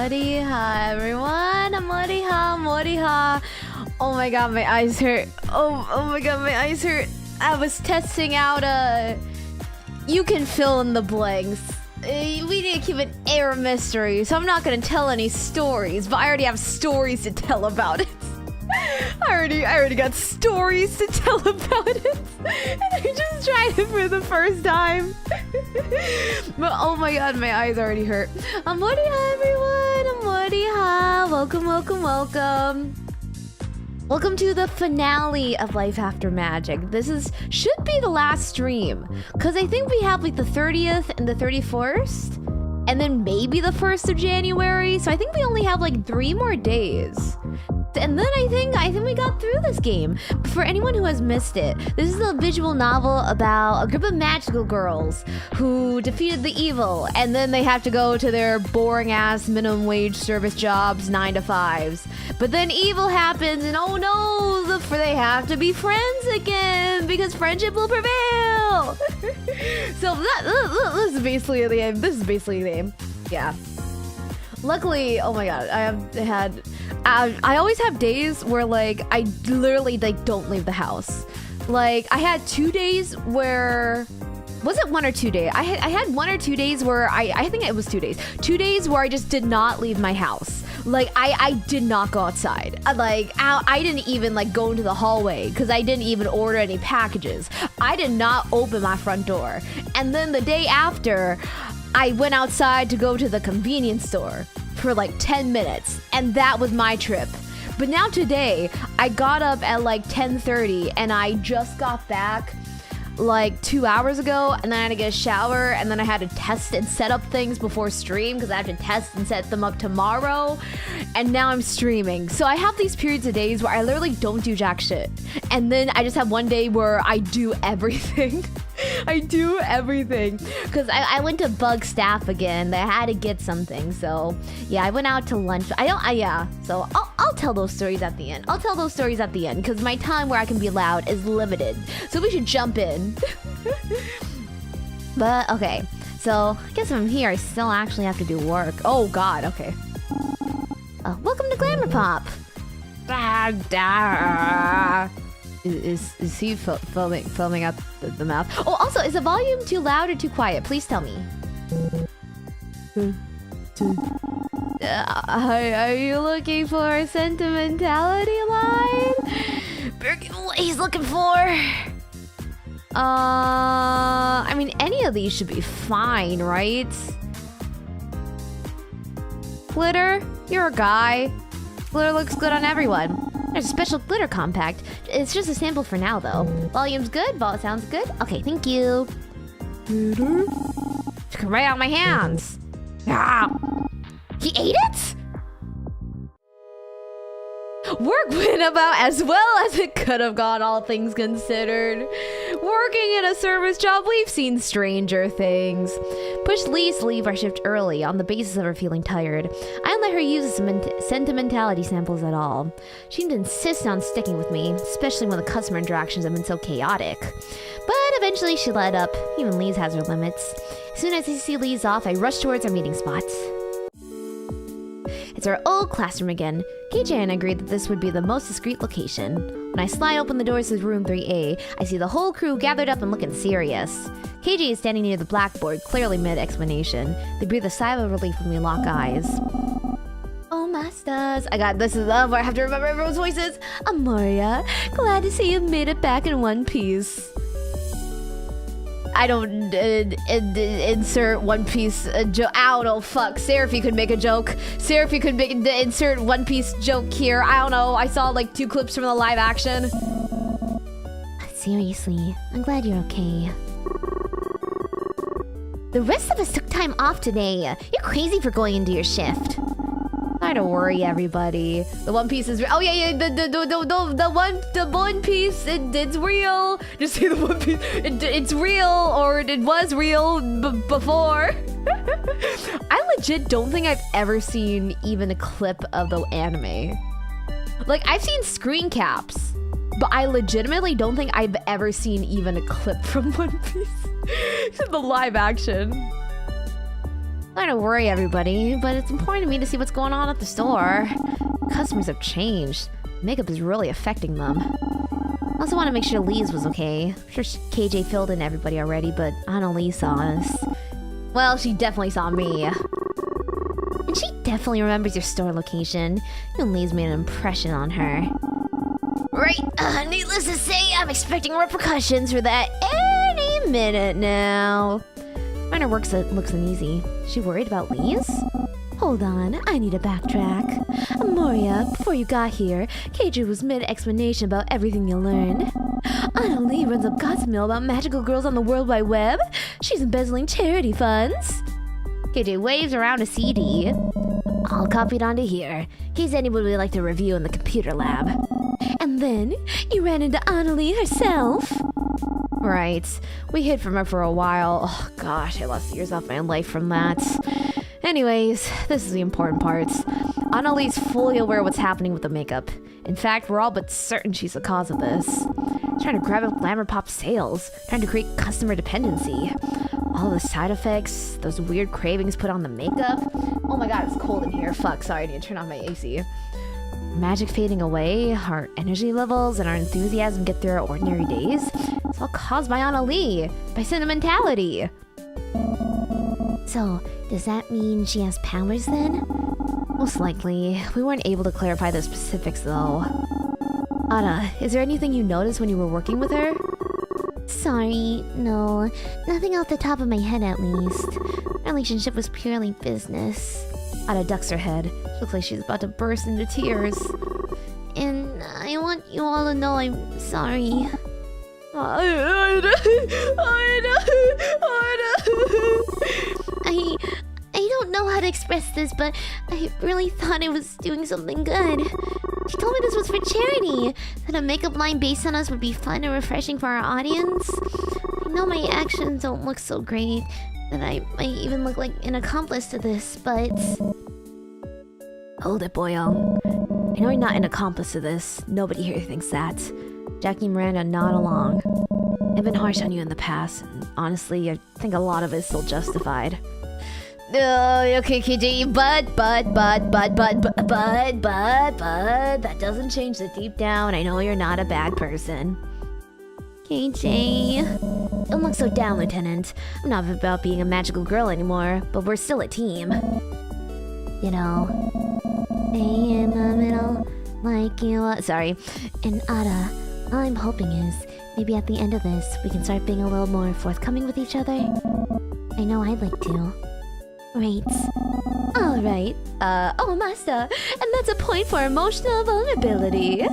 Moriha, everyone. Moriha. Oh my god, my eyes hurt. Oh my god, my eyes hurt. I was testing out you can fill in the blanks. We need to keep an air of mystery, so I'm not gonna tell any stories, but I already have stories to tell about it. I already got stories to tell about it. And I just tried it for the first time. But oh my god, my eyes already hurt. Moriha, everyone. Moriha. Welcome. Welcome to the finale of Life After Magic. This should be the last stream, because I think we have like the 30th and the 31st, and then maybe the 1st of January. So I think we only have like 3 more days. And then I think we got through this game. For anyone who has missed it, this is a visual novel about a group of magical girls who defeated the evil, and then they have to go to their boring ass minimum wage service jobs, 9 to 5s. But then evil happens, and oh no, they have to be friends again because friendship will prevail. So this is basically the game. Yeah. Luckily, oh my god, I always have days where like I literally like don't leave the house. Like I had 2 days where, was it 1 or 2 days? I had 1 or 2 days where I think it was 2 days. 2 days where I just did not leave my house. Like I did not go outside. I didn't even like go into the hallway because I didn't even order any packages. I did not open my front door. And then the day after, I went outside to go to the convenience store for like 10 minutes, and that was my trip. But now today, I got up at like 10:30, and I just got back like 2 hours ago, and then I had to get a shower, and then I had to test and set up things before stream because I have to test and set them up tomorrow, and now I'm streaming. So I have these periods of days where I literally don't do jack shit, and then I just have one day where I do everything. I do everything because I went to bug staff again. I had to get something, so yeah, I went out to lunch. So I'll tell those stories at the end. Because my time where I can be loud is limited, so we should jump in. But okay, so I guess if I'm here, I still actually have to do work. Oh god, okay. Welcome to Glamour Pop. Is he foaming at the mouth? Oh, also, is the volume too loud or too quiet? Please tell me. Are you looking for a sentimentality line? What he's looking for? I mean, any of these should be fine, right? Glitter, you're a guy. Glitter looks good on everyone. There's a special glitter compact. It's just a sample for now, though. Volume's good. Sounds good. Okay, thank you. Glitter? Come right out of my hands. Ah! He ate it? Work went about as well as it could have gone, all things considered. Working in a service job, we've seen stranger things. Pushed Lise to leave our shift early on the basis of her feeling tired. I didn't let her use sentimentality samples at all. She seemed to insist on sticking with me, especially when the customer interactions have been so chaotic. But eventually she let up. Even Lise has her limits. As soon as I see Lise off, I rush towards our meeting spot. It's our old classroom again. KJ and I agreed that this would be the most discreet location. When I slide open the doors to room 3A, I see the whole crew gathered up and looking serious. KJ is standing near the blackboard, clearly mid-explanation. They breathe a sigh of relief when we lock eyes. Oh my stars. This is love where I have to remember everyone's voices. Amoria, glad to see you made it back in one piece. I don't insert One Piece joke. I don't know, fuck. Seraphy could make a joke. Seraphy could insert One Piece joke here. I don't know. I saw like 2 clips from the live action. Seriously, I'm glad you're okay. The rest of us took time off today. You're crazy for going into your shift. Don't worry, everybody. The One Piece is real. Oh yeah, the One Piece. It's real. Just say the One Piece. It's real, or it was real before. I legit don't think I've ever seen even a clip of the anime. Like I've seen screen caps, but I legitimately don't think I've ever seen even a clip from One Piece. The live action. Sorry to worry everybody, but it's important to me to see what's going on at the store. Customers have changed. Makeup is really affecting them. I also want to make sure Lee's was okay. I'm sure KJ filled in everybody already, but Anna Lee saw us. Well, she definitely saw me. And she definitely remembers your store location. You and Lee's made an impression on her. Right, needless to say, I'm expecting repercussions for that any minute now. Minor work looks uneasy. Is she worried about Lee's? Hold on, I need to backtrack. Moria, before you got here, KJ was mid-explanation about everything you learned. Anna Lee runs a gossip mill about magical girls on the World Wide Web. She's embezzling charity funds. KJ waves around a CD. All copied onto here, in case anybody would like to review in the computer lab. And then, you ran into Anna Lee herself. Right. We hid from her for a while. Oh gosh, I lost years off my life from that. Anyways, this is the important part. Anna Lee's fully aware of what's happening with the makeup. In fact, we're all but certain she's the cause of this. Trying to grab up Glamour Pop sales, trying to create customer dependency. All the side effects, those weird cravings put on the makeup. Oh my god, it's cold in here. Fuck, sorry, I need to turn off my AC. Magic fading away, our energy levels and our enthusiasm get through our ordinary days. It's all caused by Anna Lee, by sentimentality. So, does that mean she has powers then? Most likely. We weren't able to clarify the specifics though. Ada, is there anything you noticed when you were working with her? Sorry, no. Nothing off the top of my head at least. Our relationship was purely business. Ada ducks her head. She looks like she's about to burst into tears. And I want you all to know I'm sorry. I don't know how to express this, but I really thought I was doing something good. She told me this was for charity, that a makeup line based on us would be fun and refreshing for our audience. I know my actions don't look so great, that I might even look like an accomplice to this, but... Hold it, boyoung. I know you're not an accomplice to this. Nobody here thinks that. Jackie and Miranda nod along. I've been harsh on you in the past, and honestly, I think a lot of it's still justified. Okay, KJ, but, that doesn't change that deep down, I know you're not a bad person. KJ, don't look so down, Lieutenant. I'm not about being a magical girl anymore, but we're still a team. You know, stay in the middle, like you are. Sorry. And Ada, all I'm hoping is, maybe at the end of this, we can start being a little more forthcoming with each other. I know I'd like to. Right. Alright. Oh, Master. And that's a point for emotional vulnerability.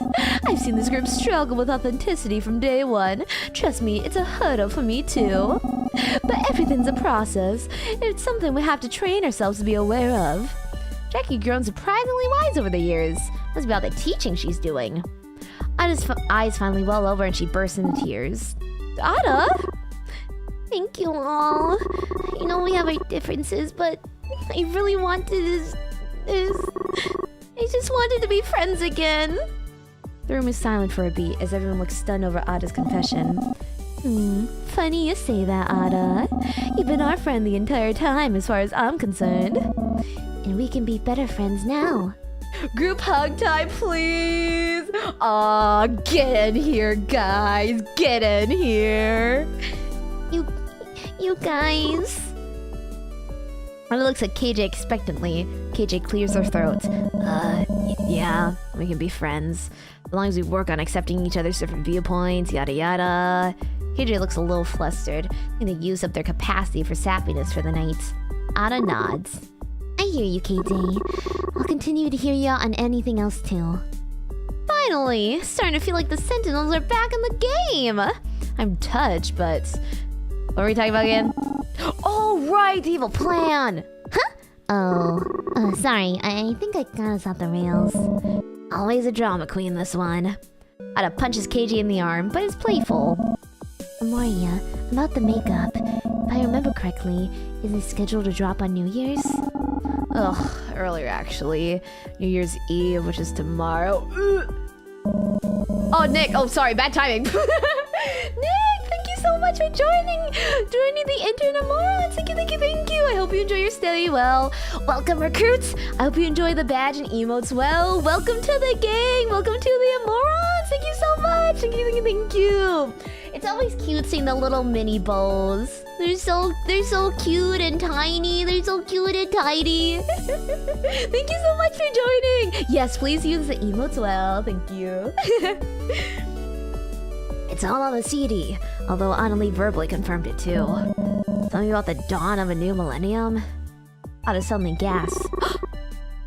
I've seen this group struggle with authenticity from day one. Trust me, it's a hurdle for me too. But everything's a process. It's something we have to train ourselves to be aware of. Jackie's grown surprisingly wise over the years. Must be all the teaching she's doing. Ada's eyes finally well over and she bursts into tears. Ada? Thank you all. I know we have our differences, but I really wanted is I just wanted to be friends again. The room is silent for a beat as everyone looks stunned over Ada's confession. Funny you say that, Ada. You've been our friend the entire time as far as I'm concerned. And we can be better friends now. Group hug time, please! Aw, get in here, guys! Get in here! You guys... Anna looks at KJ expectantly. KJ clears her throat. Yeah, we can be friends. As long as we work on accepting each other's different viewpoints, yada yada. KJ looks a little flustered. Gonna use up their capacity for sappiness for the night. Ada nods. I hear you, KJ. I'll continue to hear you on anything else too. Finally! Starting to feel like the Sentinels are back in the game! I'm touched, but... What were we talking about again? Oh, right! The evil plan! Huh? Oh, sorry. I think I got us off the rails. Always a drama queen, this one. Ada punches KJ in the arm, but it's playful. Amoria, about the makeup. If I remember correctly, is it scheduled to drop on New Year's? Ugh, earlier actually. New Year's Eve, which is tomorrow. Oh, Nick! Oh, sorry, bad timing. Nick, thank you so much for joining the intern Amorons. Thank you, thank you, thank you. I hope you enjoy your stay well. Welcome, recruits. I hope you enjoy the badge and emotes well. Welcome to the gang. Welcome to the Amorons. Thank you so much. Thank you, thank you, thank you. It's always cute seeing the little mini bows. They're so cute and tiny. They're so cute and tiny. Thank you so much for joining. Yes, please use the emotes well. Thank you. It's all on the CD, although Annalie verbally confirmed it too. Something about the dawn of a new millennium. I'd suddenly gasp.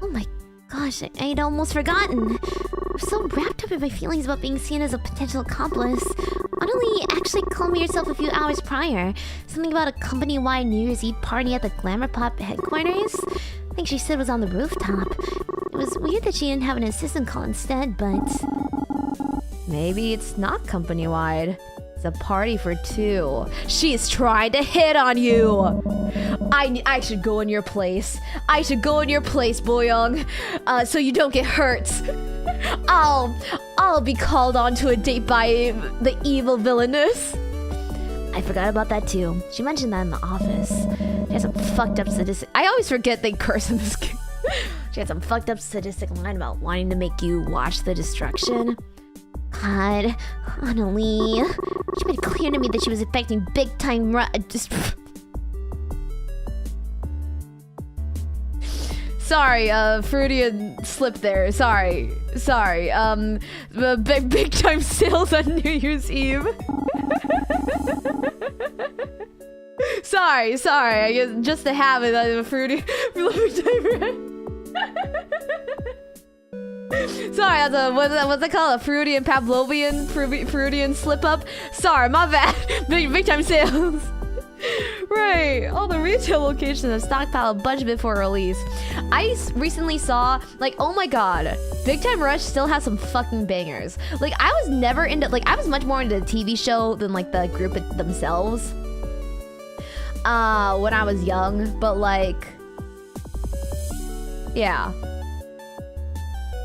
Oh my gosh, I'd almost forgotten. I'm so wrapped up in my feelings about being seen as a potential accomplice. Annalie actually called me herself a few hours prior. Something about a company-wide New Year's Eve party at the Glamour Pop headquarters. I think she said it was on the rooftop. It was weird that she didn't have an assistant call instead, but... maybe it's not company-wide. It's a party for two. She's trying to hit on you! I should go in your place. I should go in your place, boyoung. So you don't get hurt. I'll be called on to a date by the evil villainous. I forgot about that too. She mentioned that in the office. She had some fucked up sadistic... I always forget they curse in this game. She had some fucked up sadistic line about wanting to make you watch the destruction. God, Annalie. She made it clear to me that she was expecting big time Sorry, Freudian slip there. Sorry. Big time sales on New Year's Eve. sorry. I guess just the habit of a Freudian. Sorry, that's a what's it called? A Freudian Pavlovian Freudian slip up. Sorry, my bad. Big time sales. Right, all the retail locations have stockpiled a bunch before release. I recently saw, like, oh my god, Big Time Rush still has some fucking bangers. Like, I was never into, like, I was much more into the TV show than, like, the group themselves. When I was young, but, like, yeah.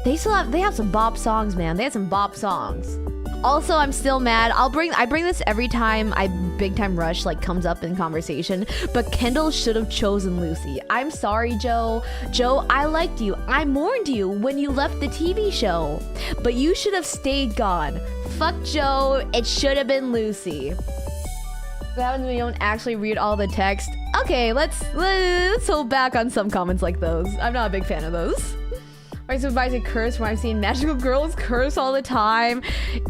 They have some bop songs, man. They had some bop songs. Also, I'm still mad. I bring this every time Big Time Rush like comes up in conversation, but Kendall should have chosen Lucy. I'm sorry, Joe. Joe, I liked you. I mourned you when you left the TV show, but you should have stayed gone. Fuck Joe. It should have been Lucy. What happens when you don't actually read all the text? Okay, let's hold back on some comments like those. I'm not a big fan of those. My supervisor curse when I've seen magical girls curse all the time.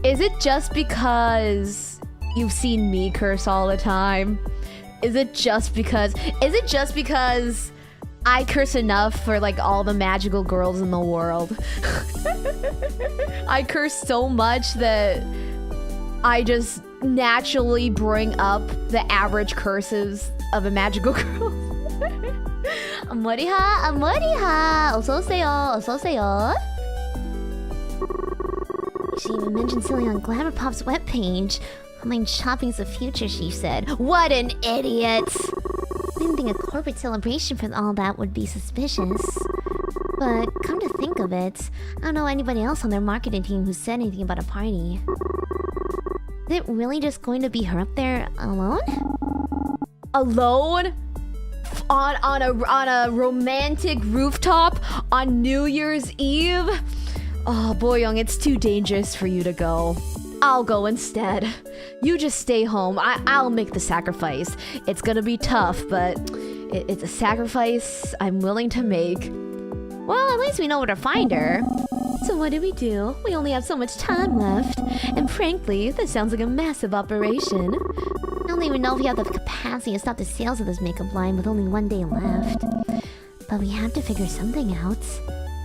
Is it just because you've seen me curse all the time? Is it just because I curse enough for like all the magical girls in the world? I curse so much that I just naturally bring up the average curses of a magical girl. Amoriha! 어서오세요. She even mentioned Silly on Glamour Pop's webpage. Online shopping's the future, she said. What an idiot! I didn't think a corporate celebration for all that would be suspicious. But come to think of it, I don't know anybody else on their marketing team who said anything about a party. Is it really just going to be her up there alone? Alone? On a romantic rooftop on New Year's Eve? Oh, boyoung, it's too dangerous for you to go. I'll go instead. You just stay home. I'll make the sacrifice. It's gonna be tough, but it's a sacrifice I'm willing to make. Well, at least we know where to find her. So what do? We only have so much time left. And frankly, this sounds like a massive operation. I don't even know if we have the capacity to stop the sales of this makeup line with only one day left. But we have to figure something out.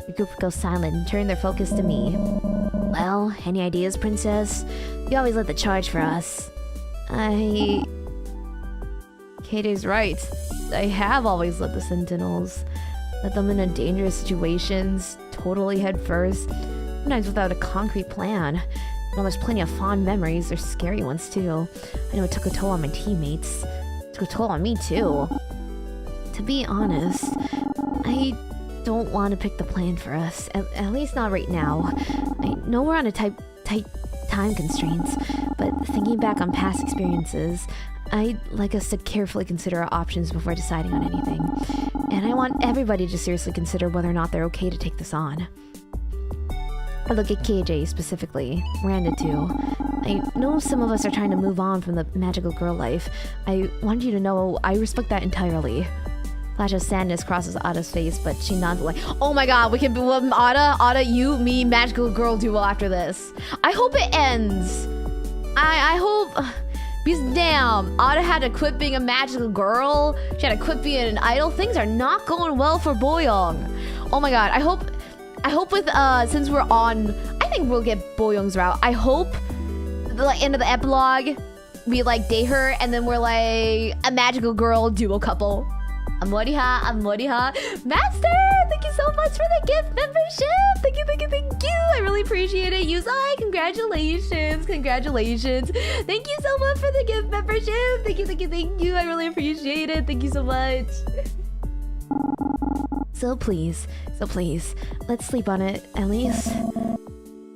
The group goes silent and turn their focus to me. Well, any ideas, princess? You always led the charge for us. Katie's right. I have always led the Sentinels. Let them into dangerous situations, totally head first, sometimes without a concrete plan. While there's plenty of fond memories, there's scary ones too. I know it took a toll on my teammates. It took a toll on me too. To be honest, I don't want to pick the plan for us, at least not right now. I know we're on a tight time constraints, but thinking Thinking back on past experiences, I'd like us to carefully consider our options before deciding on anything. And I want everybody to seriously consider whether or not they're okay to take this on. I look at KJ specifically, Miranda too. I know some of us are trying to move on from the magical girl life. I want you to know I respect that entirely. Flash of sadness crosses Ada's face, but she nods like, oh my god, we can be Ada, you, me, magical girl duo after this. I hope it ends. I hope... Because damn, Ada had to quit being a magical girl. She had to quit being an idol. Things are not going well for boyoung. Oh my god, I hope with, since we're on, I think we'll get boyoung's route. I hope the end of the epilogue, we like date her and then we're like a magical girl duo couple. Amoriha. Master, thank you so much for the gift membership. Thank you. I really appreciate it. Yuzai, congratulations. Thank you so much for the gift membership. Thank you. I really appreciate it. Thank you so much. So please, let's sleep on it, at least.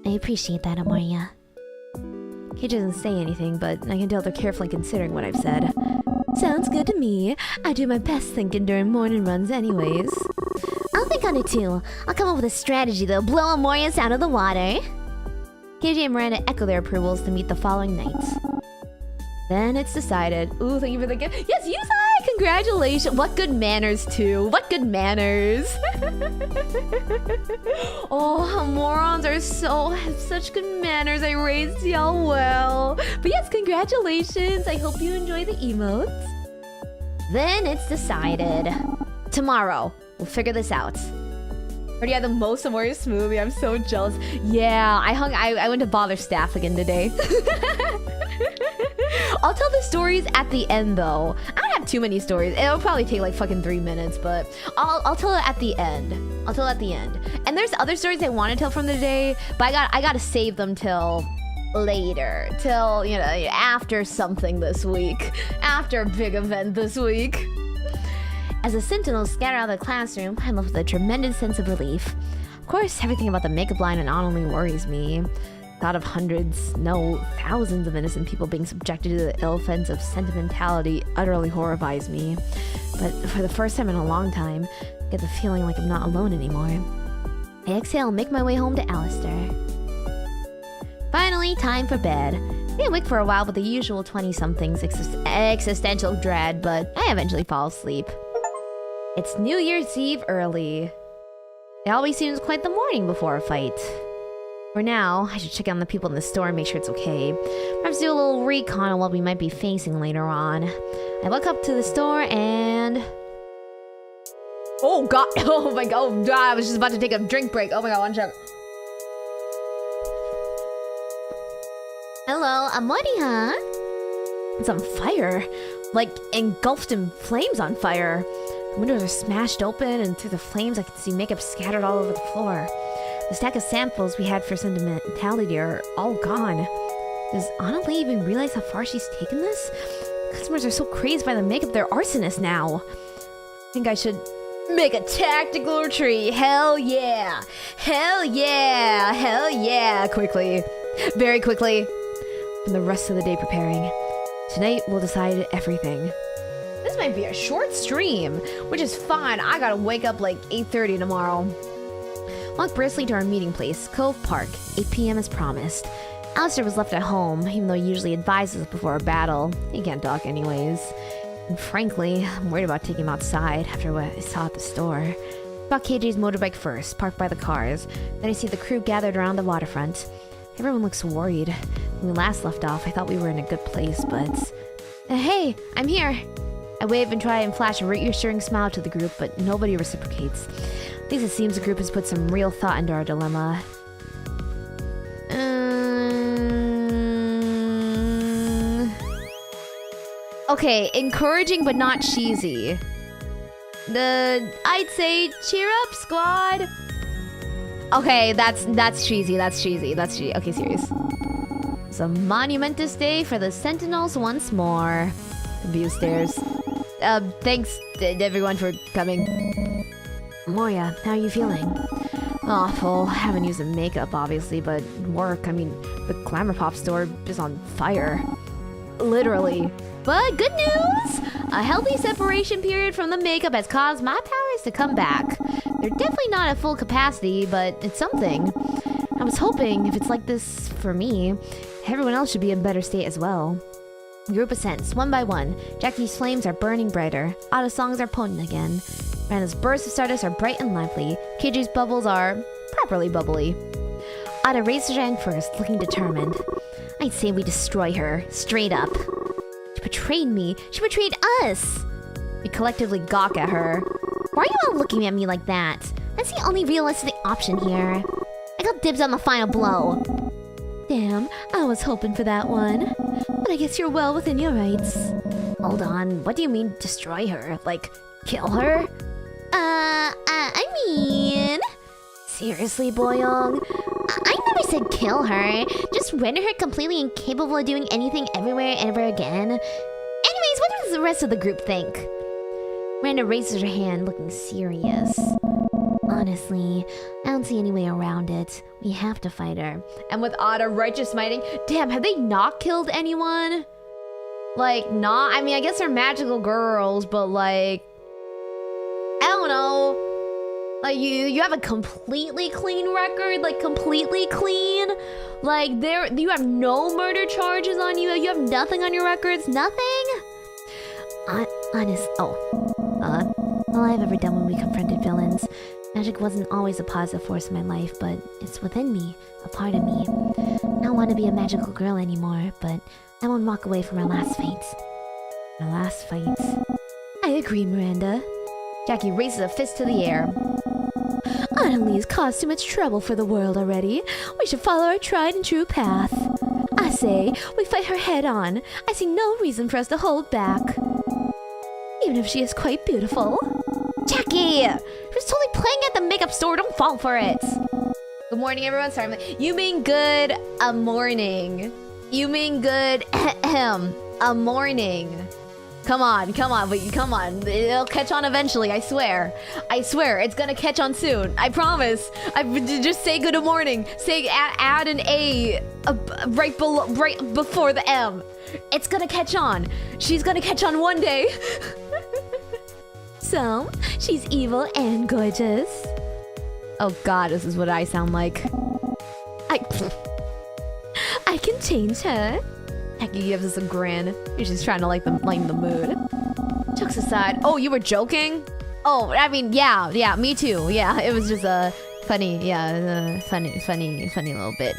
I appreciate that, Amoria. He doesn't say anything, but I can tell they're carefully considering what I've said. Sounds good to me. I do my best thinking during morning runs anyways. I'll think on it too. I'll come up with a strategy that'll blow Amorius out of the water. KJ and Miranda echo their approvals to meet the following night. Then it's decided. Ooh, thank you for the gift. Yes, Yusai! Congratulations! What good manners, too. What good manners. Oh, Amorons have such good manners. I raised y'all well. But yes, congratulations. I hope you enjoy the emotes. Then it's decided. Tomorrow, we'll figure this out. Already had the most Amorius smoothie. I'm so jealous. Yeah, I went to bother staff again today. I'll tell the stories at the end though. I don't have too many stories. It'll probably take like fucking 3 minutes, but I'll tell it at the end. And there's other stories I want to tell from the day, but I gotta save them till later. Till, you know, after something this week. After a big event this week. As the Sentinels scatter out of the classroom, I'm left with a tremendous sense of relief. Of course, everything about the makeup line not only worries me. Thought of hundreds, no, thousands of innocent people being subjected to the ill effects of sentimentality utterly horrifies me. But for the first time in a long time, I get the feeling like I'm not alone anymore. I exhale and make my way home to Alistair. Finally, time for bed. I awake for a while with the usual 20-somethings existential dread, but I eventually fall asleep. It's New Year's Eve early. It always seems quite the morning before a fight. For now, I should check on the people in the store and make sure it's okay. Perhaps do a little recon on what we might be facing later on. I walk up to the store and... Oh god! Oh my god! I was just about to take a drink break. Oh my god, one sec. Hello, Amoriha. It's on fire. Like, engulfed in flames on fire. The windows are smashed open, and through the flames I can see makeup scattered all over the floor. The stack of samples we had for sentimentality are all gone. Does Anna Lee even realize how far she's taken this? Customers are so crazed by the makeup, they're arsonists now. I think I should make a tactical retreat. Hell yeah! Hell yeah! Hell yeah! Quickly. Very quickly. And the rest of the day preparing. Tonight we'll decide everything. This might be a short stream, which is fine. I gotta wake up like 8:30 tomorrow. Walk briskly to our meeting place, Cove Park, 8 p.m. as promised. Alistair was left at home, even though he usually advises us before a battle. He can't talk anyways. And frankly, I'm worried about taking him outside after what I saw at the store. Bought KJ's motorbike first, parked by the cars. Then I see the crew gathered around the waterfront. Everyone looks worried. When we last left off, I thought we were in a good place, but... Hey, I'm here! I wave and try and flash a reassuring smile to the group, but nobody reciprocates. At least it seems the group has put some real thought into our dilemma. Okay, encouraging but not cheesy. I'd say cheer up, squad. Okay, that's cheesy. Okay, serious. It's a monumentous day for the Sentinels once more. View stairs. Thanks everyone for coming. Moria, how are you feeling? Awful. Haven't used the makeup, obviously, but work. I mean, the Glamour Pop store is on fire. Literally. But good news! A healthy separation period from the makeup has caused my powers to come back. They're definitely not at full capacity, but it's something. I was hoping if it's like this for me, everyone else should be in better state as well. Group ascents, one by one. Jackie's flames are burning brighter. Otto's songs are potent again. Miranda's bursts of stardust are bright and lively. KJ's bubbles are properly bubbly. Otto raises her hand first, looking determined. I'd say we destroy her, straight up. She betrayed me. She betrayed us. We collectively gawk at her. Why are you all looking at me like that? That's the only realistic option here. I got dibs on the final blow. Damn, I was hoping for that one. But I guess you're well within your rights. Hold on, what do you mean destroy her? Like, kill her? I mean... Seriously, boyoung? I never said kill her. Just render her completely incapable of doing anything everywhere ever again. Anyways, what does the rest of the group think? Miranda raises her hand, looking serious. Honestly, I don't see any way around it. We have to fight her. And with Otto righteous smiting, damn, have they not killed anyone? Like, not? I mean, I guess they're magical girls, but like... I don't know. Like, you have a completely clean record? Like, completely clean? Like, you have no murder charges on you? You have nothing on your records? Nothing? All I've ever done when we confronted villains. Magic wasn't always a positive force in my life, but it's within me, a part of me. I don't want to be a magical girl anymore, but I won't walk away from our last fight. Our last fight. I agree, Miranda. Jackie raises a fist to the air. Annalee's caused too much trouble for the world already. We should follow our tried and true path. I say, we fight her head on. I see no reason for us to hold back. Even if she is quite beautiful. Jackie! She was totally playing at the makeup store. Don't fall for it. Good morning, everyone. Sorry, you mean good a morning. You mean good a morning. Come on, come on, but come on. It'll catch on eventually, I swear. I swear, it's gonna catch on soon. I promise. Just say good morning. Say add an A right before the M. It's gonna catch on. She's gonna catch on one day. So, she's evil and gorgeous. Oh god, this is what I sound like. I can change her. Jackie gives us a grin. She's just trying to lighten the mood. Jokes aside. Oh, you were joking? Oh, I mean, yeah, me too. Yeah, it was just a funny, funny little bit.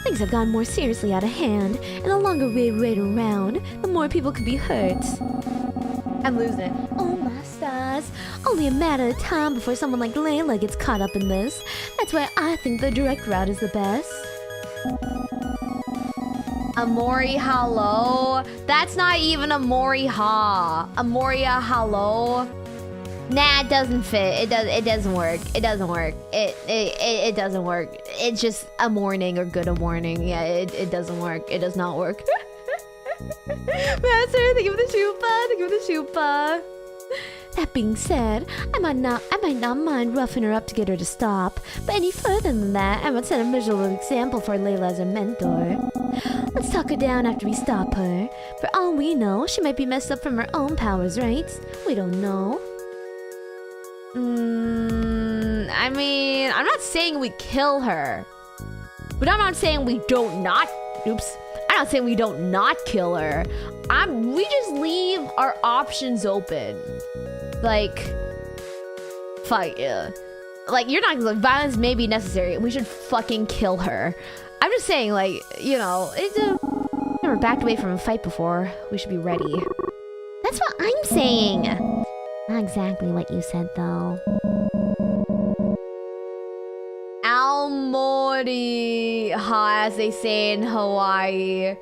Things have gone more seriously out of hand, and the longer we wait around, the more people could be hurt. I'm losing it. Oh my stars. Only a matter of time before someone like Layla gets caught up in this. That's why I think the direct route is the best. Amori hello? That's not even Amori ha. Amoria hello? Nah, it doesn't fit. It doesn't work. It doesn't work. It doesn't work. It's just a morning or good a morning. Yeah, it doesn't work. It does not work. Master, thank you for the chupa. Thank you for the chupa. That being said, I might not mind roughing her up to get her to stop. But any further than that, I would set a miserable example for Layla as her mentor. Let's talk her down after we stop her. For all we know, she might be messed up from her own powers, right? We don't know. I mean, I'm not saying we kill her. But I'm not saying we don't not... Oops. I'm not saying we don't not kill her. We just leave our options open. Like, fight, yeah. Like, you're not gonna... Violence may be necessary. We should fucking kill her. I'm just saying, like, you know, never backed away from a fight before. We should be ready. That's what I'm saying. Not exactly what you said, though. Aomori, as they say in Hawaii.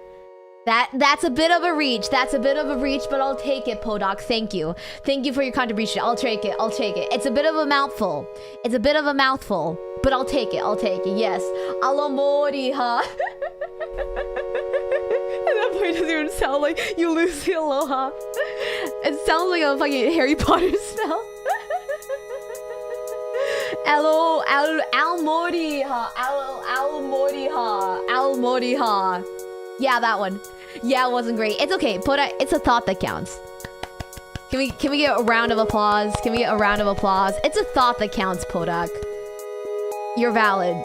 That's a bit of a reach. That's a bit of a reach, but I'll take it, Podok. Thank you. Thank you for your contribution. I'll take it. I'll take it. It's a bit of a mouthful. It's a bit of a mouthful, but I'll take it. I'll take it. Yes. Aomori, ha. At that point, it doesn't even sound like you lose the aloha. It sounds like a fucking Harry Potter spell. Almori ha. Moriha. Yeah, that one. Yeah, it wasn't great. It's okay. It's a thought that counts. Can we get a round of applause? Can we get a round of applause? It's a thought that counts, Podak. You're valid.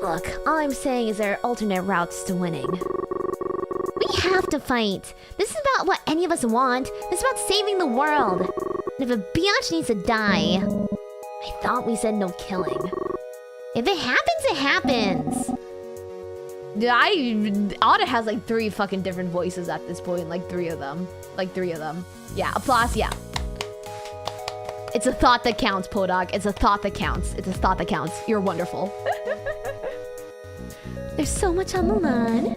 Look, all I'm saying is there are alternate routes to winning. We have to fight. This is about what any of us want. This is about saving the world. And if a biatch needs to die, I thought we said no killing. If it happens, it happens. Otta has like 3 fucking different voices at this point. Like 3 of them. Yeah, applause, yeah. It's a thought that counts, Podog. It's a thought that counts. It's a thought that counts. You're wonderful. There's so much on the line.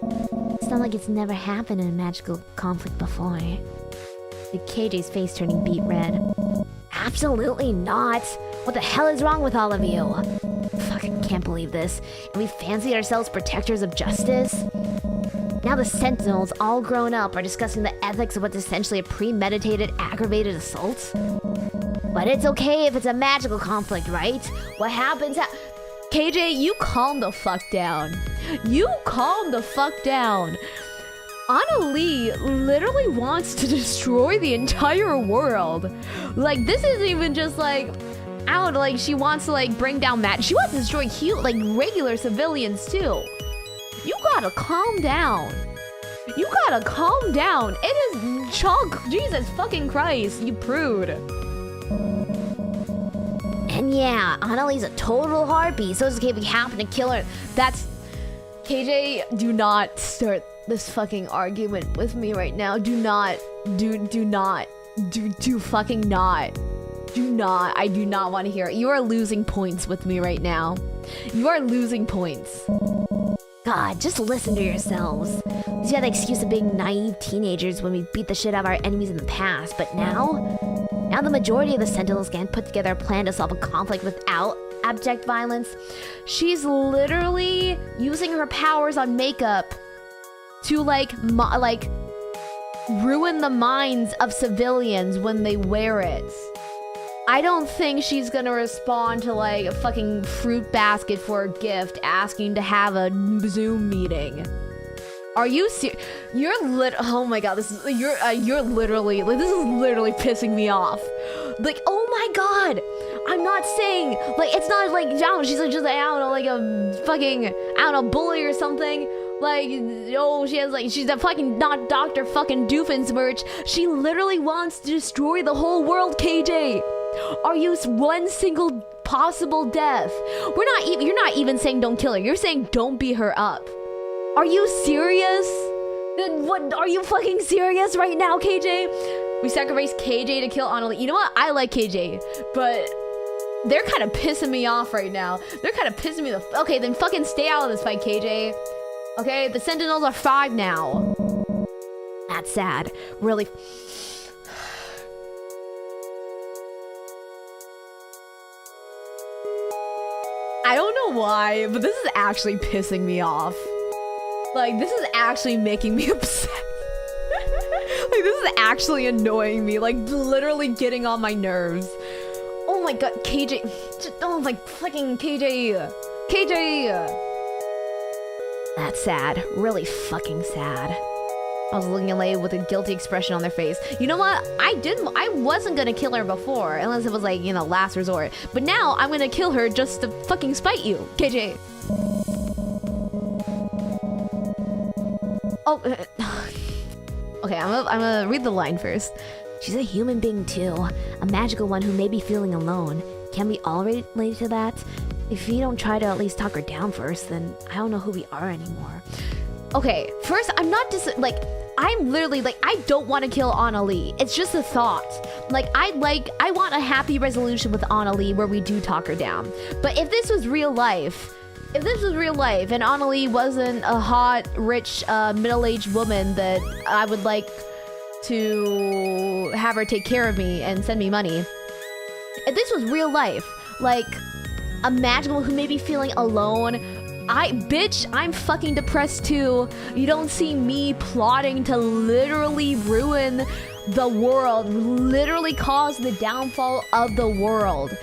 It's not like it's never happened in a magical conflict before. The KJ's face turning beet red. Absolutely not. What the hell is wrong with all of you? Fucking can't believe this. And we fancied ourselves protectors of justice? Now the Sentinels, all grown up, are discussing the ethics of what's essentially a premeditated, aggravated assault? But it's okay if it's a magical conflict, right? What happens KJ, you calm the fuck down. You calm the fuck down. Anna Lee literally wants to destroy the entire world. Like, this isn't even just like, I don't know, like, she wants to like bring down she wants to destroy like regular civilians too. You gotta calm down. You gotta calm down. It is chunk. Jesus fucking Christ, you prude. And yeah, Annalee's a total harpy, so it's okay if we happen to kill her. That's... KJ, do not start this fucking argument with me right now. Do not. Do fucking not. Do not. I do not want to hear it. You are losing points with me right now. You are losing points. God, just listen to yourselves. You had the excuse of being naive teenagers when we beat the shit out of our enemies in the past, but now the majority of the Sentinels can't put together a plan to solve a conflict without abject violence. She's literally using her powers on makeup to like ruin the minds of civilians when they wear it. I don't think she's gonna respond to like a fucking fruit basket for a gift asking to have a Zoom meeting. Are you serious? Oh my god, you're literally like, this is literally pissing me off. Like, oh my god, I'm not saying like, it's not like, I don't know, she's like just I don't know, like a fucking, I don't know, bully or something. Like, oh, she's a fucking not Dr. fucking Doofenshmirtz. She literally wants to destroy the whole world, KJ. Are you one single possible death? You're not even saying don't kill her. You're saying don't beat her up. Are you serious? Then what? Are you fucking serious right now, KJ? We sacrificed KJ to kill Annalie. You know what? I like KJ, but they're kind of pissing me off right now. They're kind of pissing me okay, then fucking stay out of this fight, KJ. Okay, the Sentinels are 5 now. That's sad. Really. I don't know why, but this is actually pissing me off. Like, this is actually making me upset. Like, this is actually annoying me. Like, literally getting on my nerves. Oh my god, KJ. Oh my fucking KJ. KJ. That's sad. Really fucking sad. I was looking at Leia with a guilty expression on their face. You know what? I wasn't gonna kill her before, unless it was like, you know, last resort. But now I'm gonna kill her just to fucking spite you, KJ. Oh, okay, I'm gonna read the line first. She's a human being too, a magical one who may be feeling alone. Can we all relate to that? If we don't try to at least talk her down first, then I don't know who we are anymore. Okay, first, I'm literally like, I don't want to kill Annalie. It's just a thought. Like, I want a happy resolution with Annalie where we do talk her down. But if this was real life, and Annalie wasn't a hot, rich, middle-aged woman that I would like to have her take care of me and send me money. If this was real life, like a magical who may be feeling alone, I'm fucking depressed too. You don't see me plotting to literally ruin the world, literally caused the downfall of the world.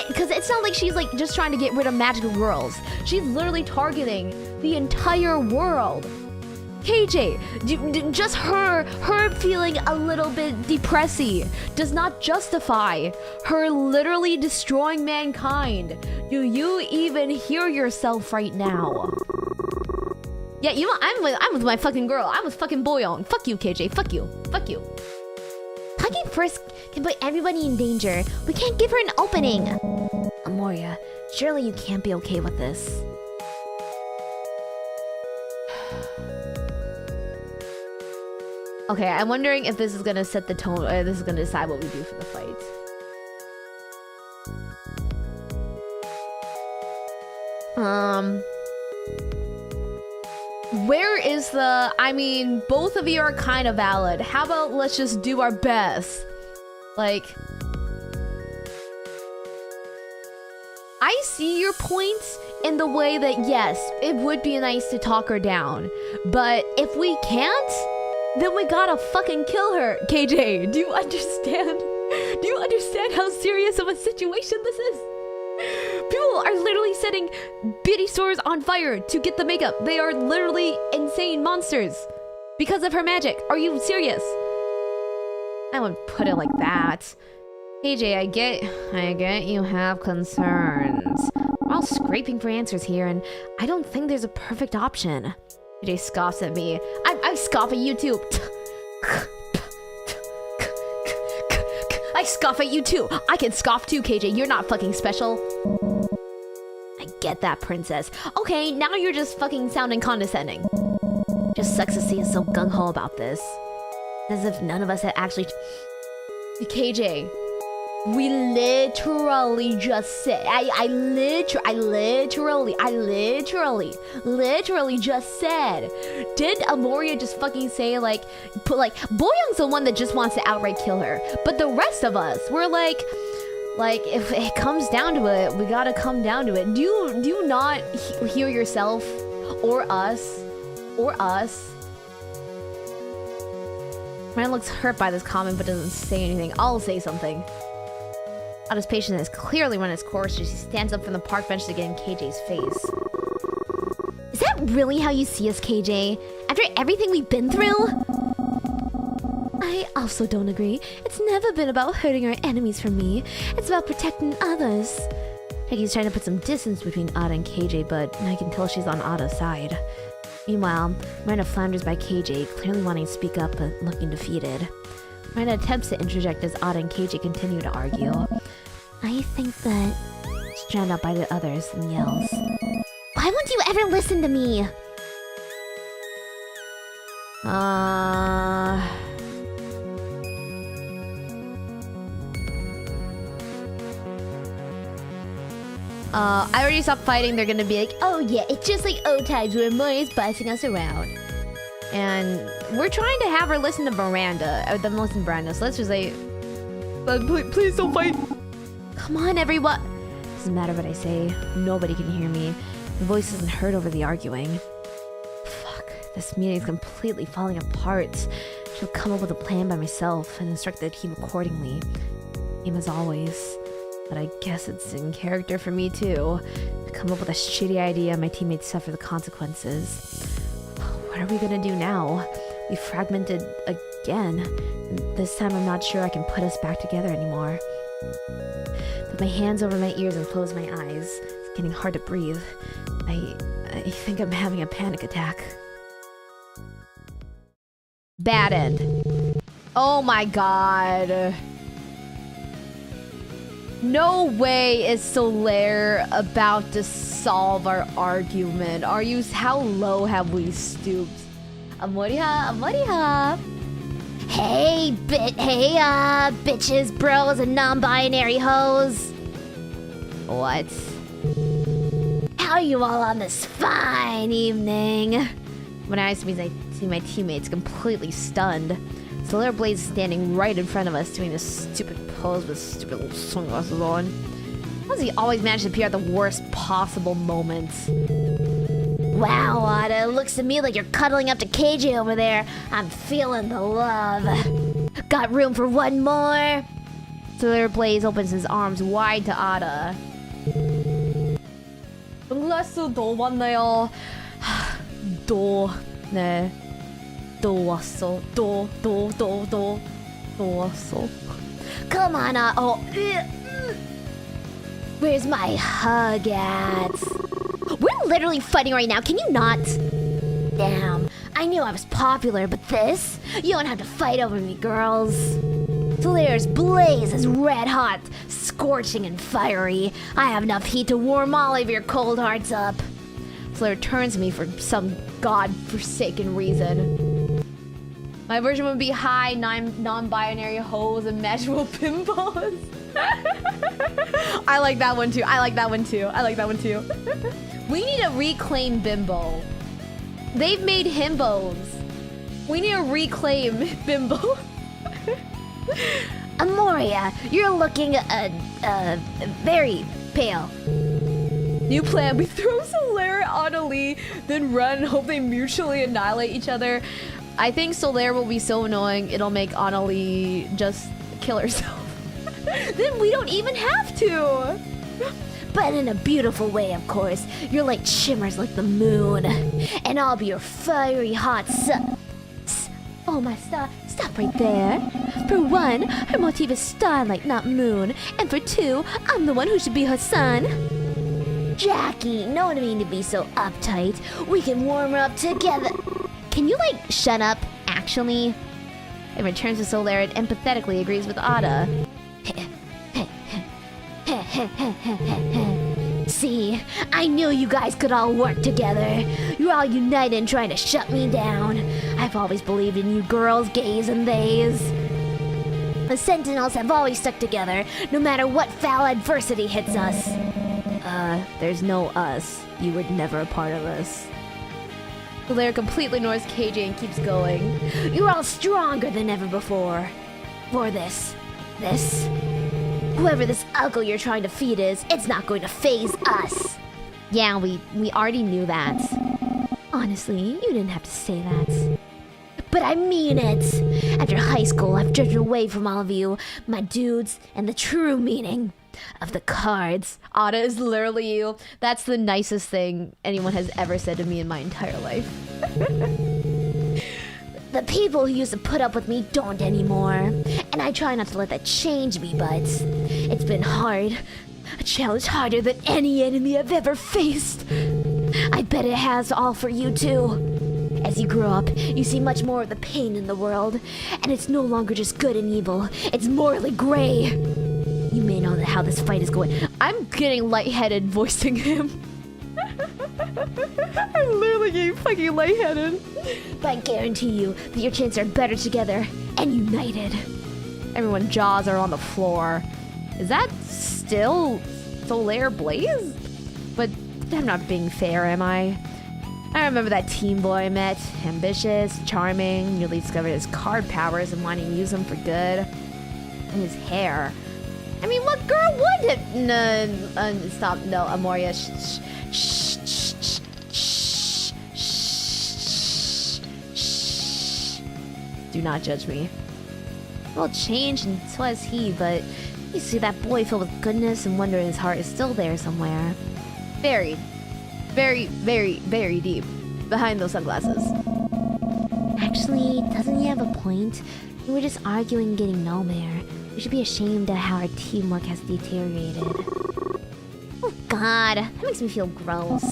Because it's not like she's like just trying to get rid of magical girls. She's literally targeting the entire world. KJ, just her feeling a little bit depressy does not justify her literally destroying mankind. Do you even hear yourself right now? Yeah, you know, I'm with my fucking girl. I'm with fucking boyoung. Fuck you, KJ. Fuck you. Fuck you. Hugging first can put everybody in danger. We can't give her an opening. Amoria, surely you can't be okay with this. Okay, I'm wondering if this is gonna set the tone, or this is gonna decide what we do for the fight. Where is the... I mean, both of you are kind of valid. How about let's just do our best? Like... I see your points in the way that, yes, it would be nice to talk her down. But if we can't... then we gotta fucking kill her. KJ, do you understand? Do you understand how serious of a situation this is? People are literally setting beauty stores on fire to get the makeup. They are literally insane monsters because of her magic. Are you serious? I wouldn't put it like that. KJ, I get you have concerns. We're all scraping for answers here, and I don't think there's a perfect option. KJ scoffs at me. I scoff at you too. I scoff at you too. I can scoff too, KJ. You're not fucking special. I get that, princess. Okay, now you're just fucking sounding condescending. Just sucks to see us so gung-ho about this. As if none of us had actually... KJ, we literally just said... I literally just said... Did Amoria just fucking say, like... Boyoung's the one that just wants to outright kill her. But the rest of us, we're like... Like, if it comes down to it, we gotta come down to it. Do you not hear yourself? Or us? Or us? Ryan looks hurt by this comment but doesn't say anything. I'll say something. Ada's patience has clearly run its course as she stands up from the park bench to get in KJ's face. Is that really how you see us, KJ? After everything we've been through? I also don't agree. It's never been about hurting our enemies from me. It's about protecting others. Peggy's trying to put some distance between Ada and KJ, but I can tell she's on Ada's side. Meanwhile, Miranda flounders by KJ, clearly wanting to speak up but looking defeated. Miranda attempts to interject as Ada and KJ continue to argue. I think that... She's drowned out by the others and yells. Why won't you ever listen to me? I already stopped fighting. They're gonna be like, oh yeah, it's just like old times where Mori's bossing us around. And we're trying to have her listen to Miranda, or them listen to Miranda, so let's just say, please don't fight. Come on, everyone. Doesn't matter what I say. Nobody can hear me. My voice isn't heard over the arguing. Fuck, this meeting's completely falling apart. Should come up with a plan by myself and instruct the team accordingly. Same as always. But I guess it's in character for me too. To come up with a shitty idea and my teammates suffer the consequences. What are we gonna do now? We fragmented again. And this time I'm not sure I can put us back together anymore. Put my hands over my ears and close my eyes. It's getting hard to breathe. I think I'm having a panic attack. Bad end. Oh my god. No way is Solaire about to solve our argument. Are you? How low have we stooped? Amoriha. Hey, bitches, bros, and non-binary hoes. What? How are you all on this fine evening? When I see my teammates completely stunned. Solaire Blaze is standing right in front of us doing this stupid pose with stupid little sunglasses on. How does he always manage to appear at the worst possible moments? Wow, Ada, looks to me like you're cuddling up to KJ over there. I'm feeling the love. Got room for one more? Solaire Blaze opens his arms wide to Ada. 선글라스 너 왔나요? 네. 너 왔어. 너 왔어. Come on, where's my hug at? We're literally fighting right now. Can you not? Damn. I knew I was popular, but this? You don't have to fight over me, girls. Solaire's Blaze is red hot, scorching and fiery. I have enough heat to warm all of your cold hearts up. Solaire turns to me for some god-forsaken reason. My version would be high, non-binary hoes and measurable bimbos. I like that one too. We need to reclaim bimbo. They've made himbos. We need to reclaim bimbo. Amoria, you're looking very pale. New plan, we throw Solaire at Annalie, then run and hope they mutually annihilate each other. I think Solaire will be so annoying, it'll make Annalie just kill herself. Then we don't even have to. But in a beautiful way, of course. Your light shimmers like the moon. And I'll be your fiery hot sun. Oh my star, stop right there. For one, her motif is starlight, not moon. And for two, I'm the one who should be her sun. Jackie, no need to be so uptight. We can warm her up together. Can you, like, shut up, actually? It returns to Solaire and empathetically agrees with Ada. See, I knew you guys could all work together. You're all united in trying to shut me down. I've always believed in you girls, gays and theys. The Sentinels have always stuck together, no matter what foul adversity hits us. There's no us. You were never a part of us. Solaire completely ignores KJ and keeps going. You're all stronger than ever before. For this. Whoever this uncle you're trying to feed is, it's not going to faze us. Yeah, we already knew that. Honestly, you didn't have to say that. But I mean it. After high school, I've drifted away from all of you, my dudes, and the true meaning of the cards. Ada is literally you. That's the nicest thing anyone has ever said to me in my entire life. The people who used to put up with me don't anymore. And I try not to let that change me, but it's been hard. A challenge harder than any enemy I've ever faced. I bet it has all for you too. As you grow up, you see much more of the pain in the world. And it's no longer just good and evil. It's morally gray. You may know how this fight is going. I'm getting lightheaded voicing him. I'm literally getting fucking lightheaded. But I guarantee you that your chances are better together and united. Everyone's jaws are on the floor. Is that still Solaire Blaze? But I'm not being fair, am I? I remember that teen boy I met. Ambitious, charming, newly discovered his card powers and wanting to use them for good. And his hair. I mean, what girl wouldn't? No, stop. No, Amoria. Shh. Do not judge me. Well, changed and so has he, but you see that boy filled with goodness and wonder in his heart is still there somewhere. Buried. Very, very, very deep behind those sunglasses. Actually, doesn't he have a point? We were just arguing and getting nowhere. We should be ashamed at how our teamwork has deteriorated. Oh god, that makes me feel gross.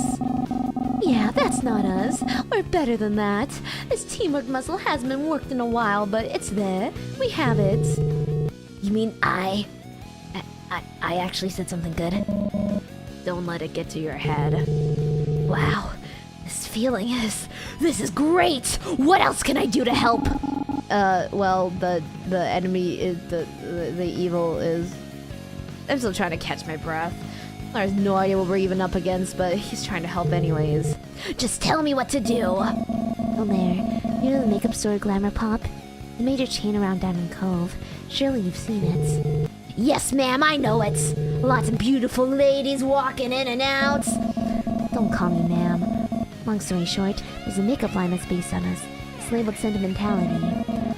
Yeah, that's not us. We're better than that. This teamwork muscle hasn't been worked in a while, but it's there. We have it. You mean I actually said something good? Don't let it get to your head. Wow, this is great! What else can I do to help? Well, the enemy is, the evil is... I'm still trying to catch my breath. I have no idea what we're even up against, but he's trying to help anyways. Just tell me what to do! Solaire, you know the makeup store Glamour Pop? The major chain around Diamond Cove. Surely you've seen it. Yes, ma'am, I know it! Lots of beautiful ladies walking in and out. Don't call me ma'am. Long story short, there's a makeup line that's based on us. It's labeled Sentimentality.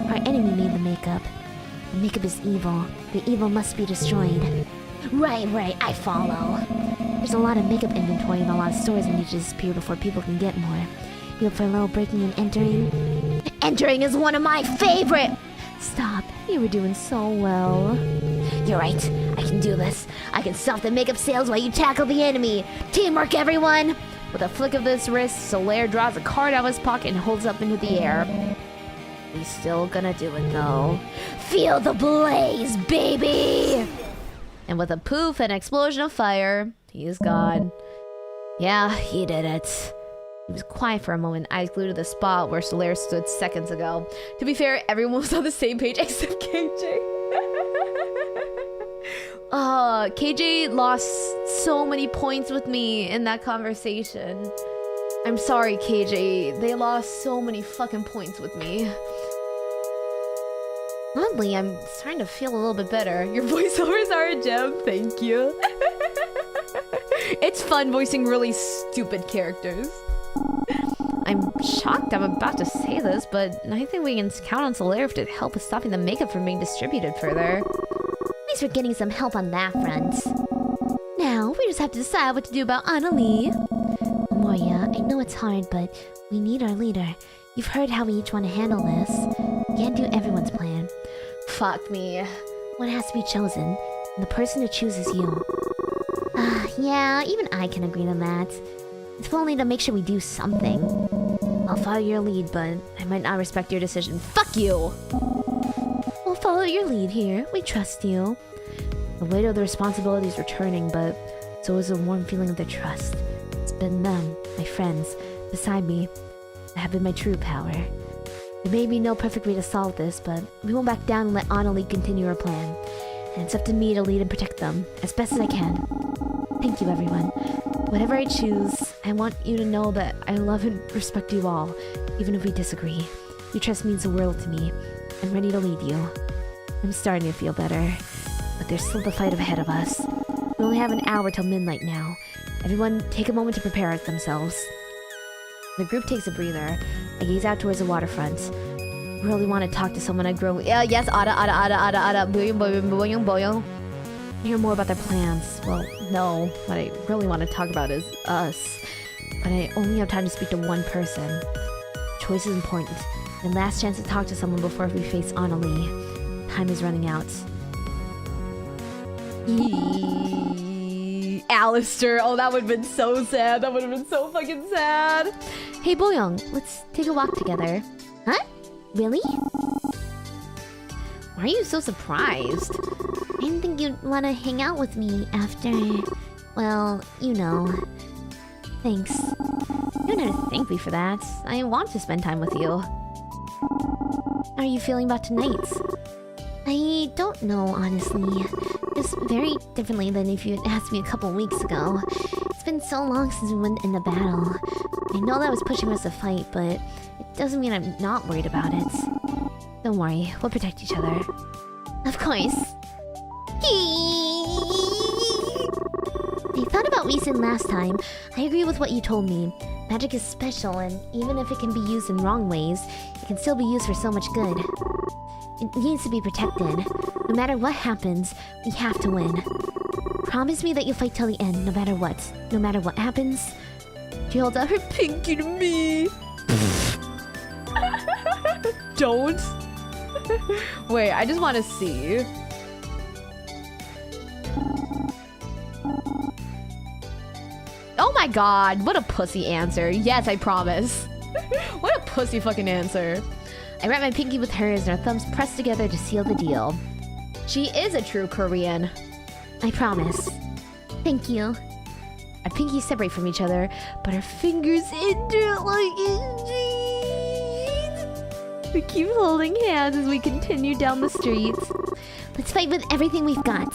Our enemy made the makeup. The makeup is evil. The evil must be destroyed. Right, I follow. There's a lot of makeup inventory in a lot of stores that need to disappear before people can get more. You up for a little breaking and entering? Entering is one of my favorite! Stop, you were doing so well. You're right, I can do this. I can stop the makeup sales while you tackle the enemy. Teamwork, everyone! With a flick of his wrist, Solaire draws a card out of his pocket and holds up into the air. He's still gonna do it though. Feel the blaze, baby! And with a poof and explosion of fire, he is gone. Yeah, he did it. He was quiet for a moment, eyes glued to the spot where Solaire stood seconds ago. To be fair, everyone was on the same page except KJ. KJ lost so many points with me in that conversation. I'm sorry, KJ. They lost so many fucking points with me. Oddly, I'm starting to feel a little bit better. Your voiceovers are a gem. Thank you. It's fun voicing really stupid characters. I'm shocked I'm about to say this, but I think we can count on Solaire to help with stopping the makeup from being distributed further. At least we're getting some help on that front. Now, we just have to decide what to do about Annalie. Moria, I know it's hard, but we need our leader. You've heard how we each want to handle this. Can't do everyone's plan. Fuck me. One has to be chosen, and the person to choose is you. Yeah, even I can agree on that. If only to make sure we do something. I'll follow your lead, but I might not respect your decision. Fuck you! We'll follow your lead here. We trust you. The weight of the responsibility is returning, but so is a warm feeling of their trust. It's been them, my friends, beside me, that have been my true power. There may be no perfect way to solve this, but we won't back down and let Annalie continue her plan. And it's up to me to lead and protect them, as best as I can. Thank you, everyone. Whatever I choose, I want you to know that I love and respect you all, even if we disagree. Your trust means the world to me. I'm ready to lead you. I'm starting to feel better, but there's still the fight ahead of us. We only have an hour till midnight now. Everyone, take a moment to prepare themselves. The group takes a breather. I gaze out towards the waterfront. Really want to talk to someone I grow. Yes, Ada. Boyoung. Hear more about their plans. Well, no. What I really want to talk about is us. But I only have time to speak to one person. Choice is important. And last chance to talk to someone before we face Annalie. Time is running out. Alistair. Oh, that would have been so sad. That would have been so fucking sad. Hey, Boyoung, let's take a walk together. Huh? Really? Why are you so surprised? I didn't think you'd want to hang out with me after... Well, you know. Thanks. You don't have to thank me for that. I want to spend time with you. How are you feeling about tonight? I don't know, honestly. Just very differently than if you had asked me a couple weeks ago. It's been so long since we went in the battle. I know that was pushing us to fight, but it doesn't mean I'm not worried about it. Don't worry, we'll protect each other. Of course. I thought about what you said last time. I agree with what you told me. Magic is special, and even if it can be used in wrong ways, it can still be used for so much good. It needs to be protected. No matter what happens, we have to win. Promise me that you'll fight till the end, no matter what. No matter what happens. She holds out her pinky to me. Don't. Wait, I just want to see. Oh my god, what a pussy answer. Yes, I promise. What a pussy fucking answer. I wrap my pinky with hers and our thumbs pressed together to seal the deal. She is a true Korean. I promise. Thank you. Our pinkies separate from each other, but our fingers interlock indeed. We keep holding hands as we continue down the street. Let's fight with everything we've got.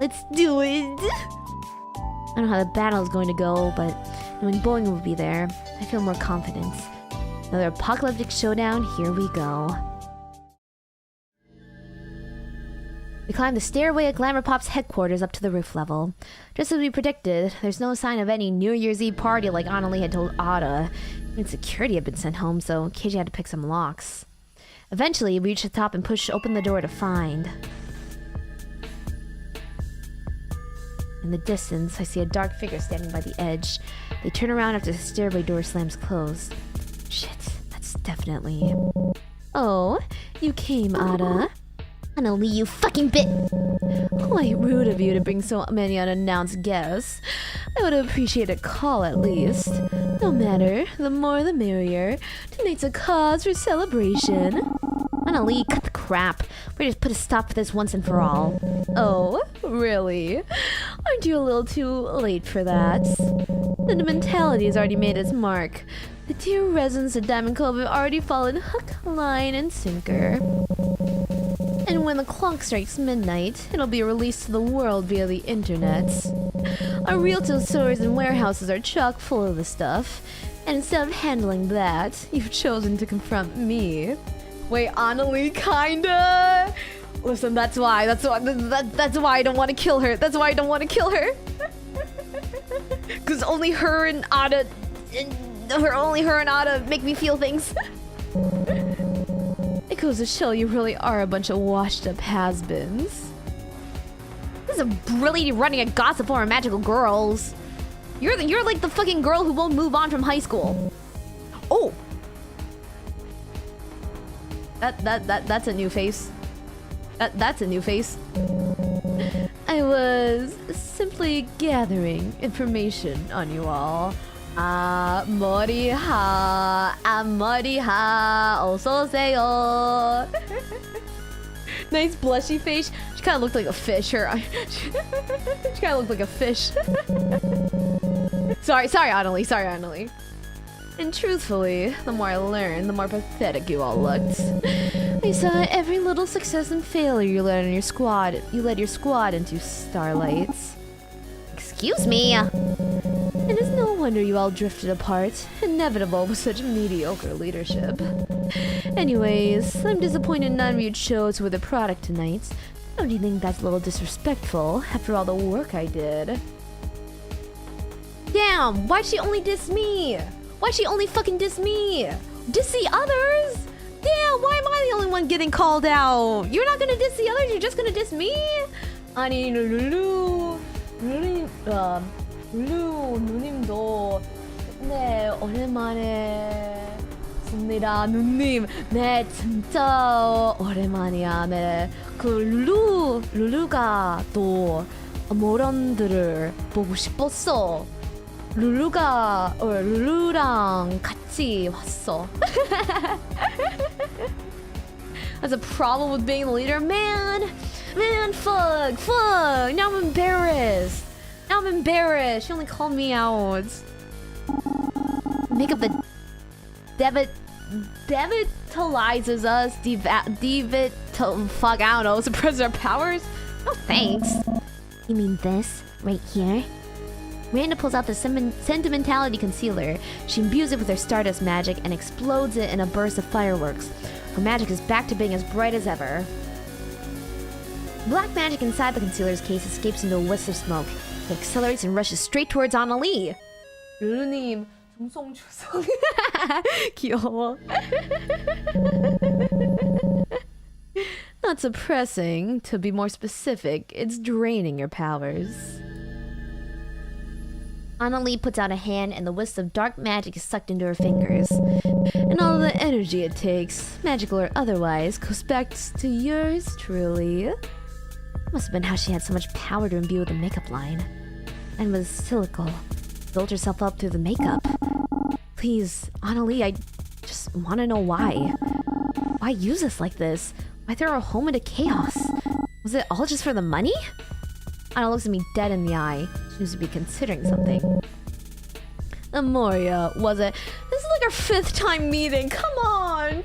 Let's do it. I don't know how the battle is going to go, but knowing Boeing will be there, I feel more confident. Another apocalyptic showdown, here we go. We climb the stairway at Glamour Pop's headquarters up to the roof level. Just as we predicted, there's no sign of any New Year's Eve party like Annalie had told Ada. Even security had been sent home, so KJ had to pick some locks. Eventually, we reach the top and push open the door to find. In the distance, I see a dark figure standing by the edge. They turn around after the stairway door slams closed. Shit, that's definitely... Oh, you came, Ada. Annalie, you fucking bit! Quite rude of you to bring so many unannounced guests. I would appreciate a call at least. No matter, the more the merrier. Tonight's a cause for celebration. Annalie, cut the crap. We just put a stop to this once and for all. Oh, really? Aren't you a little too late for that? The mentality has already made its mark. The dear residents of Diamond Cove have already fallen hook, line, and sinker. And when the clock strikes midnight, it'll be released to the world via the internet. Our retail stores and warehouses are chock full of the stuff, and instead of handling that, you've chosen to confront me. Wait, Annalie, kinda? Listen, that's why I don't want to kill her. That's why I don't want to kill her. Cause only her and Ada make me feel things. It goes to show you really are a bunch of washed-up has-beens. This is really running a gossip for magical girls. You're like the fucking girl who won't move on from high school. Oh, that's a new face. That's a new face. I was simply gathering information on you all. 머리하, 머리하, 어서 오세요. Nice blushy face. She kind of looked like a fish. She kind of looked like a fish. Sorry, Annalie. And truthfully, the more I learned, the more pathetic you all looked. I saw every little success and failure you led on your squad. You led your squad into starlights. Excuse me. It is no wonder you all drifted apart. Inevitable with such mediocre leadership. Anyways, I'm disappointed none of you chose with a product tonight. Don't you think that's a little disrespectful after all the work I did? Damn, why'd she only diss me? Why'd she only fucking diss me? Diss the others? Damn, why am I the only one getting called out? You're not gonna diss the others, you're just gonna diss me? 아니, 누님도 네, 오랜만에 습니다, 누님. 네, 진짜 오랜만이야. 네, 그 룰루가 또 모런들을 보고 싶었어. 룰루랑 같이 왔어. That's a problem with being the leader, man. Fuck. Now I'm embarrassed. She only called me out. Makeup that devitalizes us. Fuck, I don't know. Suppresses our powers? No thanks. You mean this? Right here? Miranda pulls out the sentimentality concealer. She imbues it with her stardust magic and explodes it in a burst of fireworks. Her magic is back to being as bright as ever. Black magic inside the concealer's case escapes into a wisp of smoke. It accelerates and rushes straight towards Annalie. 룰루님, 중성주성. 귀여워. Not suppressing. To be more specific, it's draining your powers. Annalie puts out a hand and the wisp of dark magic is sucked into her fingers. And all the energy it takes, magical or otherwise, goes back to yours truly. Must have been how she had so much power to imbue with the makeup line. And was cynical. Built herself up through the makeup. Please, Annalie, I just want to know why. Why use us like this? Why throw our home into chaos? Was it all just for the money? Anna looks at me dead in the eye. She seems to be considering something. Amoria, was it? This is like our 5th time meeting. Come on.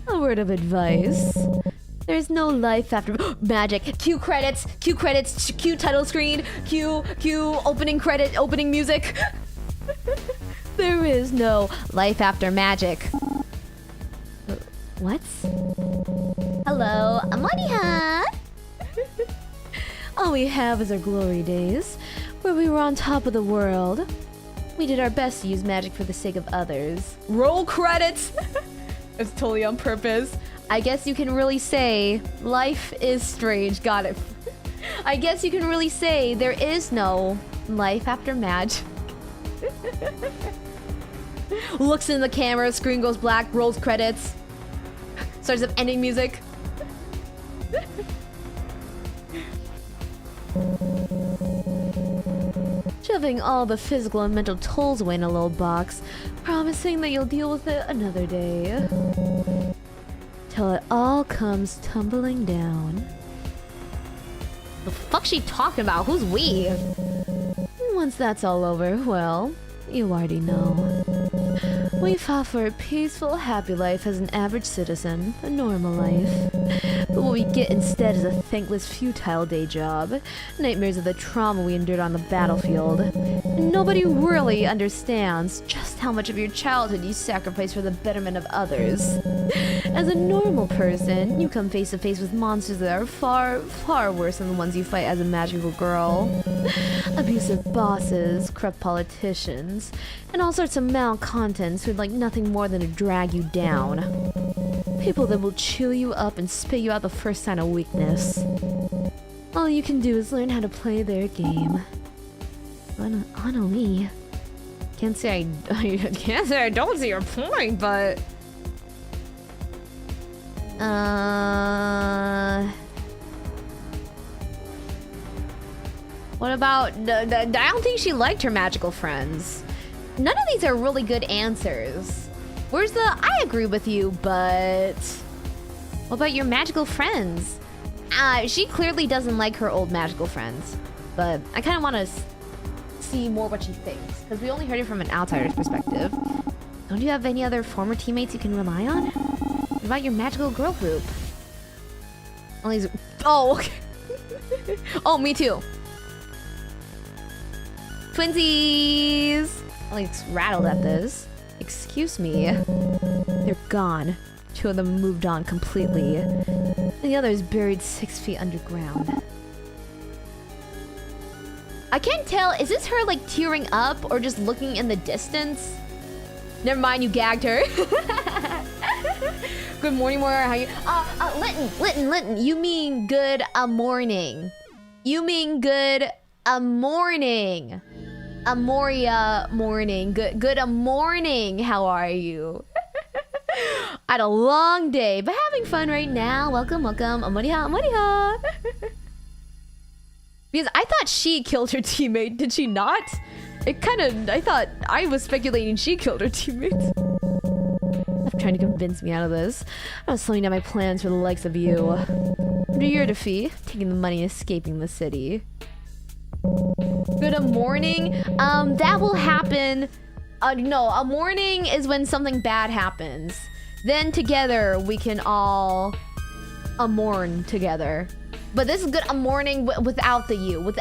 A word of advice. There's no life after magic. Cue credits, cue title screen, cue opening credit, opening music. There is no life after magic. What? Hello, Amoriha. All we have is our glory days, where we were on top of the world. We did our best to use magic for the sake of others. Roll credits! It's totally on purpose. I guess you can really say life is strange. Got it. I guess you can really say there is no life after magic. Looks in the camera, screen goes black, rolls credits. Starts up ending music. Shoving all the physical and mental tolls away in a little box, promising that you'll deal with it another day. Till it all comes tumbling down. The fuck's she talking about? Who's we? Once that's all over, well, you already know. We fought for a peaceful, happy life as an average citizen, a normal life. But what we get instead is a thankless, futile day job, nightmares of the trauma we endured on the battlefield. And nobody really understands just how much of your childhood you sacrifice for the betterment of others. As a normal person, you come face to face with monsters that are far, far worse than the ones you fight as a magical girl. Abusive bosses, corrupt politicians, and all sorts of malcontents who'd like nothing more than to drag you down. People that will chew you up and spit you out the first sign of weakness. All you can do is learn how to play their game. Honestly, can't say I don't see your point, but what about? I don't think she liked her magical friends. None of these are really good answers. Where's the I agree with you, but what about your magical friends? She clearly doesn't like her old magical friends, but I kind of want to see more what she thinks, because we only heard it from an outsider's perspective. Don't you have any other former teammates you can rely on? What about your magical girl group? All these... Oh, okay. Oh, me too. Twinsies! Alex rattled at this. Excuse me. They're gone. 2 of them moved on completely. The others buried 6 feet underground. I can't tell, is this her like tearing up or just looking in the distance? Never mind, you gagged her. Good morning, Moira. How you? Linton. You mean good morning. You mean good morning. Amoria morning. Good morning. How are you? I had a long day, but having fun right now. Welcome. Amoriha. Because I thought she killed her teammate. Did she not? I thought I was speculating she killed her teammate. I'm trying to convince me out of this. I was slowing down my plans for the likes of you. Under your defeat, taking the money, escaping the city. Good morning. That will happen. No, a morning is when something bad happens. Then together we can all mourn together. But this is good a morning without the you.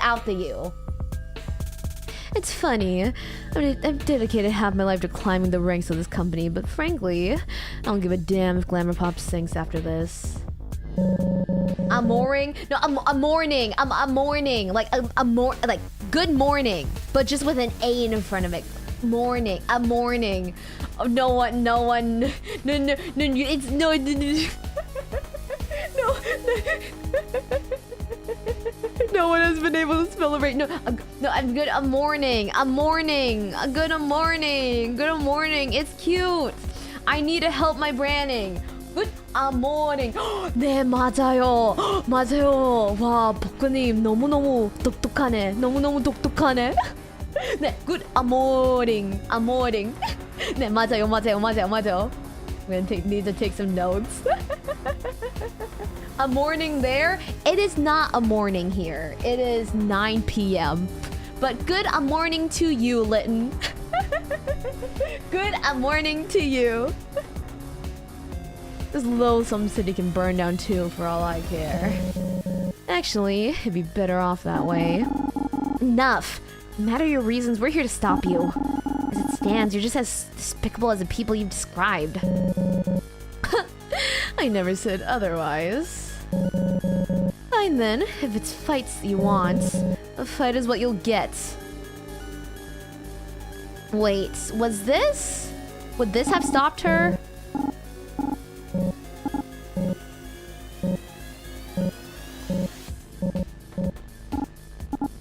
It's funny. I've dedicated half my life to climbing the ranks of this company, but frankly, I don't give a damn if Glamour Pop sinks after this. A morning? No, a morning. A morning. Like like good morning, but just with an A in front of it. Morning. A morning. Oh, no one. No, it's no. No one has been able to spell it right. No, I'm good. A morning. Good morning. It's cute. I need to help my branding. Good morning. 네, 맞아요. 와, 복근님 너무너무 똑똑하네. 너무너무 똑똑하네. 네, good morning. 네, 맞아요. We're gonna need to take some notes. A morning there? It is not a morning here. It is 9 p.m. But good a morning to you, Litton. Good a morning to you. This loathsome city can burn down too, for all I care. Actually, it'd be better off that way. Enough. No matter your reasons, we're here to stop you. As it stands, you're just as despicable as the people you've described. I never said otherwise. Fine then, if it's fights you want, a fight is what you'll get. Wait, would this have stopped her?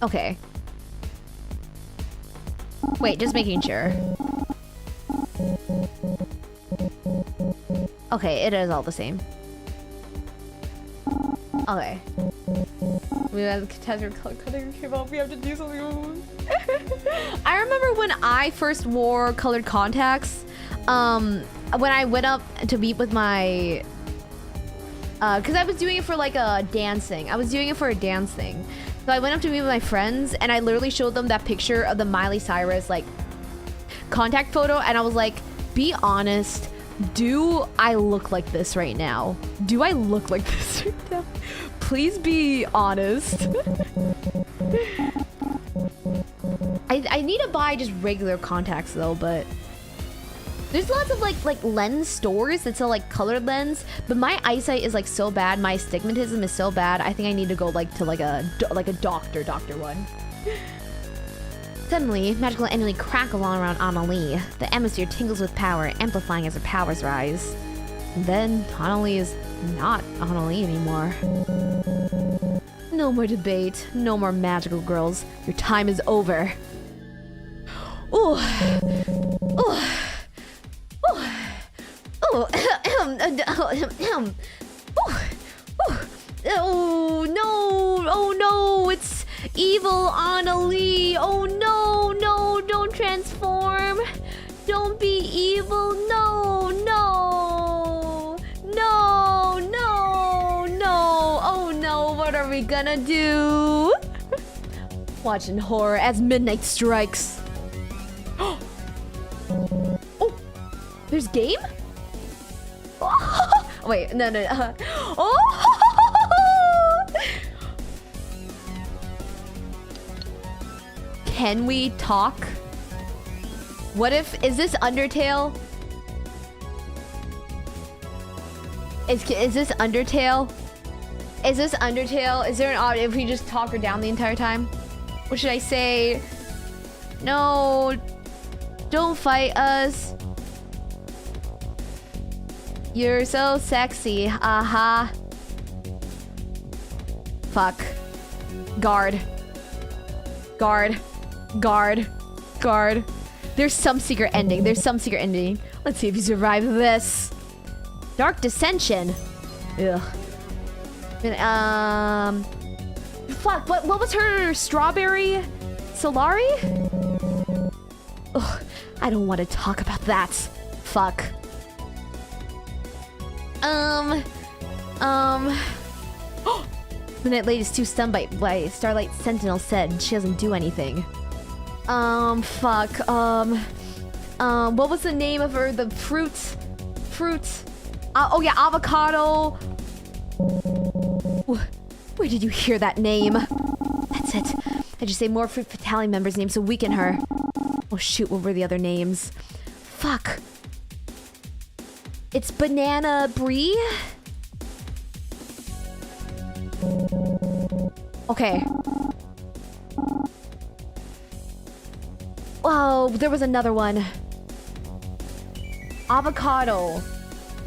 Okay. Wait, just making sure. Okay, it is all the same. Okay. We have to test your color coding came out. We have to do something. I remember when I first wore colored contacts. When I went up to meet with my, because I was doing it for like a dancing. I was doing it for a dance thing. So I went up to meet with my friends, and I literally showed them that picture of the Miley Cyrus like contact photo, and I was like, "Be honest. Do I look like this right now? Do I look like this right now? Please be honest." I need to buy just regular contacts though, but there's lots of like lens stores that sell like colored lens, but my eyesight is like so bad, my astigmatism is so bad. I think I need to go like to like a doctor one. Suddenly, magical energy crackles all around Annalie. The atmosphere tingles with power, amplifying as her powers rise. And then, Annalie is not Annalie anymore. No more debate, no more magical girls. Your time is over. Ooh. Ooh. Oh no! Oh no! It's evil Annalie! Oh no! No! Don't transform! Don't be evil! No! No! No! No! No! Oh no! What are we gonna do? Watching horror as midnight strikes. Oh! There's game? Oh, wait, no. Oh! Can we talk? What if, is this Undertale? Is this Undertale? Is this Undertale? Is there an option if we just talk her down the entire time? What should I say? No, don't fight us. You're so sexy, aha. Fuck. Guard. There's some secret ending. Let's see if you survive this. Dark Dissension. Ugh. Fuck, what was her strawberry? Solari? Ugh, I don't want to talk about that. Fuck. The night lady is too stunned by Starlight Sentinel said she doesn't do anything. Fuck. What was the name of her? The fruits. Oh yeah, avocado. Where did you hear that name? That's it. I just say more Fruit Fatality members' names to weaken her. Oh shoot, what were the other names? Fuck. It's Banana Brie? Okay. Oh, there was another one. Avocado.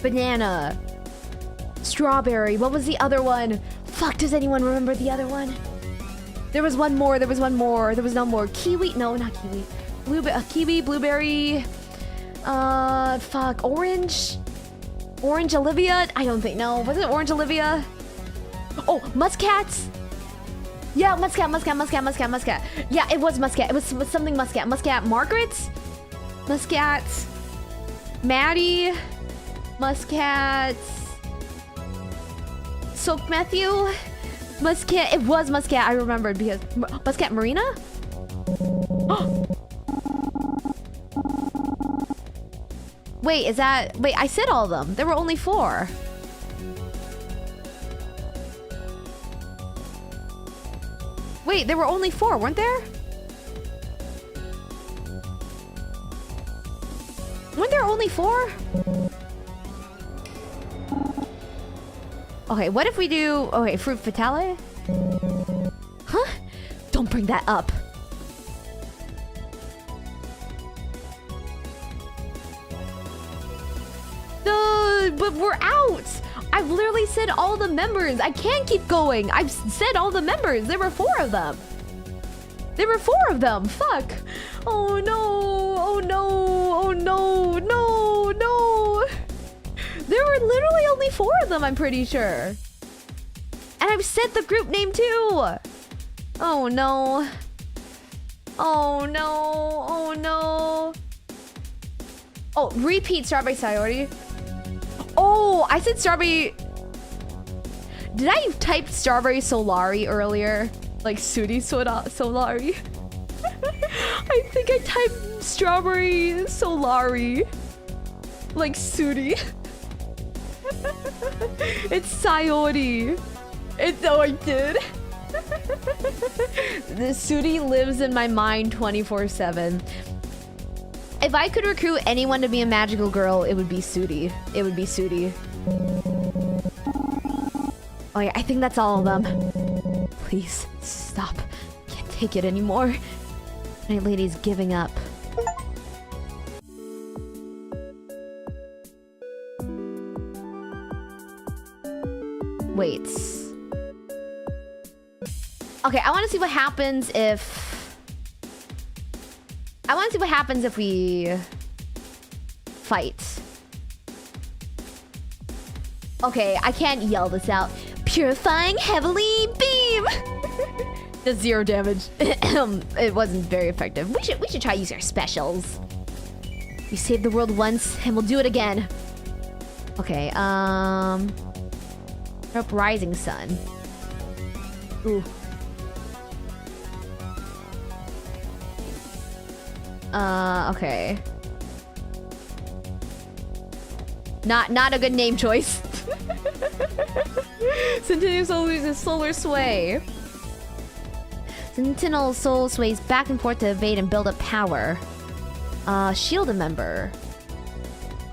Banana. Strawberry. What was the other one? Fuck, does anyone remember the other one? There was one more. There was no more. Kiwi. No, not kiwi. Kiwi, blueberry. Fuck. Orange Olivia? I don't think. No. Was it Orange Olivia? Oh, Muscats. Yeah, Muscat. Yeah, it was Muscat. It was something Muscat. Muscat Margaret? Muscat. Maddie. Muscat. Soap Matthew. Muscat. It was Muscat. I remembered because Muscat Marina? Wait, is that... Wait, I said all of them. There were only 4. Wait, there were only 4, weren't there? Weren't there only 4? Okay, what if we do... Okay, Fruit Fatale? Huh? Don't bring that up. But we're out! I've literally said all the members. I can't keep going. I've said all the members. There were 4 of them. There were 4 of them. Fuck. Oh no. Oh no. Oh no. No. No. There were literally only 4 of them, I'm pretty sure. And I've said the group name too. Oh no. Oh no. Oh no. Oh, repeat Strawberry Sayori. Oh, I said Strawberry. Did I type Strawberry Solari earlier? Like Sudi Solari? I think I typed Strawberry Solari. Like Sudi. It's Sayori. Oh, I did. The Sudi lives in my mind 24/7. If I could recruit anyone to be a magical girl, it would be Sudi. It would be Sudi. Oh yeah, I think that's all of them. Please, stop. Can't take it anymore. Night Lady's giving up. Wait. Okay, I want to see what happens if... I want to see what happens if we... fight. Okay, I can't yell this out. Purifying Heavily Beam! Does 0 damage. It wasn't very effective. We should try using our specials. We saved the world once, and we'll do it again. Okay, Rope Rising Sun. Ooh. Okay. Not a good name choice. Sentinel Soul uses Solar Sway. Sentinel Soul sways back and forth to evade and build up power. Shield a member.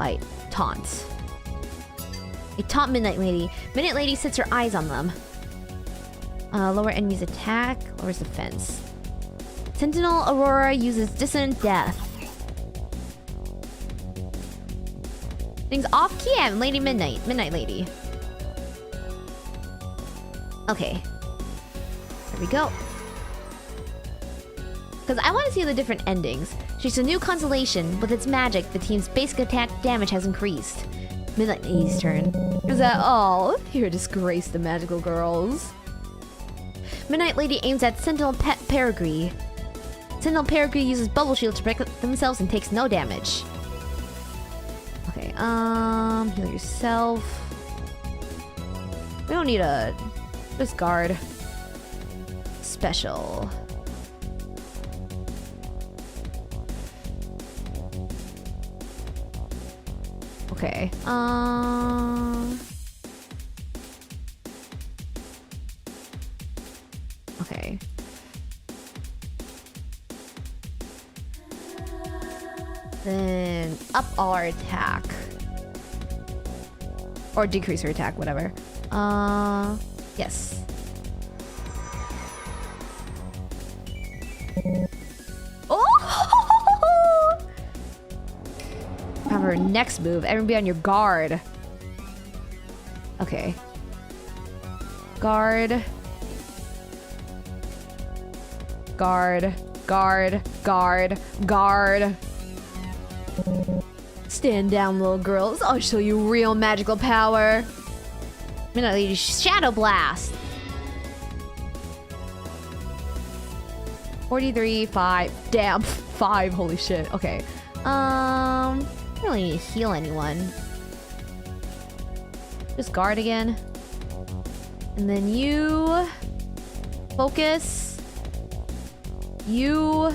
Like, taunt. A taunt Midnight Lady. Midnight Lady sits her eyes on them. Lower enemy's attack, lowers defense. Sentinel Aurora uses Dissonant Death. Things off key and Lady Midnight. Midnight Lady. Okay. There we go. Because I want to see the different endings. She's a new constellation. With its magic, the team's basic attack damage has increased. Midnight Lady's turn. Is that all? Here, disgrace the magical girls. Midnight Lady aims at Sentinel Pet Perigee. Sentinel Perigee uses Bubble Shield to protect themselves and takes no damage. Okay, heal yourself. We don't need a... Just guard. Special. Okay, okay. Then up our attack. Or decrease her attack, whatever. Yes. Oh! Have her next move. Everybody on your guard. Okay. Guard. Guard. Guard. Guard. Guard. Stand down, little girls. I'll show you real magical power. Midnight Lady Shadow Blast. 43, 5. Damn, 5. Holy shit. Okay. I don't really need to heal anyone. Just guard again. And then you... Focus. You...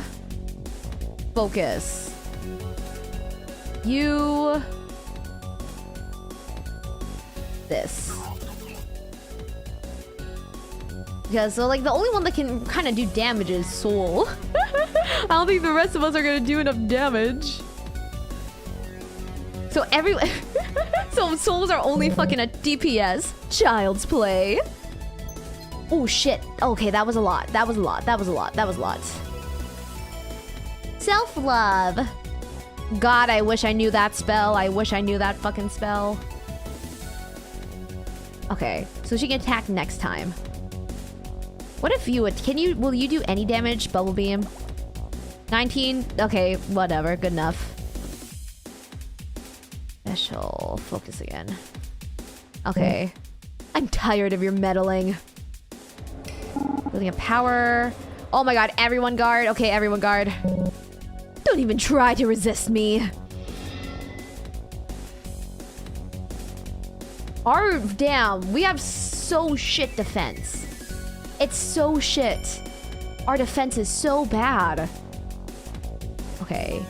Focus. You... This. Yeah, so like the only one that can kind of do damage is Soul. I don't think the rest of us are gonna do enough damage. So so souls are only fucking a DPS. Child's play. Oh shit. Okay, that was a lot. That was a lot. That was a lot. That was a lot. Self-love. God, I wish I knew that spell. I wish I knew that fucking spell. Okay, so she can attack next time. What if you would... Will you do any damage, Bubble Beam? 19? Okay, whatever. Good enough. Special. Focus again. Okay. I'm tired of your meddling. Building a power. Oh my god, everyone guard. Okay, everyone guard. Don't even try to resist me. Damn, we have so shit defense. It's so shit. Our defense is so bad. Okay.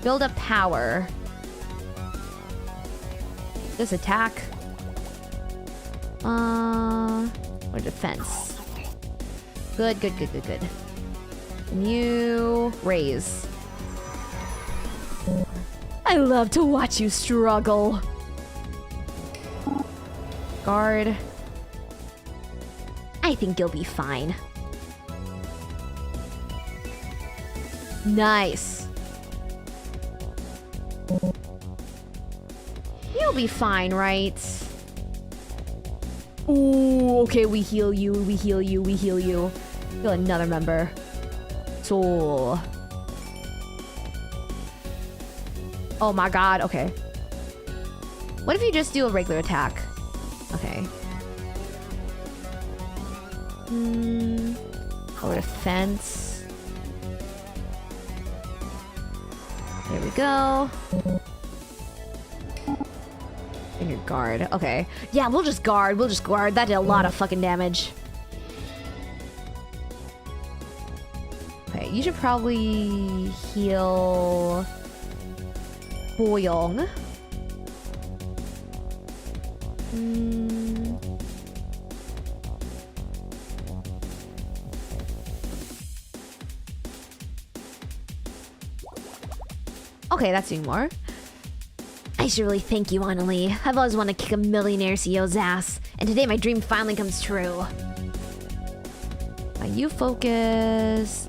Build up power. This attack. Or defense. Good. New raise. I love to watch you struggle. Guard. I think you'll be fine. Nice. You'll be fine, right? Ooh, okay, we heal you. Heal another member. Soul. Oh my god, okay. What if you just do a regular attack? Okay. Or defense. There we go. And your guard. Okay. Yeah, we'll just guard. That did a lot of fucking damage. Okay, you should probably heal Boyoung. Okay, that's doing more. I should really thank you, Annalie. I've always wanted to kick a millionaire CEO's ass, and today my dream finally comes true. You focus.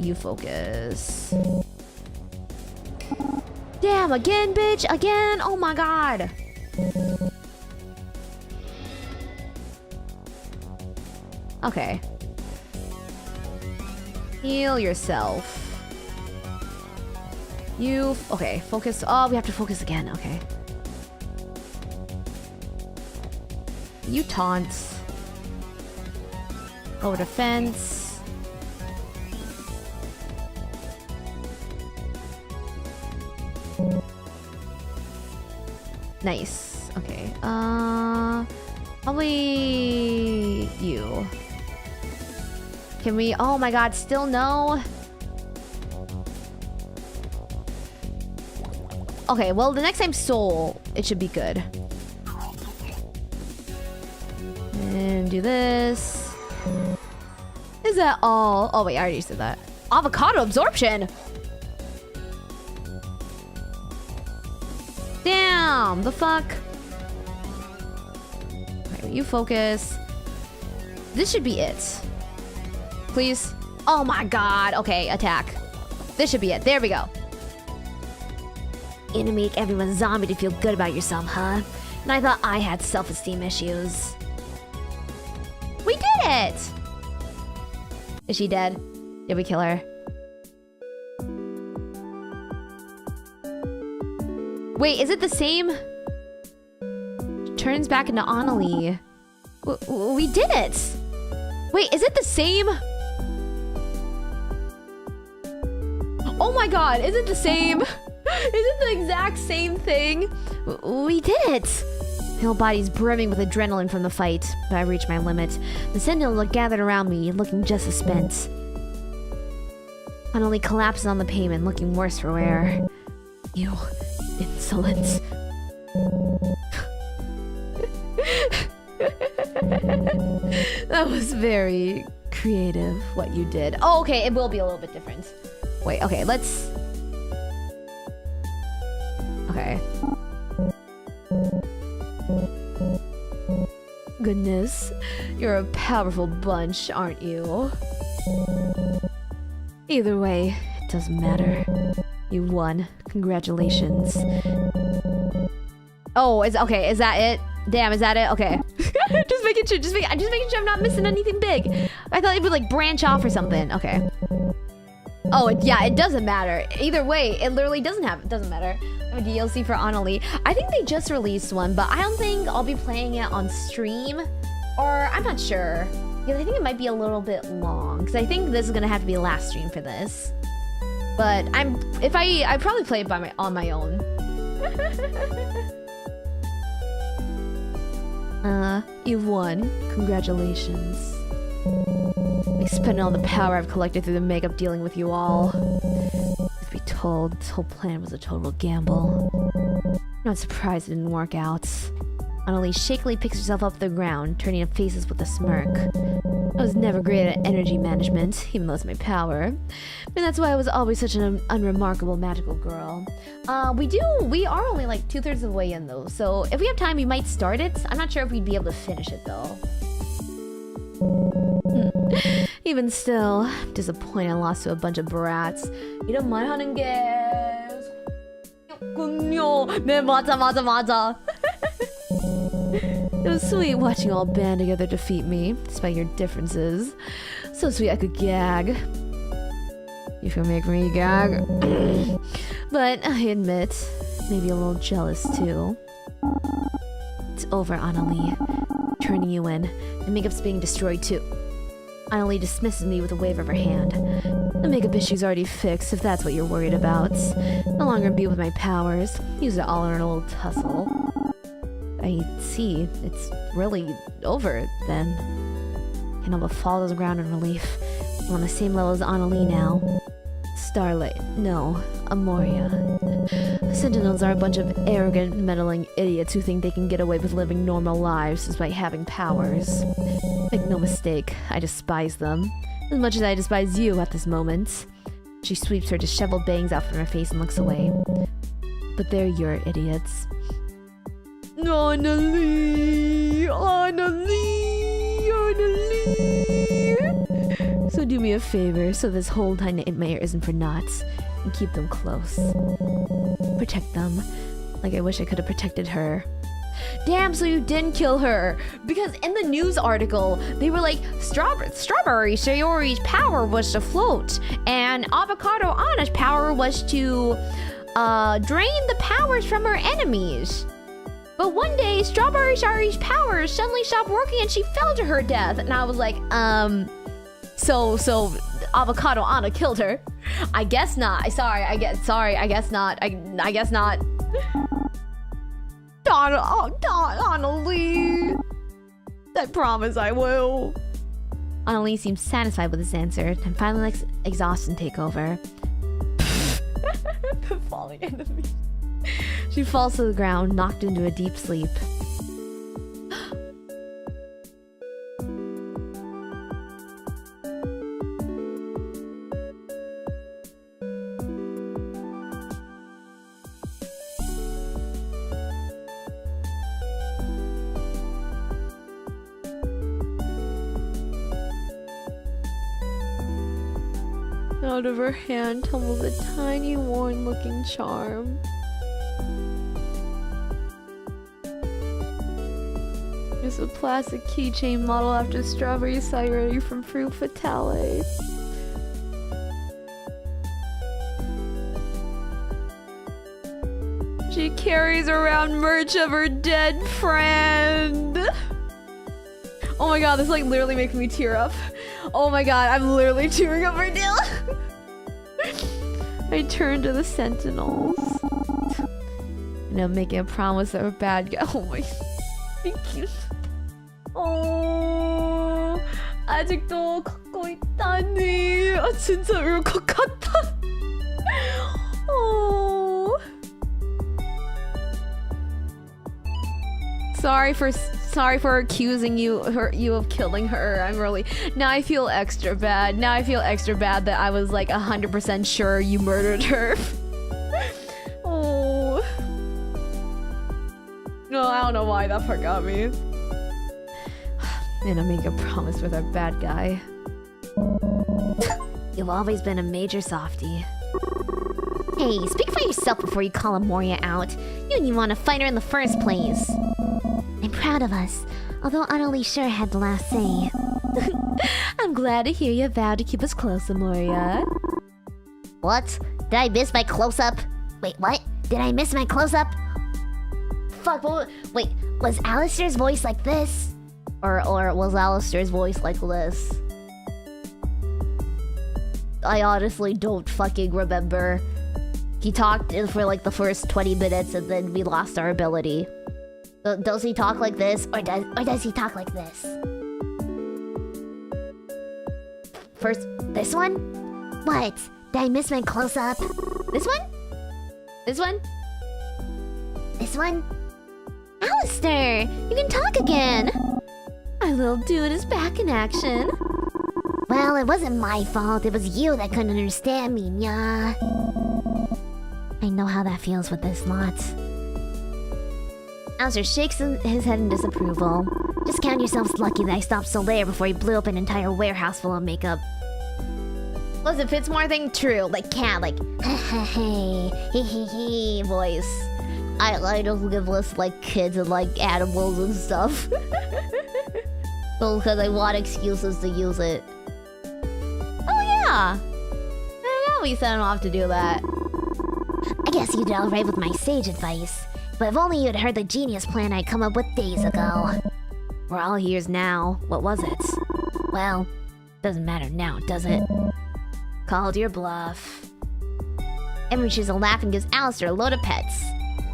Damn, again, bitch, again. Oh my god. Okay. Heal yourself. Okay, focus. Oh, we have to focus again. Okay. You taunt. Over defense. Nice. Okay. Probably you. Can we? Oh my god, still no? Okay, well, the next time Soul, it should be good. And do this. Is that all? Oh, wait, I already said that. Avocado absorption! Damn, the fuck? Okay, you focus. This should be it. Please. Oh my god. Okay, attack. This should be it. There we go. Gonna make everyone zombie to feel good about yourself, huh? And I thought I had self-esteem issues. We did it! Is she dead? Did we kill her? Wait, is it the same? Turns back into Annalie. We did it! Wait, is it the same? Oh my god, is it the same? Is it the exact same thing? We did it! My whole body's brimming with adrenaline from the fight, but I reached my limit. The Sentinels are gathered around me, looking just as spent. Annalie collapses on the pavement, looking worse for wear. You insolent. That was very creative, what you did. Oh, okay, it will be a little bit different. Wait, okay, let's... Okay. Goodness, you're a powerful bunch, aren't you? Either way, it doesn't matter. You won. Congratulations. Oh, okay, is that it? Damn, is that it? Okay. just making sure I'm not missing anything big. I thought it would like branch off or something. Okay. Oh, yeah, it doesn't matter. Either way, it literally doesn't matter. I have a DLC for Annalie. I think they just released one, but I don't think I'll be playing it on stream. Or, I'm not sure. Yeah, I think it might be a little bit long, because I think this is gonna have to be the last stream for this. But I probably play it on my own. You've won. Congratulations. I spent all the power I've collected through the makeup dealing with you all. Truth be told, this whole plan was a total gamble. I'm not surprised it didn't work out. Annalie shakily picks herself up the ground, turning up faces with a smirk. I was never great at energy management, even though it's my power. And that's why I was always such an unremarkable magical girl. We are only like 2/3 of the way in though, so if we have time we might start it. I'm not sure if we'd be able to finish it though. Even still, I'm disappointed I lost to a bunch of brats. 이런 말 하는 게 군요. 네, 맞아. It was sweet watching all band together defeat me, despite your differences. So sweet I could gag. You can make me gag. But I admit, maybe a little jealous too. It's over, Annalie. Turning you in. The makeup's being destroyed too. Annalie dismisses me with a wave of her hand. The makeup issue's already fixed, if that's what you're worried about. No longer be with my powers. Use it all in a little tussle. I see. It's really over, then. Canova falls to the ground in relief. I'm on the same level as Annalie now. Starlight. No. Amoria. The Sentinels are a bunch of arrogant, meddling idiots who think they can get away with living normal lives despite having powers. Make no mistake, I despise them. As much as I despise you at this moment. She sweeps her disheveled bangs out from her face and looks away. But they're your idiots. Annalie! So do me a favor, so this whole tiny nightmare isn't for naught, and keep them close. Protect them, like I wish I could have protected her. Damn, so you didn't kill her! Because in the news article, they were like, Strawberry Sayori's power was to float, and Avocado Anna's power was to drain the powers from her enemies. But one day, Strawberry Sayori's powers suddenly stopped working and she fell to her death. And I was like, so Avocado Anna killed her. I guess not. I guess not. I guess not. Annalie. I promise I will. Annalie seems satisfied with this answer and finally lets exhaustion take over. The falling enemy. She falls to the ground, knocked into a deep sleep. Out of her hand tumbles a tiny, worn-looking charm. It's a plastic keychain model after Strawberry Sayori from Fruit Fatale. She carries around merch of her dead friend. Oh my god, this like literally makes me tear up. Oh my god, I'm literally tearing up right now. I turn to the Sentinels. And I'm making a promise of a bad guy. Oh my god. Thank you. 아직도 갖고 있다니. 진짜 이럴 것 같아. Sorry for accusing you of killing her. I'm really now I feel extra bad. Now I feel extra bad that I was like 100% sure you murdered her. Oh. No, I don't know why that part got me. And I make a promise with our bad guy. You've always been a major softie. Hey, speak for yourself before you call Amoria out. You didn't even want to fight her in the first place. I'm proud of us, although utterly sure had the last say. I'm glad to hear you vowed to keep us close, Amoria. What? Did I miss my close-up? Wait, what? Did I miss my close-up? Fuck, wait, was Alistair's voice like this? Or was Alistair's voice like this? I honestly don't fucking remember. He talked for like the first 20 minutes and then we lost our ability. Does he talk like this or does he talk like this? First, this one? What? Did I miss my close-up? This one? This one? This one? Alistair! You can talk again! Our little dude is back in action. Well, it wasn't my fault. It was you that couldn't understand me, yeah. I know how that feels with this lot. Alistair shakes his head in disapproval. Just count yourselves lucky that I stopped Solaire before he blew up an entire warehouse full of makeup. Was it Fitzmore thing? True. Like cat, like hey voice. I don't give us like kids and like animals and stuff. Well, because I want excuses to use it. Oh yeah! I know we sent him off to do that. I guess you did alright with my sage advice. But if only you'd heard the genius plan I'd come up with days ago. We're all ears now. What was it? Well, doesn't matter now, does it? Called your bluff. Everyone she's a laugh and gives Alistair a load of pets.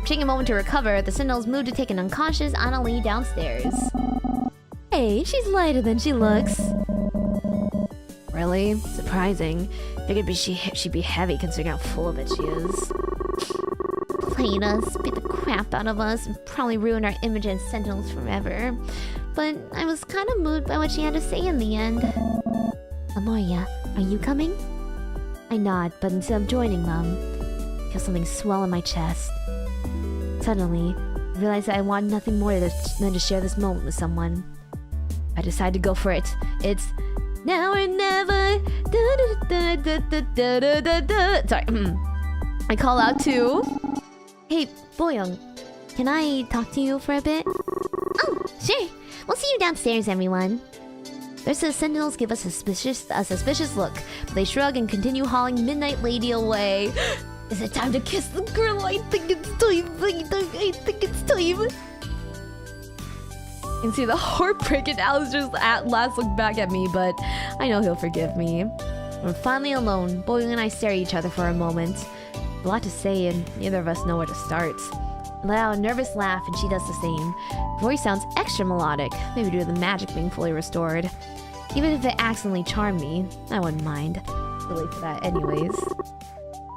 Taking a moment to recover, the Sentinels moved to take an unconscious Annalie downstairs. Hey, she's lighter than she looks. Really? Surprising. Figured she'd be heavy considering how full of it she is. Played us, beat the crap out of us, and probably ruined our image as Sentinels forever. But I was kind of moved by what she had to say in the end. Amoria, are you coming? I nod, but instead of joining them, I feel something swell in my chest. Suddenly, I realized that I want nothing more than to share this moment with someone. I decide to go for it. It's now or never. Sorry. I call out to... Hey, boyoung, can I talk to you for a bit? Oh, sure. We'll see you downstairs, everyone. The Sentinels give us a suspicious look, but they shrug and continue hauling Midnight Lady away. Is it time to kiss the girl? I think it's time. I think it's time. You can see the heartbreak in Alistair's last look back at me, but I know he'll forgive me. We're finally alone. Boyoung and I stare at each other for a moment. A lot to say, and neither of us know where to start. I let out a nervous laugh, and she does the same. Her voice sounds extra melodic, maybe due to the magic being fully restored. Even if it accidentally charmed me, I wouldn't mind. Too late for that anyways.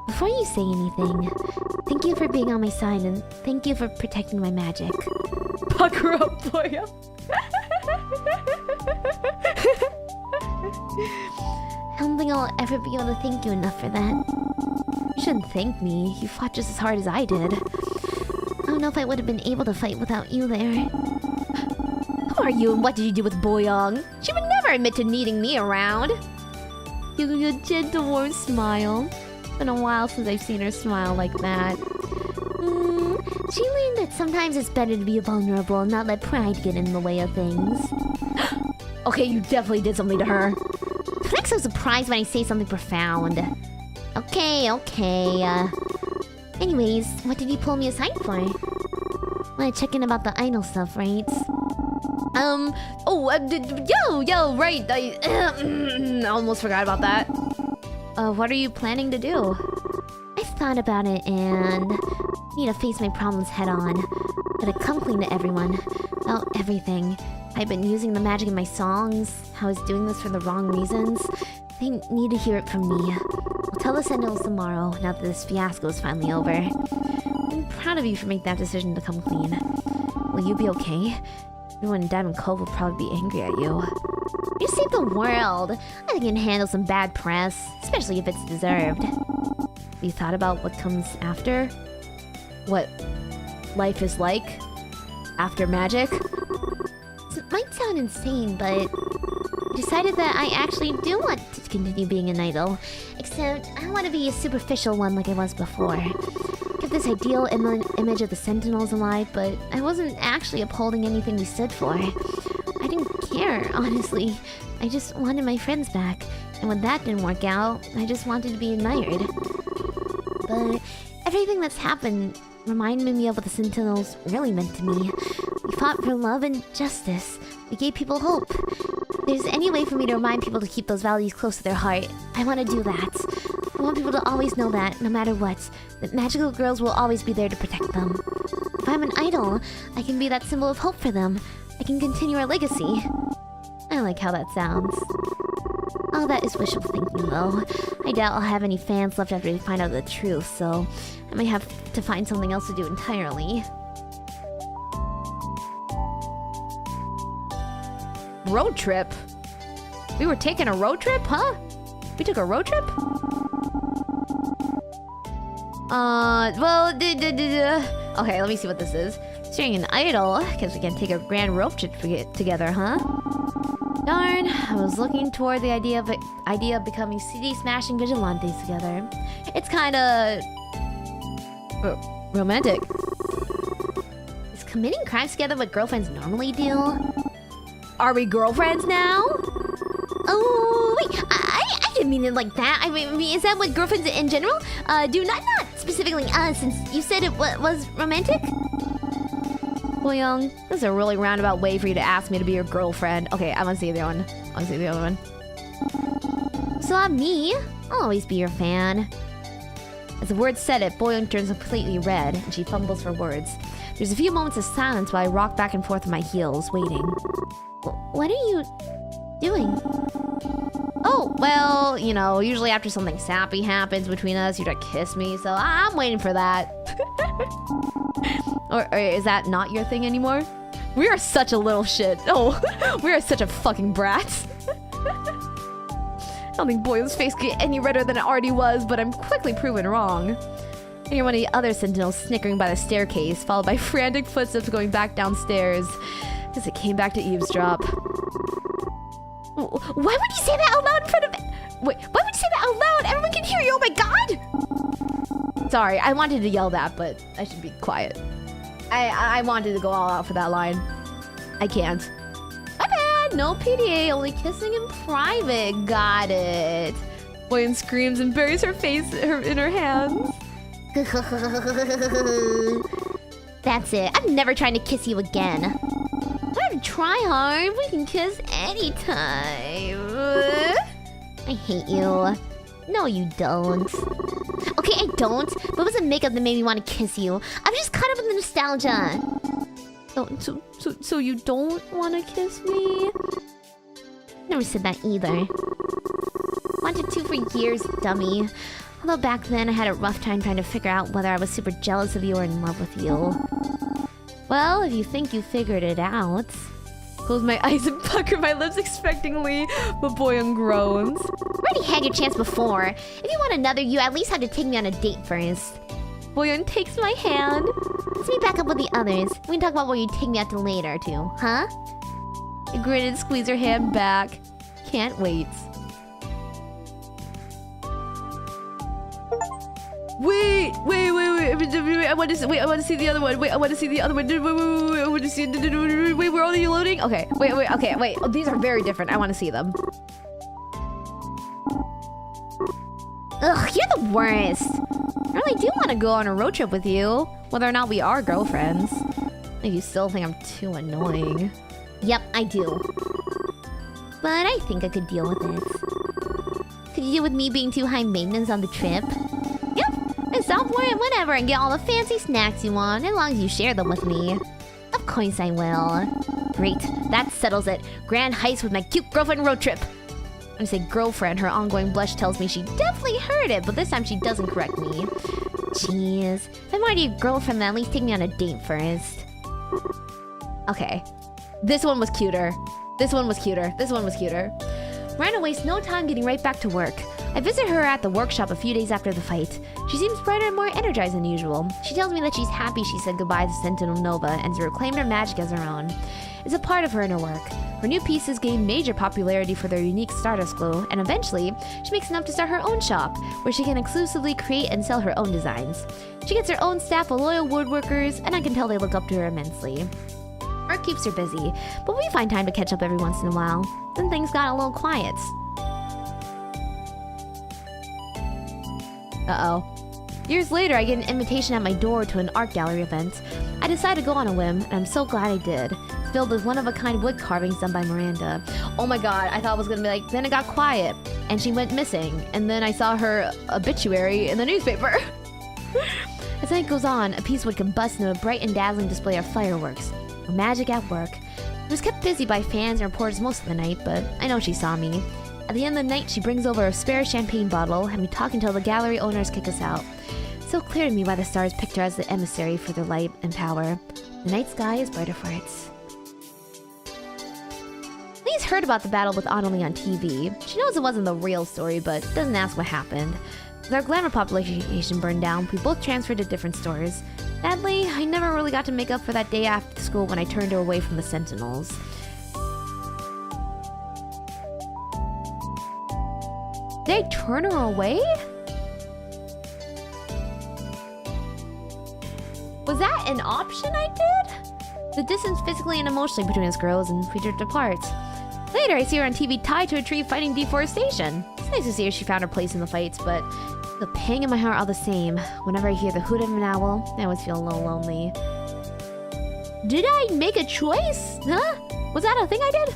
Before you say anything, thank you for being on my side, and thank you for protecting my magic. Pucker up, boyoung. I don't think I'll ever be able to thank you enough for that. You shouldn't thank me. You fought just as hard as I did. I don't know if I would have been able to fight without you there. Who are you and what did you do with Boyoung? She would never admit to needing me around. You give me a gentle, warm smile. It's been a while since I've seen her smile like that. She learned that sometimes it's better to be vulnerable and not let pride get in the way of things. Okay, you definitely did something to her. Don't act so surprised when I say something profound. Okay. Anyways, what did you pull me aside for? Wanna check in about the idol stuff, right? Right. I almost forgot about that. What are you planning to do? I thought about it and need to face my problems head on. Gotta come clean to everyone about everything. I've been using the magic in my songs. I was doing this for the wrong reasons. They need to hear it from me. I'll tell the Sentinels tomorrow, now that this fiasco is finally over. I'm proud of you for making that decision to come clean. Will you be okay? Everyone in Diamond Cove will probably be angry at you. You saved the world. I think you can handle some bad press, especially if it's deserved. You thought about what comes after? What life is like? After magic? It might sound insane, but I decided that I actually do want to continue being an idol. Except, I don't want to be a superficial one like I was before. Give this ideal image of the Sentinels alive, but I wasn't actually upholding anything we stood for. I didn't care, honestly. I just wanted my friends back. And when that didn't work out, I just wanted to be admired. But everything that's happened reminded me of what the Sentinels really meant to me. We fought for love and justice. We gave people hope. If there's any way for me to remind people to keep those values close to their heart, I want to do that. I want people to always know that, no matter what, that magical girls will always be there to protect them. If I'm an idol, I can be that symbol of hope for them. I can continue our legacy. I like how that sounds. All that is wishful thinking, though. I doubt I'll have any fans left after they find out the truth, so I might have to find something else to do entirely. Road trip? We were taking a road trip, huh? We took a road trip? Well, okay, let me see what this is. Sharing an idol, guess we can take a grand road trip together, huh? Darn, I was looking toward the idea of becoming CD-smashing vigilantes together. It's kinda... romantic. Is committing crimes together what girlfriends normally do? Are we girlfriends now? Oh, wait, I didn't mean it like that. I mean, is that what girlfriends in general do? Not specifically us, since you said it was romantic? Boyoung, this is a really roundabout way for you to ask me to be your girlfriend. Okay, I want to see the other one. I want to see the other one. So I'm me. I'll always be your fan. As the words said it, Boyoung turns completely red, and she fumbles for words. There's a few moments of silence while I rock back and forth on my heels, waiting. What are you doing? Oh, well, you know, usually after something sappy happens between us, you'd kiss me, so I'm waiting for that. Or is that not your thing anymore? We are such a little shit. Oh, we are such a fucking brats. I don't think Boyoung's face could get any redder than it already was, but I'm quickly proven wrong. I hear one of the other Sentinels snickering by the staircase, followed by frantic footsteps going back downstairs. As it came back to eavesdrop. Why would you say that out loud in front of... Wait, why would you say that out loud? Everyone can hear you, oh my god! Sorry, I wanted to yell that, but I should be quiet. I wanted to go all out for that line. I can't. My bad, no PDA, only kissing in private. Got it. Boyoung screams and buries her face in her hands. That's it. I'm never trying to kiss you again. I don't have to try hard. We can kiss anytime. I hate you. No, you don't. Okay, I don't. But it wasn't makeup that made me want to kiss you. I'm just caught up in the nostalgia. So you don't want to kiss me? Never said that either. Wanted to for years, dummy. Although back then I had a rough time trying to figure out whether I was super jealous of you or in love with you. Well, if you think you figured it out. Close my eyes and pucker my lips expectingly, but Boyoung groans. Already had your chance before. If you want another, you at least have to take me on a date first. Boyoung takes my hand. Let's meet back up with the others. We can talk about where you take me out to later, too, huh? I grin and squeeze her hand back. Can't wait. Wait! I want to see the other one. Wait, I want to see the other one. Wait, I want to see. Wait, where are you loading? Okay, wait. Oh, these are very different. I want to see them. Ugh, you're the worst. I really do want to go on a road trip with you, whether or not we are girlfriends. If you still think I'm too annoying. Yep, I do. But I think I could deal with it. Could you deal with me being too high maintenance on the trip? Yep, and stop worrying whatever and get all the fancy snacks you want, as long as you share them with me. Of course I will. Great, that settles it. Grand heist with my cute girlfriend road trip. When I say girlfriend, her ongoing blush tells me she definitely heard it, but this time she doesn't correct me. Jeez, if I'm already your girlfriend, then at least take me on a date first. Okay, this one was cuter. This one was cuter. We're gonna waste no time getting right back to work. I visit her at the workshop a few days after the fight. She seems brighter and more energized than usual. She tells me that she's happy she said goodbye to Sentinel Nova and has reclaimed her magic as her own. is a part of her inner work. Her new pieces gain major popularity for their unique Stardust glow, and eventually, she makes enough to start her own shop, where she can exclusively create and sell her own designs. She gets her own staff of loyal woodworkers, and I can tell they look up to her immensely. Work keeps her busy, but we find time to catch up every once in a while. Then things got a little quiet. Uh-oh. Years later, I get an invitation at my door to an art gallery event. I decided to go on a whim, and I'm so glad I did. It's filled with one-of-a-kind wood carvings done by Miranda. Oh my god, I thought it was gonna be like, then it got quiet, and she went missing, and then I saw her obituary in the newspaper. As the night goes on, a piece would combust into a bright and dazzling display of fireworks. Magic at work. I was kept busy by fans and reporters most of the night, but I know she saw me. At the end of the night, she brings over a spare champagne bottle, and we talk until the gallery owners kick us out. It's so clear to me why the stars picked her as the emissary for their light and power. The night sky is brighter for it. Lee's heard about the battle with Annalie on TV. She knows it wasn't the real story, but doesn't ask what happened. With our glamour population burned down, we both transferred to different stores. Sadly, I never really got to make up for that day after school when I turned her away from the Sentinels. Did I turn her away? Was that an option I did? The distance physically and emotionally between us grows, and we drift apart. Later, I see her on TV tied to a tree fighting deforestation. It's nice to see her she found her place in the fights, but the pang in my heart all the same. Whenever I hear the hoot of an owl, I always feel a little lonely. Did I make a choice? Huh? Was that a thing I did?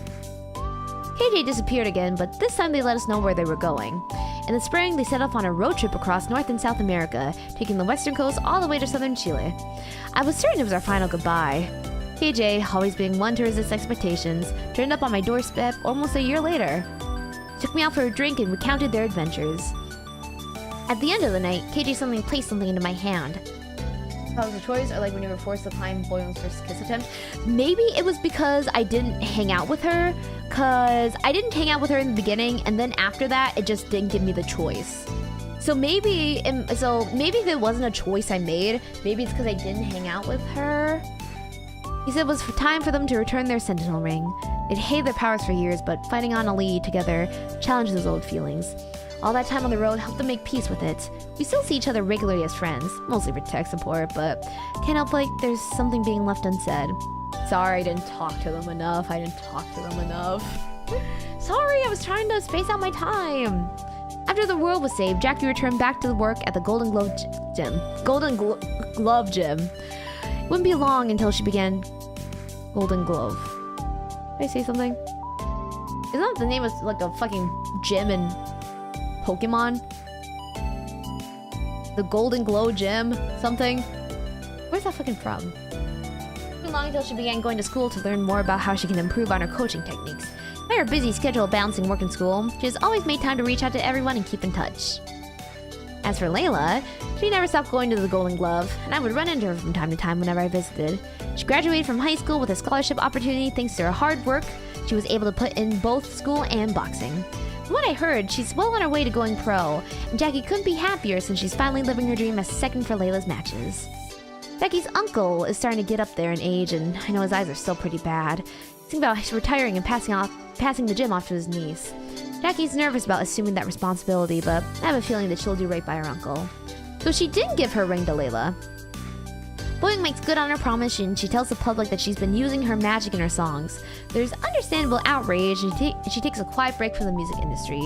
KJ disappeared again, but this time they let us know where they were going. In the spring, they set off on a road trip across North and South America, taking the western coast all the way to southern Chile. I was certain it was our final goodbye. KJ, always being one to resist expectations, turned up on my doorstep almost a year later. Took me out for a drink and recounted their adventures. At the end of the night, KJ suddenly placed something into my hand. That was a choice, or like when you were forced to climb Boyoung's first kiss attempt. Maybe it was because I didn't hang out with her, because I didn't hang out with her in the beginning, and then after that, it just didn't give me the choice. So maybe if it wasn't a choice I made, maybe it's because I didn't hang out with her. He said it was time for them to return their Sentinel ring. They'd hated their powers for years, but fighting Annalie together challenged those old feelings. All that time on the road helped them make peace with it. We still see each other regularly as friends, mostly for tech support, but can't help like there's something being left unsaid. Sorry I didn't talk to them enough. Sorry, I was trying to space out my time. After the world was saved, Jackie returned back to work at the Golden Glove Gym. It wouldn't be long until she began Golden Glove. Did I say something? Isn't that the name of like a fucking gym in Pokemon? The Golden Glow Gym? Something? Where's that fucking from? Too long until she began going to school to learn more about how she can improve on her coaching techniques. By her busy schedule of balancing work and school, she has always made time to reach out to everyone and keep in touch. As for Layla, she never stopped going to the Golden Glove, and I would run into her from time to time whenever I visited. She graduated from high school with a scholarship opportunity thanks to her hard work. She was able to put in both school and boxing. From what I heard, she's well on her way to going pro, and Jackie couldn't be happier since she's finally living her dream as second for Layla's matches. Jackie's uncle is starting to get up there in age, and I know his eyes are still pretty bad. He's thinking about retiring and passing the gym off to his niece. Jackie's nervous about assuming that responsibility, but I have a feeling that she'll do right by her uncle. So she didn't give her ring to Layla. Boyoung makes good on her promise, and she tells the public that she's been using her magic in her songs. There's understandable outrage, and she takes a quiet break from the music industry.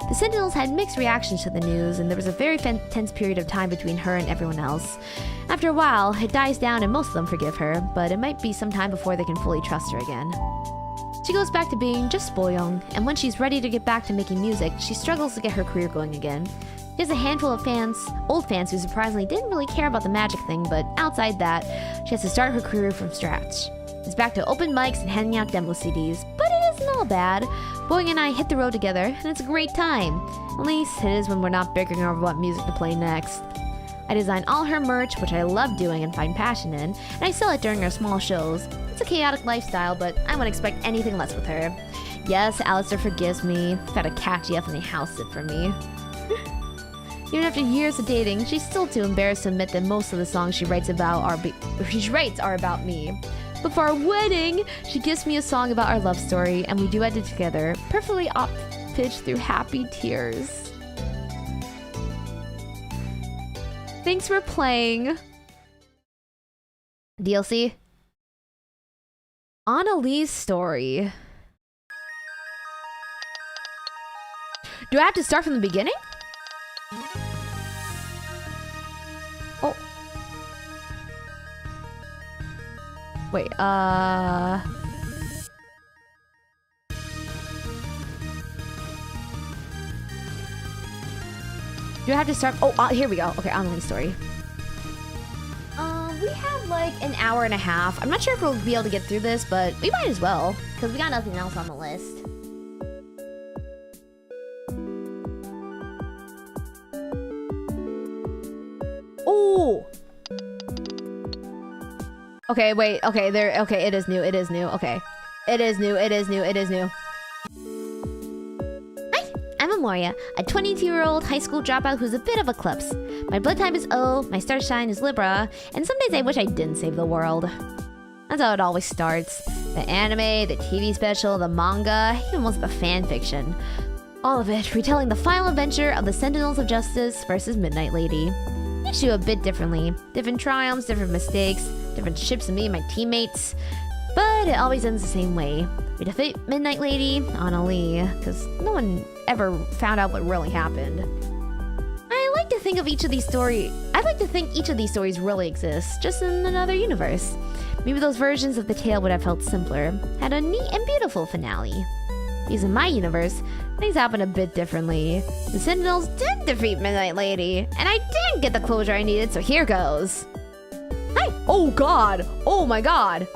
The Sentinels had mixed reactions to the news, and there was a very tense period of time between her and everyone else. After a while, it dies down and most of them forgive her, but it might be some time before they can fully trust her again. She goes back to being just Boyoung, and when she's ready to get back to making music, she struggles to get her career going again. She has a handful of fans, old fans who surprisingly didn't really care about the magic thing, but outside that, she has to start her career from scratch. It's back to open mics and handing out demo CDs, but it isn't all bad. Boyoung and I hit the road together, and it's a great time. At least it is when we're not bickering over what music to play next. I design all her merch, which I love doing and find passion in, and I sell it during our small shows. It's a chaotic lifestyle, but I wouldn't expect anything less with her. Yes, Alistair forgives me. Got a cat she definitely house sit for me. Even after years of dating, she's still too embarrassed to admit that most of the songs she writes are about me. But for our wedding, she gives me a song about our love story, and we duet it together, perfectly pitched through happy tears. Thanks for playing. DLC? Annalee's story. Do I have to start from the beginning? Oh. Wait, Do I have to start? Oh, here we go. Okay, Annalee's story. We have like an hour and a half. I'm not sure if we'll be able to get through this, but we might as well, because we got nothing else on the list. Oh! Okay, wait. Okay, there. Okay, it is new. It is new. Okay. It is new. It is new. It is new. Hi, I'm Amoria, a 22-year-old high school dropout who's a bit of a klutz. My blood type is O, my star sign is Libra, and some days I wish I didn't save the world. That's how it always starts. The anime, the TV special, the manga, even most of the fan fiction. All of it retelling the final adventure of the Sentinels of Justice versus Midnight Lady. Each do a bit differently. Different triumphs, different mistakes, different ships and me and my teammates. But it always ends the same way. We defeat Midnight Lady, Annalee, because no one ever found out what really happened. I like to think each of these stories really exist, just in another universe. Maybe those versions of the tale would have felt simpler, had a neat and beautiful finale. Because in my universe, things happen a bit differently. The Sentinels did defeat Midnight Lady, and I didn't get the closure I needed, so here goes. Hi! Oh god! Oh my god!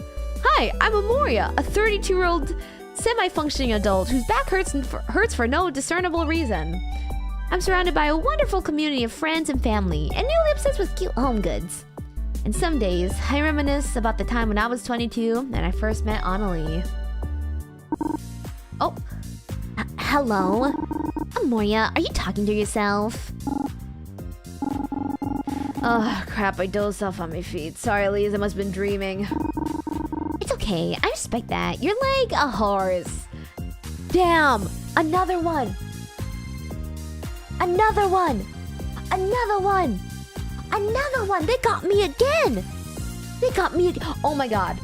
Hi, I'm Amoria, a 32-year-old semi-functioning adult whose back hurts for no discernible reason. I'm surrounded by a wonderful community of friends and family, and newly obsessed with cute home goods. And some days, I reminisce about the time when I was 22 and I first met Annalee. Oh. Hello? Amoria, are you talking to yourself? Oh, crap, I dozed off on my feet. Sorry, Lise, I must have been dreaming. It's okay, I respect that. You're like a horse. Damn! Another one! Another one! Another one! Another one! They got me again! They got me again! Oh my god.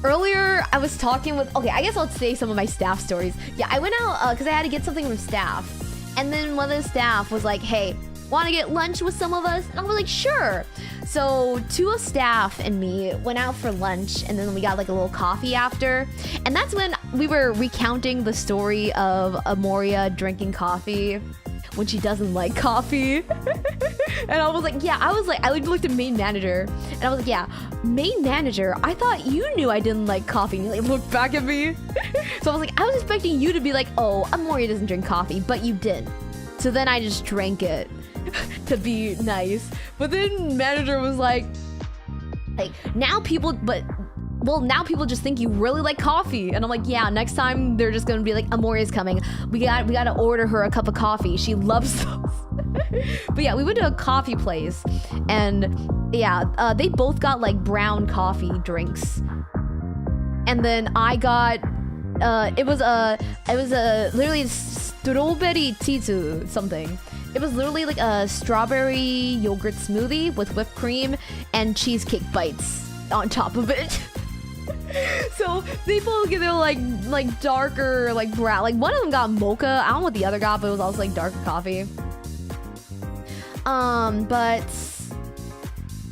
Earlier, I was talking with... Okay, I guess I'll say some of my staff stories. Yeah, I went out because I had to get something from staff. And then one of the staff was like, hey, want to get lunch with some of us? And I was like, sure. So two of staff and me went out for lunch, and then we got like a little coffee after. And that's when we were recounting the story of Amoria drinking coffee when she doesn't like coffee. And I was like, I looked at main manager and I was like, yeah, main manager, I thought you knew I didn't like coffee. And he like looked back at me. So I was like, I was expecting you to be like, oh, Amoria doesn't drink coffee, but you did. So then I just drank it to be nice. But then manager was like now people just think you really like coffee. And I'm like, yeah, next time they're just gonna be like, Amoria's coming. We gotta order her a cup of coffee. She loves those. But yeah, we went to a coffee place, and yeah, they both got like brown coffee drinks. And then I got it was a literally strawberry tizu something. It was literally like a strawberry yogurt smoothie with whipped cream and cheesecake bites on top of it. So they both get their like darker, like brown. Like one of them got mocha. I don't know what the other got, but it was also like darker coffee. But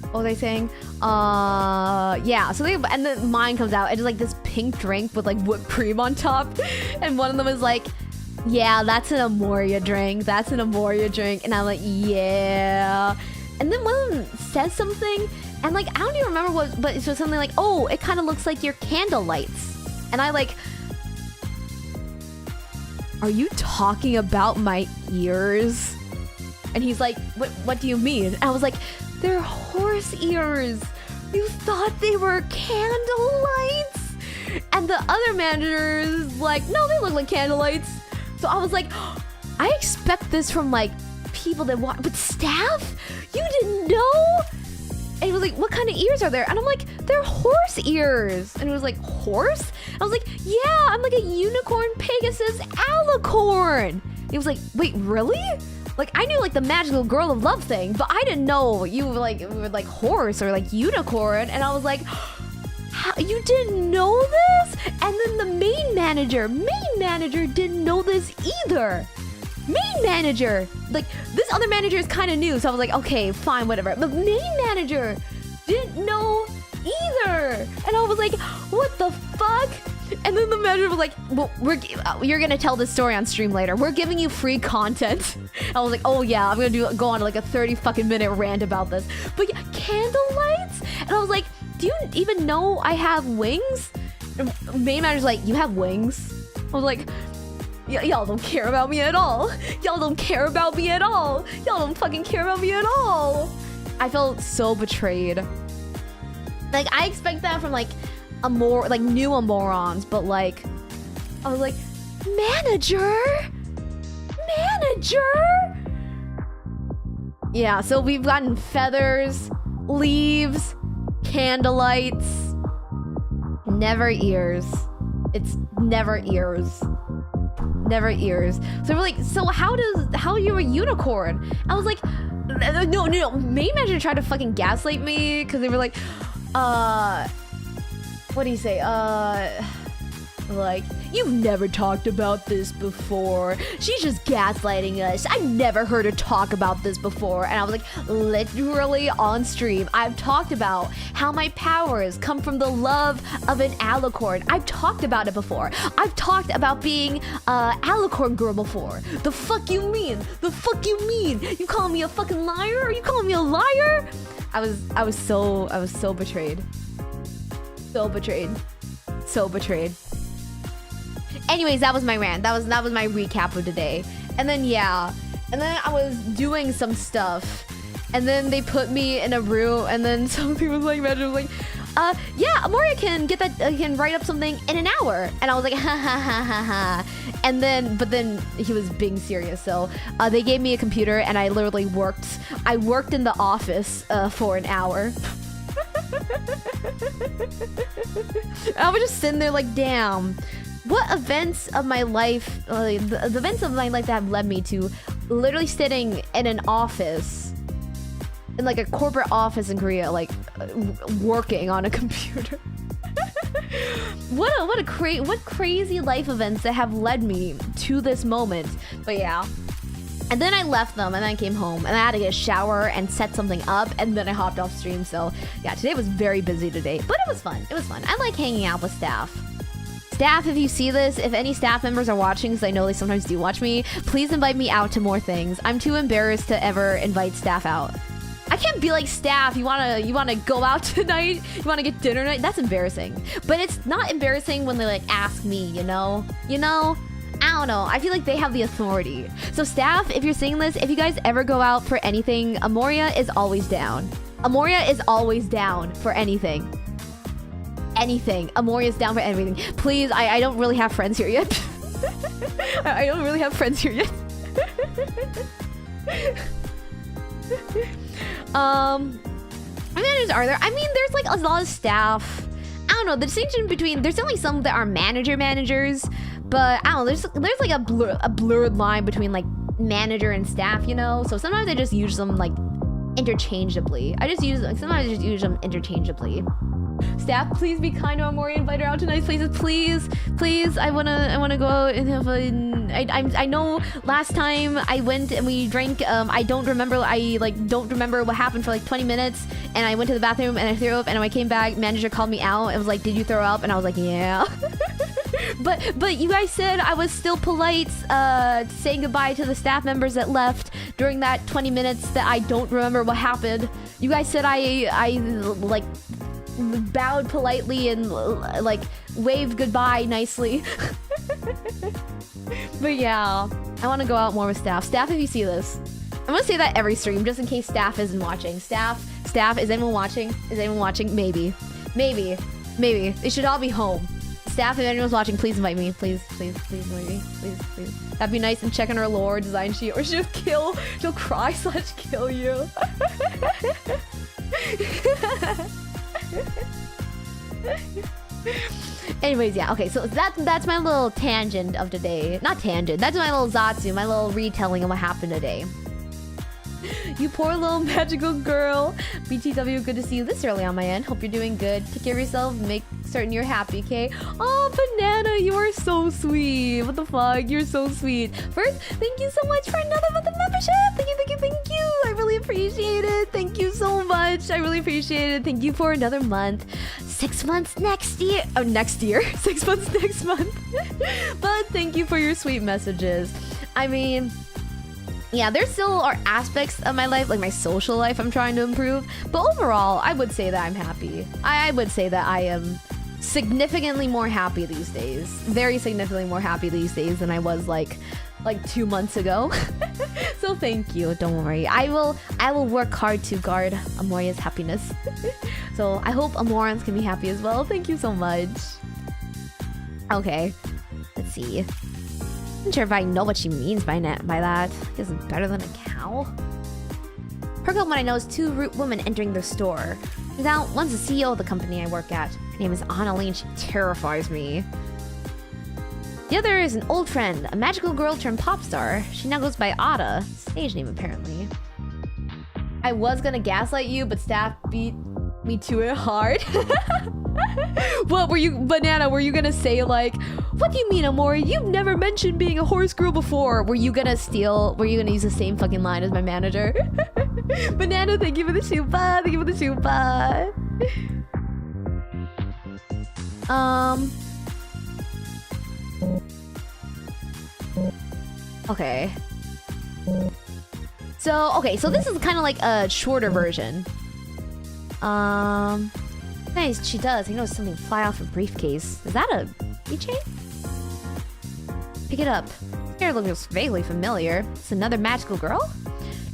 what was I saying? Yeah. So and then mine comes out. It's like this pink drink with like whipped cream on top, and one of them is like, yeah, that's an Amoria drink. That's an Amoria drink, and I'm like, yeah. And then one of them says something. And like, I don't even remember what, but it was something like, oh, it kind of looks like your candle lights. And I like, are you talking about my ears? And he's like, what do you mean? And I was like, they're horse ears. You thought they were candle lights? And the other manager is like, no, they look like candle lights. So I was like, I expect this from like people that watch, but staff? You didn't know? And he was like, what kind of ears are there? And I'm like, they're horse ears. And it was like, horse? I was like, yeah, I'm like a unicorn Pegasus alicorn. He was like, wait, really? Like, I knew like the magical girl of love thing, but I didn't know you were like horse or like unicorn. And I was like, how, you didn't know this? And then the main manager didn't know this either. Main manager, like, this other manager is kind of new, so I was like, okay, fine, whatever. But main manager didn't know either. And I was like, what the fuck? And then the manager was like, well, you're gonna tell this story on stream later. We're giving you free content. I was like, oh yeah, I'm gonna go on like a 30 fucking minute rant about this. But yeah, candle lights? And I was like, do you even know I have wings? And main manager's like, you have wings? I was like, y'all don't care about me at all. Y'all don't care about me at all. Y'all don't fucking care about me at all. I felt so betrayed. Like, I expect that from like new Amorons, but like, I was like, manager? Yeah, so we've gotten feathers, leaves, candlelights, never ears. It's never ears. Never ears. So we're like, so how are you a unicorn? I was like, no. Main manager tried to fucking gaslight me because they were like, what do you say? Like, you've never talked about this before. She's just gaslighting us. I've never heard her talk about this before. And I was like, literally on stream, I've talked about how my powers come from the love of an alicorn. I've talked about it before. I've talked about being alicorn girl before. The fuck you mean? The fuck you mean? You calling me a fucking liar? Are you calling me a liar? I was so betrayed. So betrayed. Anyways, that was my rant. That was my recap of the day. And then yeah, and then I was doing some stuff, and then they put me in a room, and then something was like, manager was like, yeah, Amoria can get that, can write up something in an hour. And I was like, ha ha ha ha ha. And then, but then he was being serious. So they gave me a computer, and I literally worked in the office for an hour. I was just sitting there like, damn, what events of my life, the events of my life that have led me to literally sitting in an office, in like a corporate office in Korea, like working on a computer. What crazy life events that have led me to this moment. But yeah. And then I left them, and then I came home, and I had to get a shower and set something up, and then I hopped off stream. So yeah, today was very busy today, but it was fun. I like hanging out with staff. Staff, if you see this, if any staff members are watching, because I know they sometimes do watch me, please invite me out to more things. I'm too embarrassed to ever invite staff out. I can't be like, staff, you wanna go out tonight? You wanna get dinner tonight? That's embarrassing. But it's not embarrassing when they like ask me, you know? I don't know. I feel like they have the authority. So staff, if you're seeing this, if you guys ever go out for anything, Amoria is always down. Amoria is always down for anything. Amoria is down for everything. Please, I don't really have friends here yet. I don't really have friends here yet. How many managers are there? I mean, there's like a lot of staff. I don't know. The distinction between, there's only some that are managers. But I don't know, there's like a blurred line between like manager and staff, you know? So sometimes I just use them like interchangeably. Sometimes I just use them interchangeably. Staff, please be kind to Amoria, invite her out to nice places, please. I wanna go out and have a. I know last time I went and we drank. I don't remember what happened for like 20 minutes, and I went to the bathroom and I threw up, and when I came back, manager called me out and was like, "Did you throw up?" And I was like, "Yeah." But you guys said I was still polite, saying goodbye to the staff members that left during that 20 minutes that I don't remember what happened. You guys said I like bowed politely and like waved goodbye nicely. But yeah, I want to go out more with staff. Staff, if you see this, I'm gonna say that every stream just in case staff isn't watching. Staff, is anyone watching? Maybe. They should all be home. Staff, if anyone's watching, please invite me. Please invite me. Please. That'd be nice, and check on her lore design sheet, or she'll cry/kill you. Anyways, yeah, okay, so that's my little tangent of today. Not tangent, that's my little Zatsu, my little retelling of what happened today. You poor little magical girl. BTW, good to see you this early on my end. Hope you're doing good. Take care of yourself. Make certain you're happy, okay? Oh, Banana, you are so sweet. What the fuck? You're so sweet. First, thank you so much for another month of membership. Thank you, thank you, thank you. I really appreciate it. Thank you so much. I really appreciate it. Thank you for another month. 6 months next year. Oh, next year. 6 months next month. But thank you for your sweet messages. I mean... yeah, there still are aspects of my life, like my social life, I'm trying to improve. But overall, I would say that I'm happy. I would say that I am significantly more happy these days. Very significantly more happy these days than I was like 2 months ago. So thank you. Don't worry. I will work hard to guard Amoria's happiness. So I hope Amorons can be happy as well. Thank you so much. Okay. Let's see. I'm not sure if I know what she means by that. I guess it's better than a cow. Perk up when I notice 2 rude women entering the store. Turns out one's the CEO of the company I work at. Her name is Annalie and she terrifies me. The other is an old friend, a magical girl turned pop star. She now goes by Ada, stage name apparently. I was gonna gaslight you, but staff beat me to it hard. What were you, Banana, were you gonna say like, what do you mean, Amori? You've never mentioned being a horse girl before. Were you gonna use the same fucking line as my manager? Banana, thank you for the shupa. Thank you for the shupa. Okay. So this is kind of like a shorter version. Nice, she does. I noticed something fly off her briefcase. Is that a keychain? Pick it up. Hair looks vaguely familiar. It's another magical girl?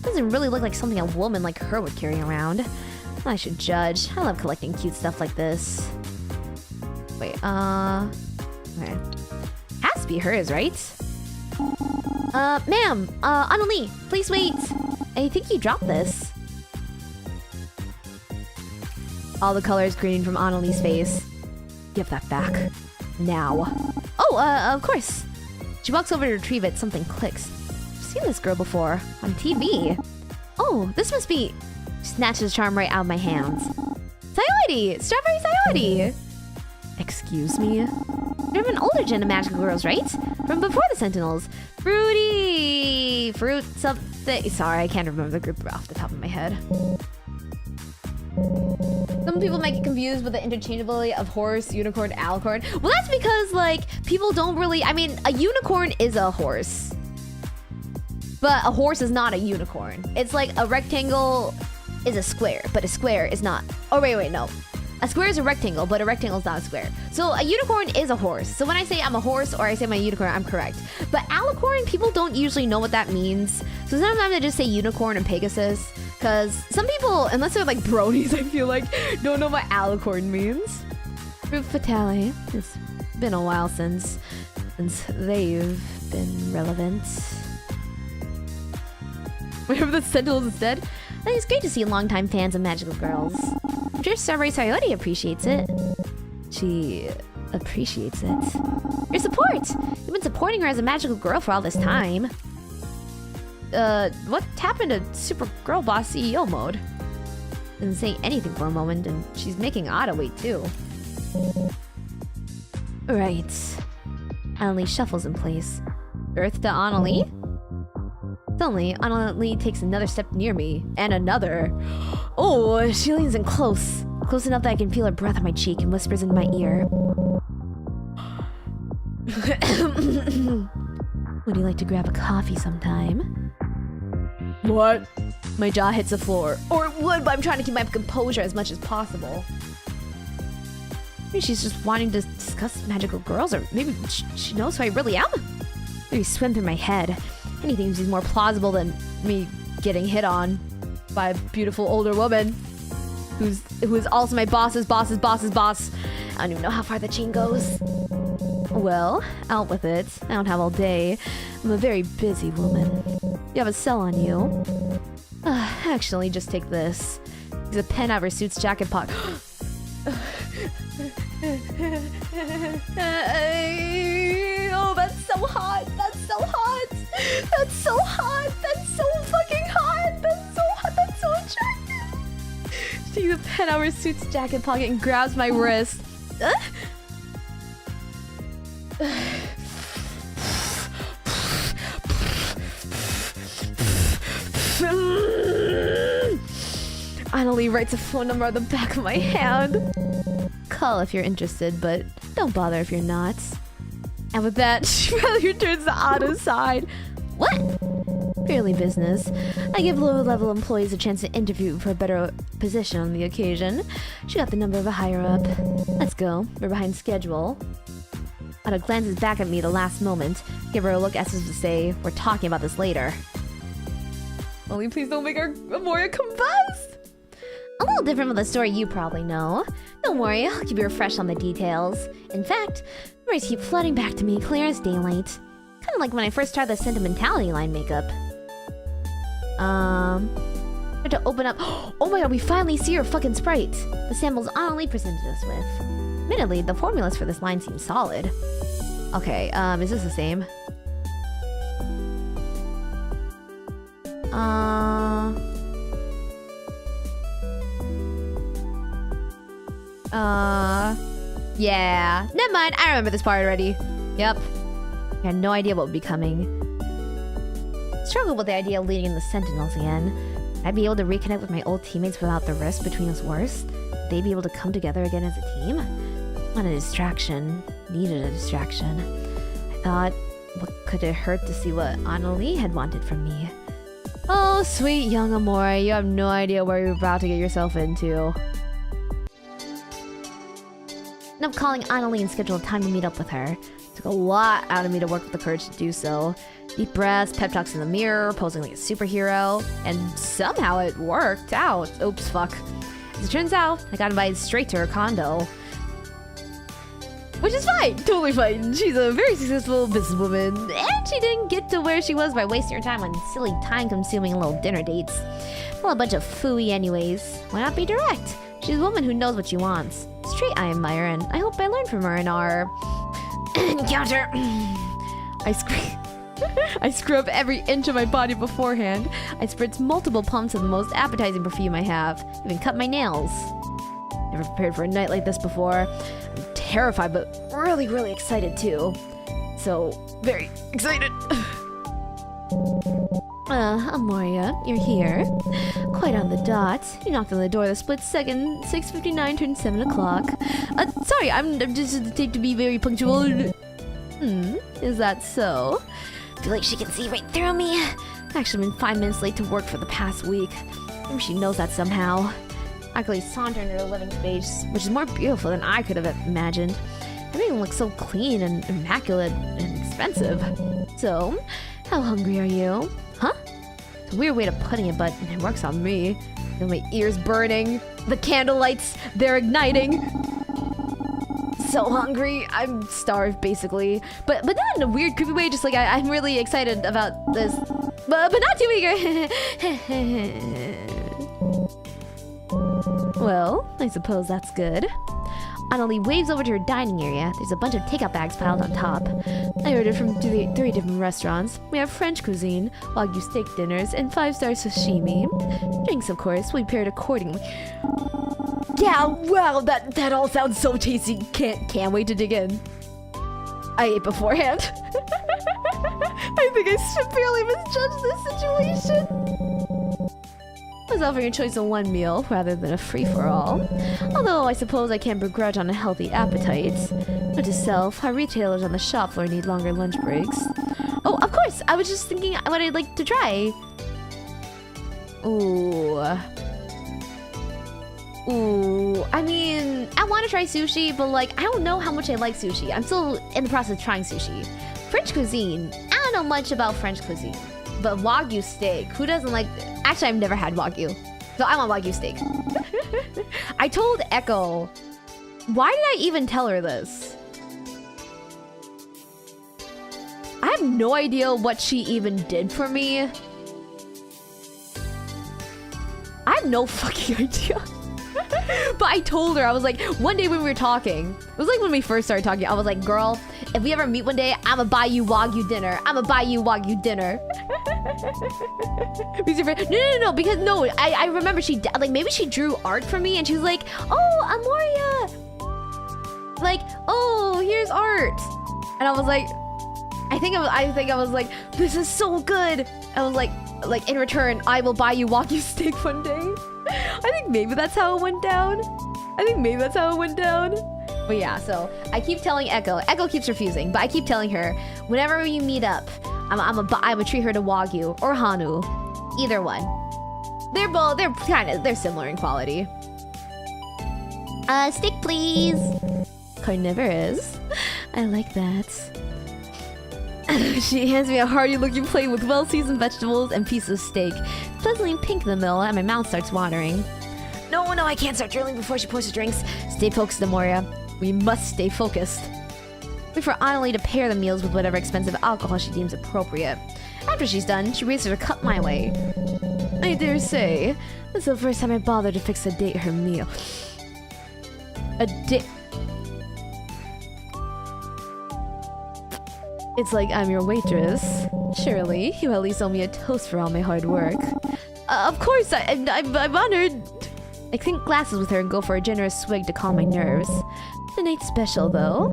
Doesn't really look like something a woman like her would carry around. I should judge. I love collecting cute stuff like this. Wait, okay. Has to be hers, right? Ma'am, Annalie, please wait. I think you dropped this. All the colors greening from Annalie's face. Give that back. Now. Oh, of course. She walks over to retrieve it. Something clicks. I've seen this girl before. On TV. Oh, this must be... She snatches the charm right out of my hands. Sayote! Strawberry Sayote! Excuse me? You're an older gen of magical girls, right? From before the Sentinels. Fruity! Fruit something... Sorry, I can't remember the group off the top of my head. Some people might get confused with the interchangeability of horse, unicorn, alicorn. Well, that's because, like, people don't really... I mean, a unicorn is a horse. But a horse is not a unicorn. It's like a rectangle is a square, but a square is not... Oh, wait, no. A square is a rectangle, but a rectangle is not a square. So a unicorn is a horse. So when I say I'm a horse or I say I'm a unicorn, I'm correct. But alicorn, people don't usually know what that means. So sometimes I just say unicorn and Pegasus. Because some people, unless they're like bronies, I feel like, don't know what alicorn means. Fruit Fatale. It's been a while since they've been relevant. Whatever the Sentinels instead. I think it's great to see longtime fans of magical girls. I'm sure Strawberry Sayote appreciates it. She appreciates it. Your support! You've been supporting her as a magical girl for all this time. What happened to Super Girl Boss CEO mode? Didn't say anything for a moment, and she's making Ada wait too. Right. Annalie shuffles in place. Earth to Annalie? Suddenly, Annalie takes another step near me, and another. Oh, she leans in close. Close enough that I can feel her breath on my cheek and whispers in my ear. Would you like to grab a coffee sometime? What? My jaw hits the floor. Or it would, but I'm trying to keep my composure as much as possible. Maybe she's just wanting to discuss magical girls, or maybe she knows who I really am? Maybe swim through my head. Anything seems more plausible than me getting hit on by a beautiful older woman who is also my boss's boss's boss's boss. I don't even know how far the chain goes. Well, out with it. I don't have all day. I'm a very busy woman. You have a cell on you. Actually, just take this. There's a pen out of her suit's jacket pocket. Oh, that's so hot. That's so hot. That's so hot. That's so fucking hot. That's so hot. That's so attractive. She takes a pen out of her suit's jacket pocket and grabs my wrist. Annalie writes a phone number on the back of my hand. Call if you're interested, but don't bother if you're not. And with that, she rather turns to Anna's side. What? Purely business. I give lower-level employees a chance to interview for a better position on the occasion. She got the number of a higher-up. Let's go. We're behind schedule. Anna glances back at me the last moment. Give her a look as if to say, we're talking about this later. Only please don't make our Amoria combust! A little different from the story you probably know. Don't worry, I'll keep you refreshed on the details. In fact, memories keep flooding back to me clear as daylight. Kind of like when I first tried the sentimentality line makeup. Had to open up. Oh my god, we finally see her fucking sprite. The samples Annalie presented us with. Admittedly, the formulas for this line seem solid. Okay, is this the same? Yeah. Never mind, I remember this part already. Yep. I had no idea what would be coming. Struggled with the idea of leading the Sentinels again. I'd be able to reconnect with my old teammates without the rift between us worse. They'd be able to come together again as a team. Want a distraction. Needed a distraction. I thought, what could it hurt to see what Annalie had wanted from me? Oh, sweet young Amore, you have no idea where you're about to get yourself into. Enough calling Annalie and scheduled time to meet up with her. Took a lot out of me to work with the courage to do so. Deep breaths, pep talks in the mirror, posing like a superhero, and somehow it worked out. Oops, fuck. As it turns out, I got invited straight to her condo. Which is fine, totally fine. She's a very successful businesswoman, and she didn't get to where she was by wasting her time on silly, time-consuming little dinner dates. Well, a bunch of phooey anyways. Why not be direct? She's a woman who knows what she wants. It's a trait I admire, and I hope I learn from her in our encounter. I scrub every inch of my body beforehand. I spritz multiple pumps of the most appetizing perfume I have. Even cut my nails. Never prepared for a night like this before. I'm terrified, but really, really excited too. So, very excited. Amoria, you're here. Quite on the dot. You knocked on the door the split second. 6:59 turned 7 o'clock. Sorry, I'm just take to be very punctual. Is that so? Feel like she can see right through me. I've actually been 5 minutes late to work for the past week. Maybe she knows that somehow. Actually saunter into her living space, which is more beautiful than I could have imagined. Everything looks so clean and immaculate and expensive. So, how hungry are you? Huh? It's a weird way of putting it, but it works on me. Feel my ears burning. The candlelights, they're igniting. So hungry. I'm starved, basically. But not in a weird, creepy way. Just like I'm really excited about this. But not too eager. Well, I suppose that's good. Annalie waves over to her dining area. There's a bunch of takeout bags piled on top. I ordered from three different restaurants. We have French cuisine, Wagyu steak dinners, and 5-star sashimi. Drinks, of course, will be paired accordingly. Yeah, wow, that all sounds so tasty. Can't wait to dig in. I ate beforehand. I think I severely misjudged this situation. I was offering a choice of one meal rather than a free-for-all. Although I suppose I can't begrudge on a healthy appetite. Note to self, our retailers on the shop floor need longer lunch breaks. Oh, of course! I was just thinking what I'd like to try. Ooh. I mean, I want to try sushi, but like, I don't know how much I like sushi. I'm still in the process of trying sushi. French cuisine. I don't know much about French cuisine. But Wagyu steak, who doesn't like... Actually, I've never had Wagyu. So I want Wagyu steak. I told Echo... Why did I even tell her this? I have no idea what she even did for me. I have no fucking idea. But I told her, I was like, one day when we were talking, it was like when we first started talking, I was like, girl, if we ever meet one day, I'ma buy you Wagyu dinner. I'ma buy you Wagyu dinner. No, because no, I remember she, like, maybe she drew art for me and she was like, oh, Amoria. Like, oh, here's art. And I was like, I think I was like, this is so good. I was like in return, I will buy you Wagyu steak one day. I think maybe that's how it went down. But yeah, so I keep telling Echo. Echo keeps refusing, but I keep telling her, whenever you meet up, I'm a treat her to Wagyu or Hanu. Either one. They're similar in quality. Steak, please. Carnivorous. I like that. She hands me a hearty-looking plate with well-seasoned vegetables and pieces of steak. Pleasantly pink in the middle, and my mouth starts watering. No, I can't start drilling before she pours the drinks. Stay focused, Amoria. We must stay focused. Wait for Annalie to pair the meals with whatever expensive alcohol she deems appropriate. After she's done, she raises her cup my way. I dare say, this is the first time I bothered to fix a date her meal. A date... It's like I'm your waitress. Surely, you at least owe me a toast for all my hard work. Of course, I'm honored. I clink glasses with her and go for a generous swig to calm my nerves. Tonight's special, though.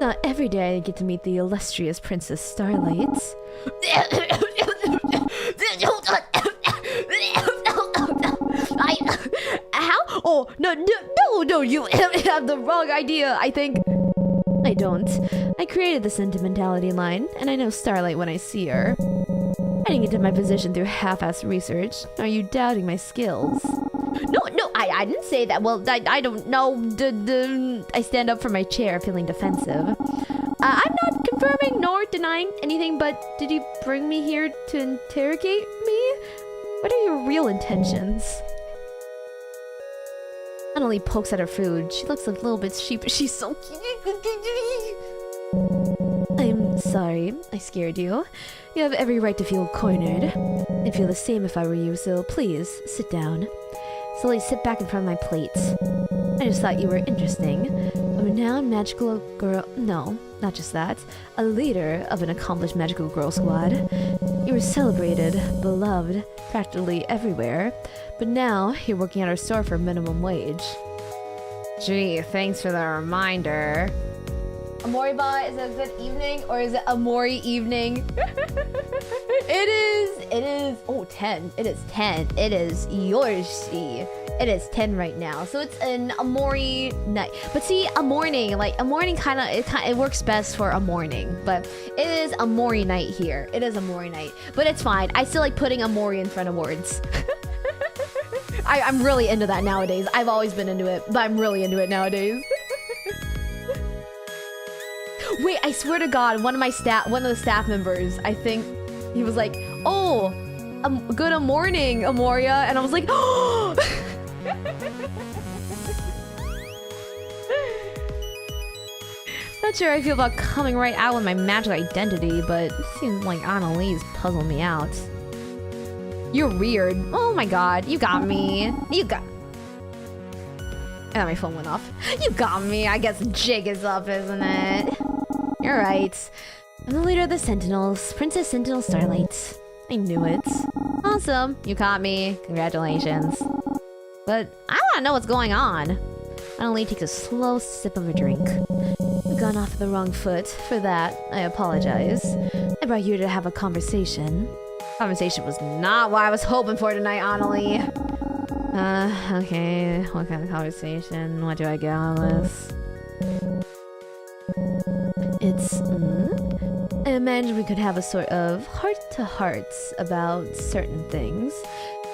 Not every day I get to meet the illustrious Princess Starlight. How? Oh, no, you have the wrong idea, I think. I don't. I created the sentimentality line, and I know Starlight when I see her. I didn't get to my position through half-assed research. Are you doubting my skills? No, I didn't say that. Well, I don't know. I stand up from my chair, feeling defensive. I'm not confirming nor denying anything, but did you bring me here to interrogate me? What are your real intentions? Annalie pokes at her food. She looks a little bit sheepish. She's so cute. I'm sorry, I scared you. You have every right to feel cornered. I'd feel the same if I were you, so please, sit down. Slowly sit back in front of my plate. I just thought you were interesting. A renowned magical girl... No, not just that. A leader of an accomplished magical girl squad. You were celebrated, beloved, practically everywhere. But now, you're working at our store for minimum wage. Gee, thanks for the reminder. Amoriba, is it a good evening or is it Amori evening? It is, oh, 10. It is 10. It is yours. It is 10 right now. So it's an Amori night. But see, a morning kind of, it works best for a morning. But it is Amori night here. It is Amori night. But it's fine. I still like putting Amori in front of words. I'm really into that nowadays. I've always been into it, but I'm really into it nowadays. Wait, I swear to God, one of the staff members, I think he was like, "Oh, good morning, Amoria," and I was like, "Oh." Not sure I feel about coming right out with my magical identity, but it seems like Annalise puzzled me out. You're weird. Oh my God, you got me. And my phone went off. You got me. I guess jig is up, isn't it? You're right. I'm the leader of the Sentinels, Princess Sentinel Starlight. I knew it. Awesome. You caught me. Congratulations. But I want to know what's going on. Annalie takes a slow sip of her drink. I've gone off the wrong foot. For that, I apologize. I brought you here to have a conversation. Conversation was not what I was hoping for tonight, Annalie. Okay. What kind of conversation? What do I get on this? It's, I imagine we could have a sort of heart-to-hearts about certain things.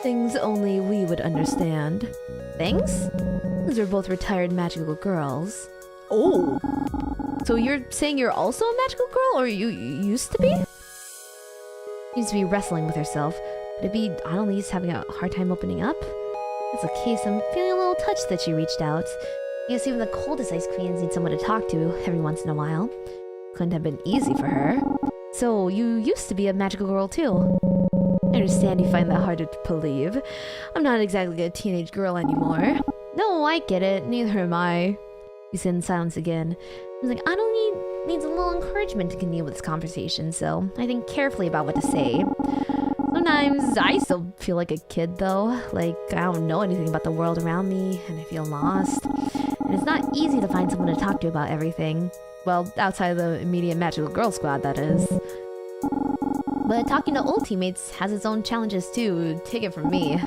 Things only we would understand. Things? Because we're both retired magical girls. Oh! So you're saying you're also a magical girl, or you used to be? Seems to be wrestling with herself. Could it be Annalise having a hard time opening up? If that's the case, I'm feeling a little touched that she reached out. I guess even the coldest ice queens need someone to talk to every once in a while. Couldn't have been easy for her. So, you used to be a magical girl too? I understand you find that hard to believe. I'm not exactly a teenage girl anymore. No, I get it. Neither am I. He said in silence again. I was like, needs a little encouragement to continue with this conversation, so I think carefully about what to say. Sometimes I still feel like a kid though, like I don't know anything about the world around me and I feel lost. And it's not easy to find someone to talk to about everything. Well, outside of the immediate magical girl squad, that is. But talking to old teammates has its own challenges too, take it from me.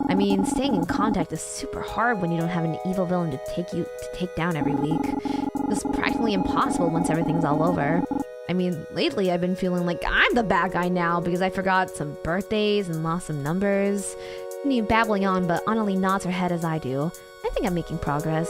I mean, staying in contact is super hard when you don't have an evil villain to take down every week. It's practically impossible once everything's all over. I mean, lately I've been feeling like I'm the bad guy now because I forgot some birthdays and lost some numbers. Continue babbling on, but Annalie nods her head as I do. I think I'm making progress.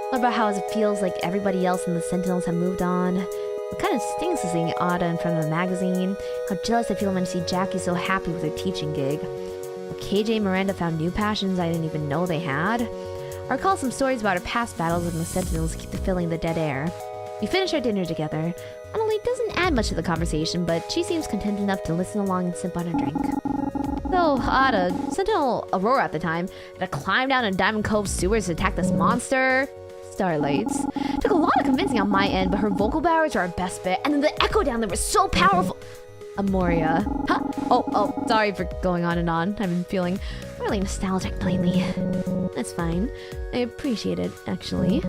What about how it feels like everybody else in the Sentinels have moved on? It kind of stings to seeing Ada in front of the magazine. How jealous I feel when I see Jackie so happy with her teaching gig. How KJ and Miranda found new passions I didn't even know they had. I recall some stories about her past battles with the Sentinels to keep the filling the dead air. We finish our dinner together. Annalie doesn't add much to the conversation, but she seems content enough to listen along and sip on her drink. So, Ada, Sentinel Aurora at the time, had to climb down a Diamond Cove sewers to attack this monster. Starlights. Took a lot of convincing on my end, but her vocal powers are our best bet, and then the echo down there was so powerful. Amoria. Huh? Oh, sorry for going on and on. I've been feeling really nostalgic lately. That's fine. I appreciate it, actually.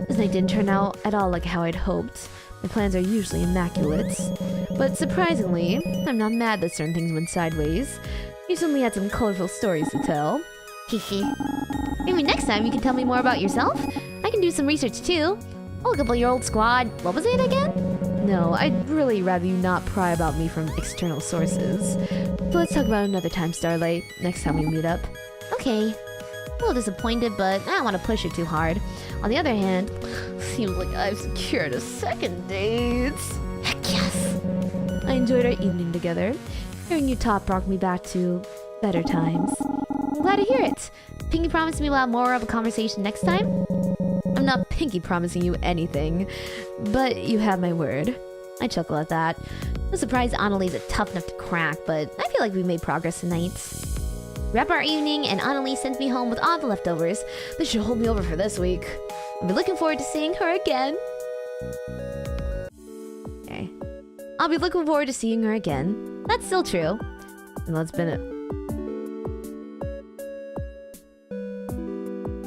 This night didn't turn out at all like how I'd hoped. My plans are usually immaculate. But surprisingly, I'm not mad that certain things went sideways. You certainly had some colorful stories to tell. Hehe. Maybe next time you can tell me more about yourself? I can do some research too. I'll look up all your old squad. What was it again? No, I'd really rather you not pry about me from external sources. So let's talk about it another time, Starlight. Next time we meet up. Okay. A little disappointed, but I don't want to push it too hard. On the other hand, seems like I've secured a second date. Heck yes! I enjoyed our evening together. Hearing you talk brought me back to better times. I'm glad to hear it. Pinky promised me we'll have more of a conversation next time? I'm not pinky promising you anything, but you have my word. I chuckle at that. No surprise Annalie's a tough enough to crack, but I feel like we made progress tonight. Wrap our evening, and Annalie sent me home with all the leftovers. This should hold me over for this week. I'll be looking forward to seeing her again. Okay. I'll be looking forward to seeing her again. That's still true. And that's been it.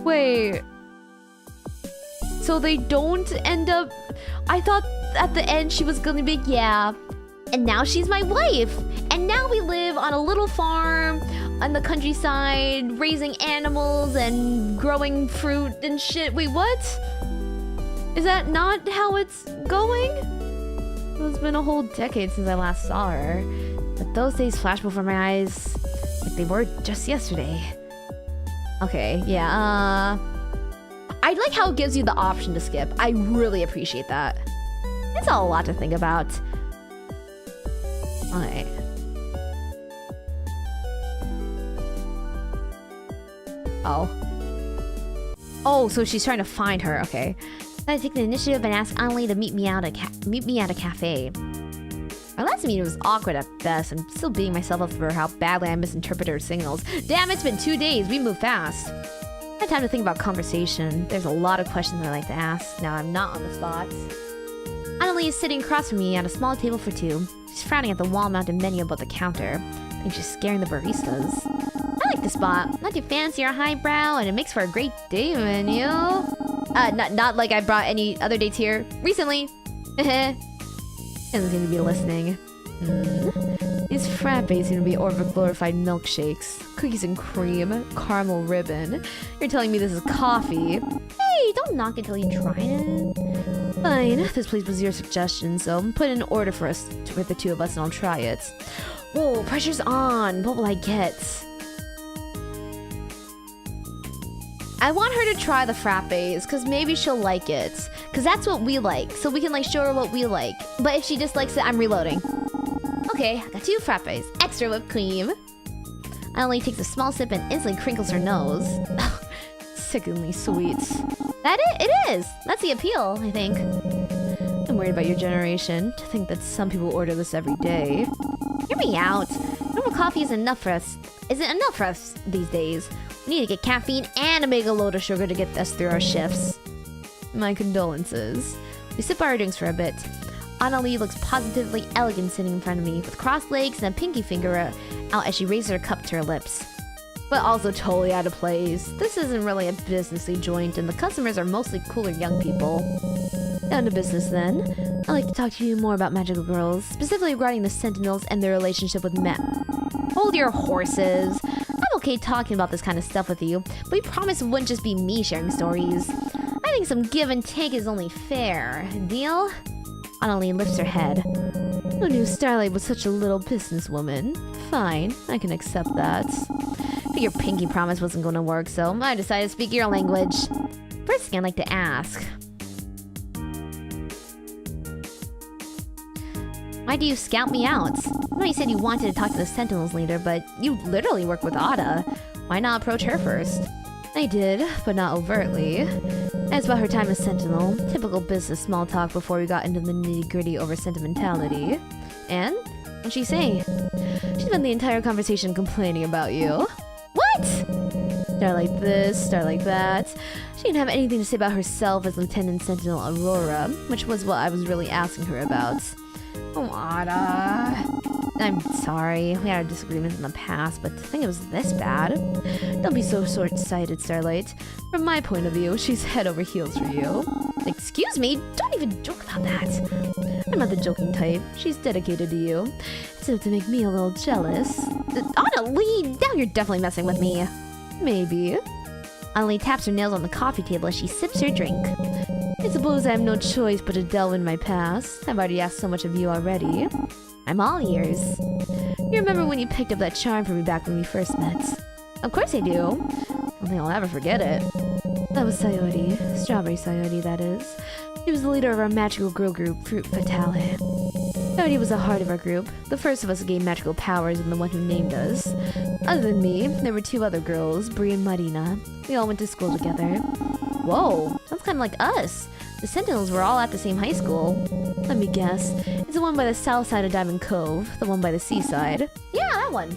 Wait. So they don't end up... I thought at the end she was gonna be, yeah. And now she's my wife. And now we live on a little farm on the countryside, raising animals and growing fruit and shit. Wait, what? Is that not how it's going? It's been a whole decade since I last saw her. But those days flash before my eyes like they were just yesterday. Okay, yeah, I like how it gives you the option to skip. I really appreciate that. It's a lot to think about. Okay. Oh, so she's trying to find her. Okay. I take the initiative and ask Annalie to meet me at a cafe. Our last meeting was awkward at best. I'm still beating myself up for how badly I misinterpreted her signals. Damn, it's been 2 days. We move fast. I had time to think about conversation. There's a lot of questions I'd like to ask. Now I'm not on the spot. Annalie is sitting across from me at a small table for two. She's frowning at the wall-mounted menu above the counter. I think she's scaring the baristas. I like the spot. Not too fancy or highbrow, and it makes for a great day menu. Not like I brought any other dates here recently. Doesn't seem to be listening. These frappes seem to be over-glorified milkshakes. Cookies and cream, caramel ribbon. You're telling me this is coffee. Hey, don't knock it till you try it. Fine, this place was your suggestion, so put in an order for the two of us and I'll try it. Whoa, pressure's on. What will I get? I want her to try the frappes, because maybe she'll like it. Because that's what we like, so we can like show her what we like. But if she dislikes it, I'm reloading. Okay, I got 2 frappes. Extra whipped cream. Annalie takes a small sip and instantly crinkles her nose. Sickeningly sweet. That it is. That's the appeal, I think. I'm worried about your generation. To think that some people order this every day. Hear me out. Normal coffee isn't enough for us these days. We need to get caffeine and a mega load of sugar to get us through our shifts. My condolences. We sip our drinks for a bit. Annalie looks positively elegant sitting in front of me, with crossed legs and a pinky finger out as she raises her cup to her lips. But also totally out of place. This isn't really a businessy joint, and the customers are mostly cooler young people. Down to business then. I'd like to talk to you more about magical girls, specifically regarding the Sentinels and their relationship with men. Hold your horses. I'm okay talking about this kind of stuff with you, but we promised it wouldn't just be me sharing stories. I think some give and take is only fair. Deal? Annalie lifts her head. Who knew Starlight was such a little businesswoman? Fine, I can accept that. But your pinky promise wasn't going to work, so I decided to speak your language. First thing I'd like to ask. Why do you scout me out? I know you said you wanted to talk to the Sentinels leader, but you literally work with Ada. Why not approach her first? I did, but not overtly. Asked about her time as Sentinel. Typical business small talk before we got into the nitty-gritty over sentimentality. And? What'd she say? She spent the entire conversation complaining about you. What? Star like this, star like that. She didn't have anything to say about herself as Lieutenant Sentinel Aurora, which was what I was really asking her about. Oh, Ada. I'm sorry, we had our disagreements in the past, but to think it was this bad? Don't be so short-sighted, Starlight. From my point of view, she's head over heels for you. Excuse me, don't even joke about that. I'm not the joking type. She's dedicated to you. It's enough to make me a little jealous. Annalie, now you're definitely messing with me. Maybe. Annalie taps her nails on the coffee table as she sips her drink. I suppose I have no choice but to delve in my past. I've already asked so much of you already. I'm all ears. You remember when you picked up that charm for me back when we first met? Of course I do. I don't think I'll ever forget it. That was Sayori. Strawberry Sayori, that is. She was the leader of our magical girl group, Fruit Fatale. Sayori was the heart of our group, the first of us to gain magical powers and the one who named us. Other than me, there were two other girls, Brie and Marina. We all went to school together. Whoa, that's kind of like us. The Sentinels were all at the same high school. Let me guess. It's the one by the south side of Diamond Cove, the one by the seaside. Yeah, that one.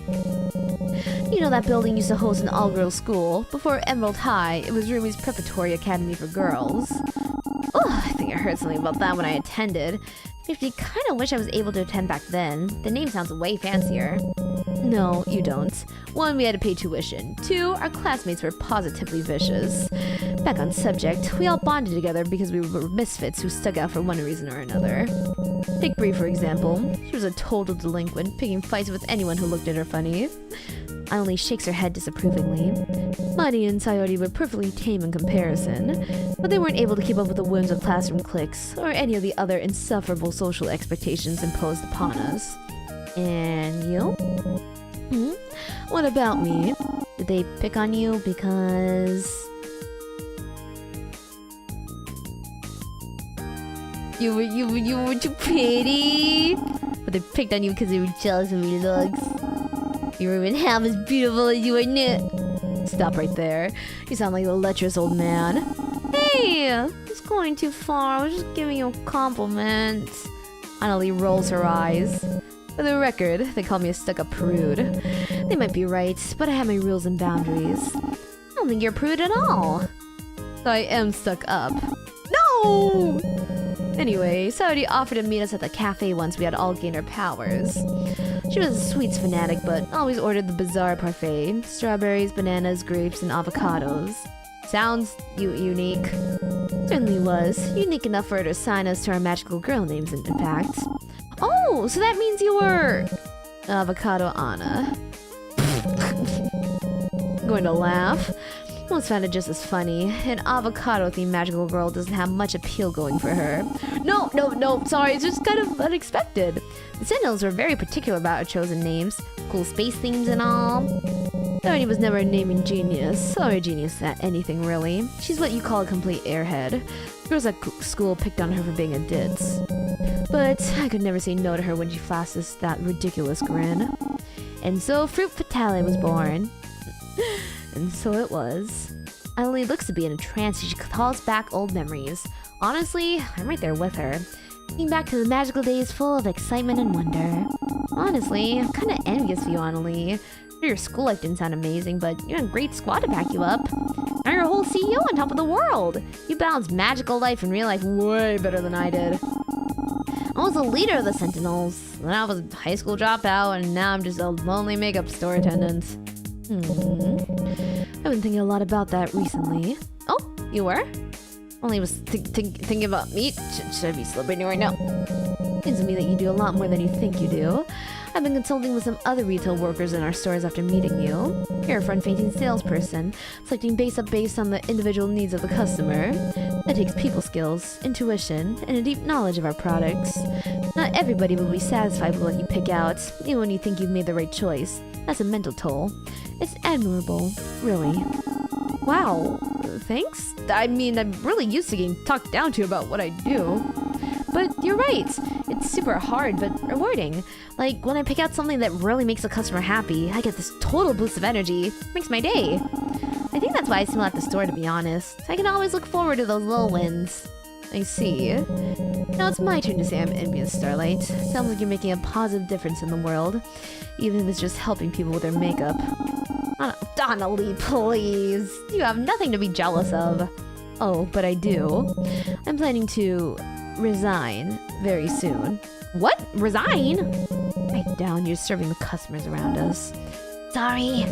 You know that building used to host an all-girls school? Before Emerald High, it was Rumi's preparatory academy for girls. Oh, I think I heard something about that when I attended. Makes me kind of wish I was able to attend back then. The name sounds way fancier. No, you don't. 1, we had to pay tuition. 2, our classmates were positively vicious. Back on subject, we all bonded together because we were misfits who stuck out for one reason or another. Take Brie, for example. She was a total delinquent, picking fights with anyone who looked at her funny. Annalie shakes her head disapprovingly. Mari and Sayori were perfectly tame in comparison, but they weren't able to keep up with the whims of classroom cliques or any of the other insufferable social expectations imposed upon us. And you? What about me? Did they pick on you because... You were too pretty? But they picked on you because they were jealous of your looks. You were even half as beautiful as you are now. Stop right there. You sound like a lecherous old man. Hey! It's going too far. I was just giving you a compliment. Annalie rolls her eyes. For the record, they call me a stuck-up prude. They might be right, but I have my rules and boundaries. I don't think you're a prude at all. So I am stuck up. No! Anyway, Saudi offered to meet us at the cafe once we had all gained our powers. She was a sweets fanatic, but always ordered the bizarre parfait. Strawberries, bananas, grapes, and avocados. Sounds unique. Certainly was. Unique enough for her to assign us to our magical girl names, in fact. Oh, so that means you were... Avocado Anna. Going to laugh? Most found it just as funny. An avocado-themed magical girl doesn't have much appeal going for her. No, sorry, it's just kind of unexpected. The Sentinels were very particular about our chosen names. Cool space themes and all. Dorothy was never a naming genius, or a genius at anything really. She's what you call a complete airhead. Girls at school picked on her for being a ditz. But I could never say no to her when she flashed us that ridiculous grin. And so Fruit Fatale was born. And so it was. Emily looks to be in a trance as she calls back old memories. Honestly, I'm right there with her. Thinking back to the magical days full of excitement and wonder. Honestly, I'm kind of envious of you, Annalie. Your school life didn't sound amazing, but you had a great squad to back you up. Now you're a whole CEO on top of the world. You balanced magical life and real life way better than I did. I was the leader of the Sentinels. Then I was a high school dropout, and now I'm just a lonely makeup store attendant. I've been thinking a lot about that recently. Oh, you were? Only was thinking about me? Should I be celebrating right now? Seems to me that you do a lot more than you think you do. I've been consulting with some other retail workers in our stores after meeting you. You're a front-facing salesperson, selecting based on the individual needs of the customer. That takes people skills, intuition, and a deep knowledge of our products. Not everybody will be satisfied with what you pick out, even when you think you've made the right choice. That's a mental toll. It's admirable, really. Wow, thanks? I mean, I'm really used to getting talked down to about what I do. But you're right, it's super hard but rewarding. Like, when I pick out something that really makes a customer happy, I get this total boost of energy. It makes my day. I think that's why I still at the store, to be honest. I can always look forward to those little wins. I see. Now it's my turn to say I'm envious, Starlight. Sounds like you're making a positive difference in the world, even if it's just helping people with their makeup. Donnelly, please! You have nothing to be jealous of. Oh, but I do. I'm planning to resign very soon. What? Resign? Write down, you're serving the customers around us. Sorry.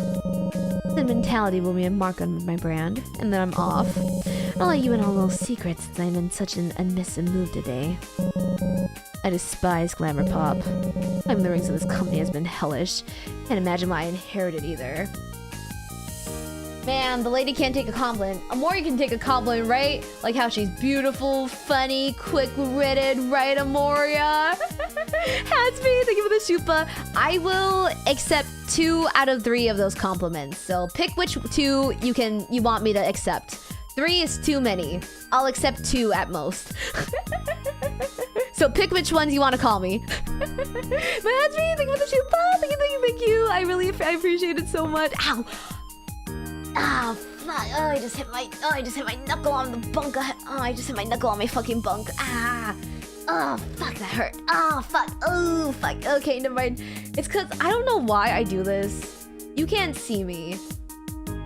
Sentimentality will be a mark on my brand, and then I'm off. I'll let you in on little secrets since I'm in such an amiss mood today. I despise glamour pop. Climbing the ranks of this company has been hellish. Can't imagine why I inherited either. Man, the lady can't take a compliment. Amori can take a compliment, right? Like how she's beautiful, funny, quick-witted, right, Amoria? Hatsby, thank you for the super. I will accept 2 out of 3 of those compliments. So pick which 2 you want me to accept. 3 is too many. I'll accept 2 at most. So pick which ones you want to call me. But Hatsby, thank you for the super. Thank you. I appreciate it so much. Ow. Ah, fuck. Oh, I just hit my knuckle on the bunk. I just hit my knuckle on my fucking bunk. Ah. Oh, fuck, that hurt. Oh, fuck. Oh, fuck. Okay, never mind. It's because I don't know why I do this. You can't see me.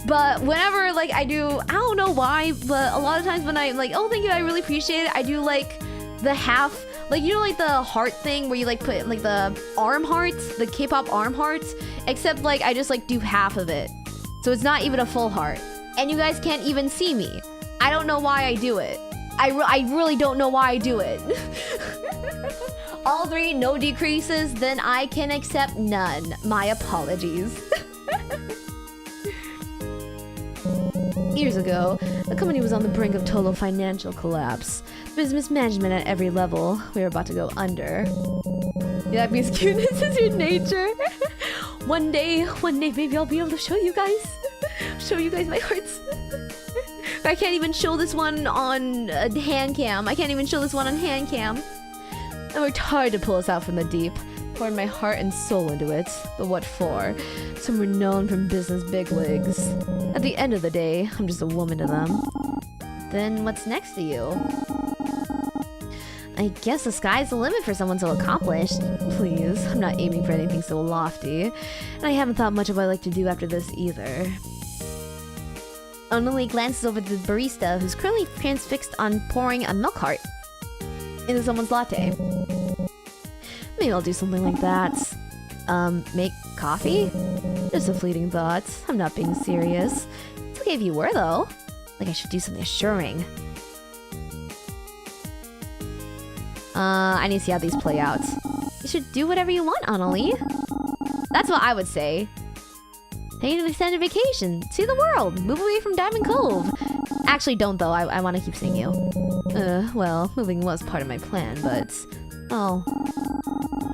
But whenever, like, I don't know why, but a lot of times when I'm like, oh, thank you, I really appreciate it, I do, like, the half, like, you know, like, the heart thing where you, like, put, like, the arm hearts, the K-pop arm hearts, except, like, I just, like, do half of it. So it's not even a full heart. And you guys can't even see me. I don't know why I do it. I really don't know why I do it. All 3, no decreases, then I can accept none. My apologies. Years ago, the company was on the brink of total financial collapse. There was mismanagement at every level. We were about to go under. Yeah, that means cuteness is your nature. One day, maybe I'll be able to show you guys my hearts. I can't even show this one on hand cam. I worked hard to pull us out from the deep. Poured my heart and soul into it. But what for? Some renown from business bigwigs. At the end of the day, I'm just a woman to them. Then what's next to you? I guess the sky's the limit for someone so accomplished. Please, I'm not aiming for anything so lofty. And I haven't thought much of what I'd like to do after this either. Only glances over the barista who's currently transfixed on pouring a milk heart into someone's latte. Maybe I'll do something like that. Make coffee? Just a fleeting thought. I'm not being serious. It's okay if you were, though. Like I should do something assuring. I need to see how these play out. You should do whatever you want, Annalie. That's what I would say. Take an extended vacation. See the world. Move away from Diamond Cove. Actually, don't, though. I want to keep seeing you. Well, moving was part of my plan, but... Oh.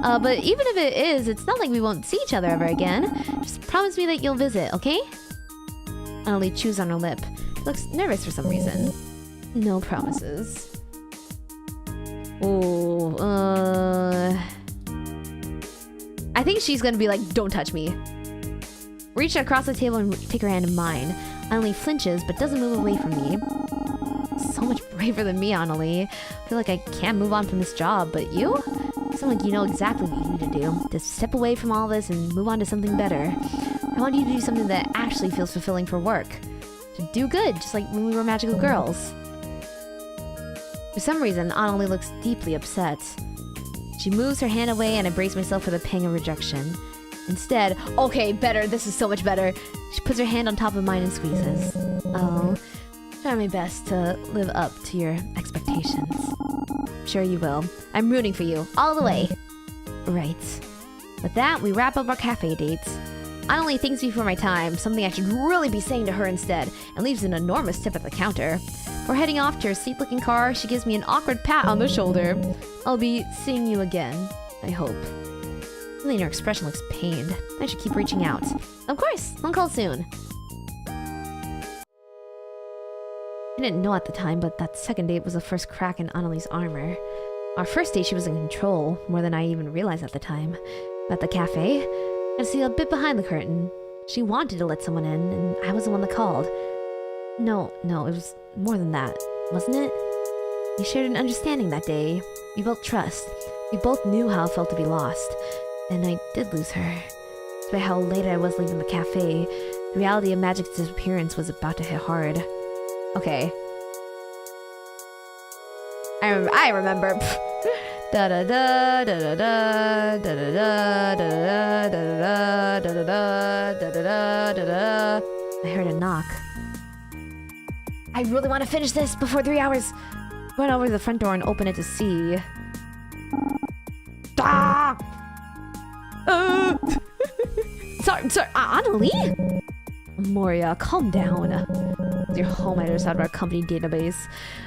But even if it is, it's not like we won't see each other ever again. Just promise me that you'll visit, okay? Annalie chews on her lip. She looks nervous for some reason. No promises. Oh, I think she's gonna be like, don't touch me. Reach across the table and take her hand in mine. Annalie flinches, but doesn't move away from me. So much braver than me, Annalie. I feel like I can't move on from this job, but you? sound like you know exactly what you need to do. To step away from all this and move on to something better. I want you to do something that actually feels fulfilling for work. To do good, just like when we were magical girls. For some reason, Annalie looks deeply upset. She moves her hand away and I brace myself for the pang of rejection. Instead, okay, better, this is so much better. She puts her hand on top of mine and squeezes. I'll try my best to live up to your expectations. Sure you will. I'm rooting for you, all the way. Right. With that, we wrap up our cafe dates. Annalie thanks me for my time, something I should really be saying to her instead, and leaves an enormous tip at the counter. We're heading off to her sweet-looking car. She gives me an awkward pat on the shoulder. I'll be seeing you again, I hope. Really, her expression looks pained. I should keep reaching out. Of course, I'll call soon. I didn't know at the time, but that second date was the first crack in Annalie's armor. Our first date, she was in control, more than I even realized at the time. But at the cafe, I see a bit behind the curtain. She wanted to let someone in, and I was the one that called. No, it was more than that, wasn't it? We shared an understanding that day. We built trust. We both knew how it felt to be lost. And I did lose her. Despite how late I was leaving the cafe, the reality of Magic's disappearance was about to hit hard. Okay. I remember. Da da da da da da da da da da da da da da da da. I heard a knock. I really want to finish this before 3 hours. Run over to the front door and open it to see. Ah! Sorry, Annalie? Moria, calm down. You're home, I just out of our company database.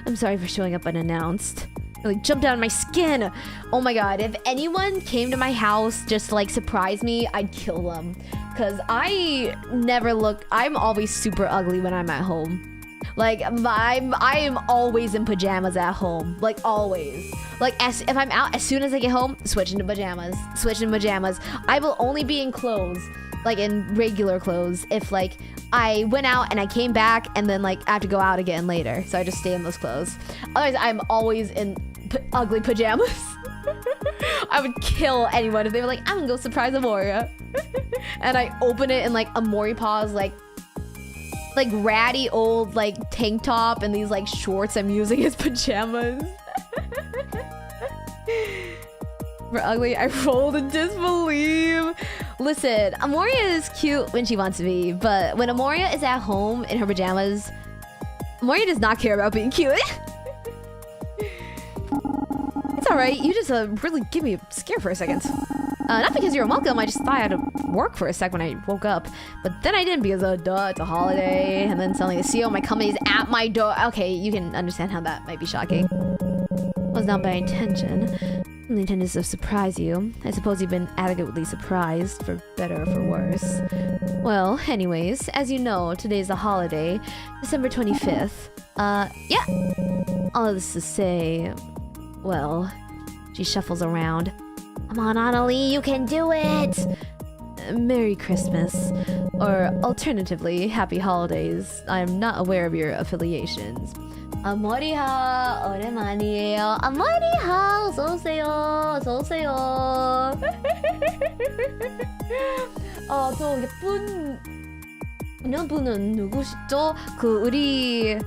I'm sorry for showing up unannounced. It, like, jumped out of my skin. Oh my god, if anyone came to my house just to, like, surprise me, I'd kill them. Because I never look... I'm always super ugly when I'm at home. Like, I am always in pajamas at home. Like, always. Like, if I'm out, as soon as I get home, switch into pajamas. Switch into pajamas. I will only be in clothes, like, in regular clothes, if, like, I went out and I came back and then, like, I have to go out again later. So I just stay in those clothes. Otherwise, I'm always in ugly pajamas. I would kill anyone if they were like, I'm gonna go surprise Amoria. And I open it and, like, Amori paws, like ratty old, like, tank top and these, like, shorts I'm using as pajamas. For ugly, I rolled in disbelief. Listen, Amoria is cute when she wants to be, but when Amoria is at home in her pajamas, Amoria does not care about being cute. It's alright, you just really give me a scare for a second. Not because you're welcome, I just thought I had to work for a sec when I woke up. But then I didn't because, duh, it's a holiday. And then suddenly the CEO of my company is at my door. Okay, you can understand how that might be shocking. Was not by intention. The intent is to surprise you. I suppose you've been adequately surprised, for better or for worse. Well, anyways, as you know, today's a holiday. December 25th. Yeah. All of this to say... Well, she shuffles around. Come on, Annalie, you can do it! Merry Christmas. Or alternatively, Happy Holidays. I'm not aware of your affiliations. Amoriha, 오랜만이에요. Amoriha, 어서오세요, 어서오세요. 저 예쁜 분은 누구시죠? 우리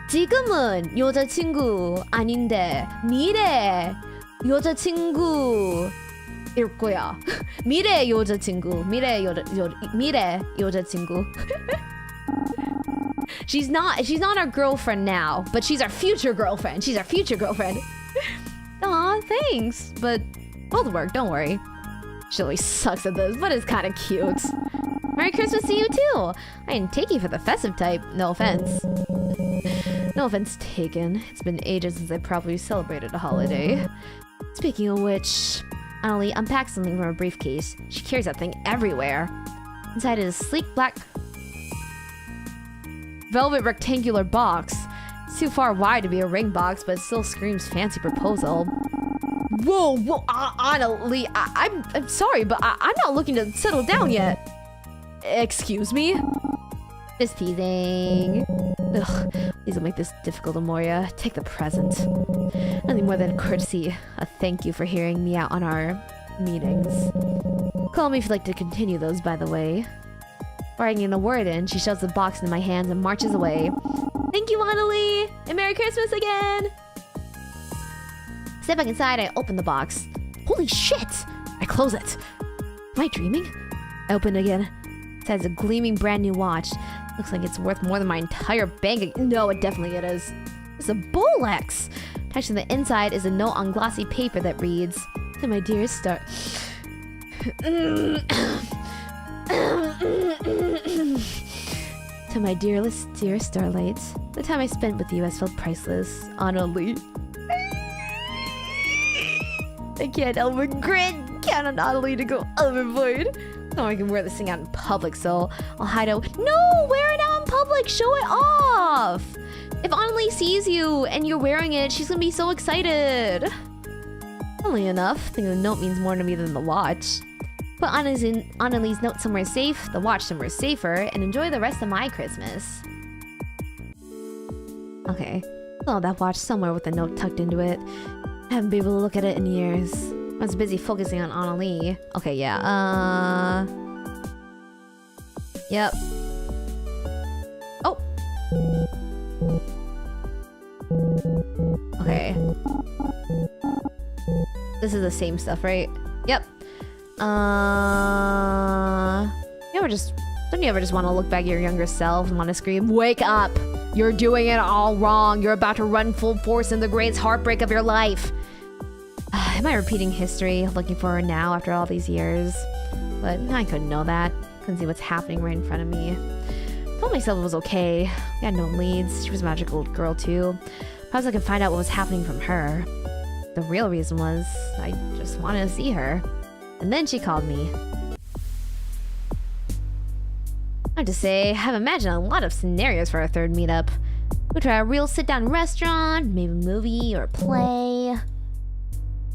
지금은 여자친구 아닌데 미래 여자친구 일 거야. 미래 여자친구. She's not our girlfriend now, but she's our future girlfriend. Aw, thanks. But both work, don't worry. She always sucks at this, but it's kind of cute. Merry Christmas to you too. I didn't take you for the festive type. No offense. No offense taken. It's been ages since I properly celebrated a holiday. Speaking of which, Annalie unpacks something from her briefcase. She carries that thing everywhere. Inside is a sleek black velvet rectangular box. It's too far wide to be a ring box, but it still screams fancy proposal. Whoa, Annalie, I'm sorry, but I'm not looking to settle down yet. Excuse me? Just teasing. Ugh, please don't make this difficult, Amoria. Take the present. Nothing more than courtesy. A thank you for hearing me out on our meetings. Call me if you'd like to continue those, by the way. Before I can get a word in, she shoves the box into my hands and marches away. Thank you, Annalie! And Merry Christmas again! Step back inside, I open the box. Holy shit! I close it. Am I dreaming? I open it again. It has a gleaming brand new watch. Looks like it's worth more than my entire bank. No, it definitely it is. It's a Bolex! Attached to the inside is a note on glossy paper that reads, to my dearest star... To my dearest starlight, the time I spent with you has felt priceless. Annalie. I can't help but grin. Count on Annalie to go overboard. No, I can wear this thing out in public, so I'll hide out. No, wear it out in public. Show it off. If Annalie sees you and you're wearing it, she's gonna be so excited. Funnily enough, I think the note means more to me than the watch. Put Annalie's note somewhere safe, the watch somewhere safer, and enjoy the rest of my Christmas. Okay. Oh, that watch somewhere with the note tucked into it. I haven't been able to look at it in years. I was busy focusing on Annalie. Okay, yeah. Yep. Oh! Okay. This is the same stuff, right? Yep. Don't you ever just want to look back at your younger self and want to scream, wake up! You're doing it all wrong! You're about to run full force in the greatest heartbreak of your life! Am I repeating history, looking for her now after all these years? But I couldn't know that. Couldn't see what's happening right in front of me. Told myself it was okay. I had no leads. She was a magical girl too. Perhaps I could find out what was happening from her. The real reason was, I just wanted to see her. And then she called me. I have to say, I've imagined a lot of scenarios for our third meetup. We'll try a real sit-down restaurant, maybe a movie or a play.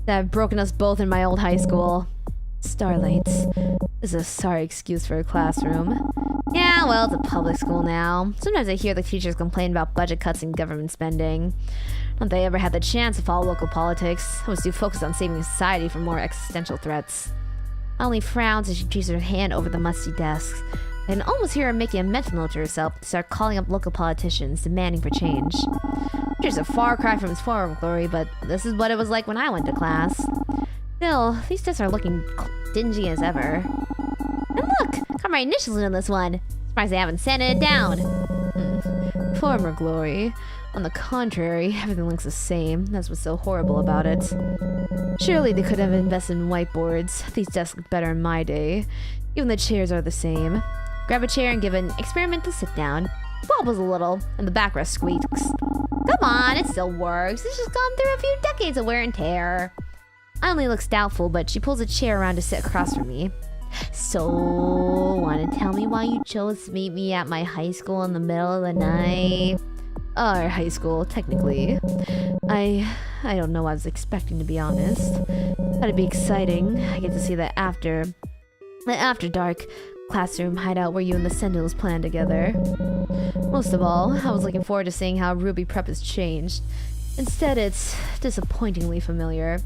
That have broken us both in my old high school. Starlights. This is a sorry excuse for a classroom. Yeah, well, it's a public school now. Sometimes I hear the teachers complain about budget cuts and government spending. Not that I ever had the chance to follow local politics. I was too focused on saving society from more existential threats. I only frowns as she treats her hand over the musty desks. I can almost hear her making a mental note to herself to start calling up local politicians, demanding for change. Just a far cry from its former glory, but this is what it was like when I went to class. Still, these desks are looking dingy as ever. And look! Got my initials on this one. Surprised they haven't sanded it down. Former glory. On the contrary, everything looks the same. That's what's so horrible about it. Surely they could have invested in whiteboards. These desks looked better in my day. Even the chairs are the same. Grab a chair and give an experimental sit down. Wobbles a little, and the backrest squeaks. Come on, it still works. It's just gone through a few decades of wear and tear. Annalie looks doubtful, but she pulls a chair around to sit across from me. So, wanna tell me why you chose to meet me at my high school in the middle of the night? Our high school, technically. I don't know what I was expecting, to be honest. That'd be exciting. I get to see the after dark classroom hideout where you and the Sentinels plan together. Most of all, I was looking forward to seeing how Ruby Prep has changed. Instead, it's disappointingly familiar.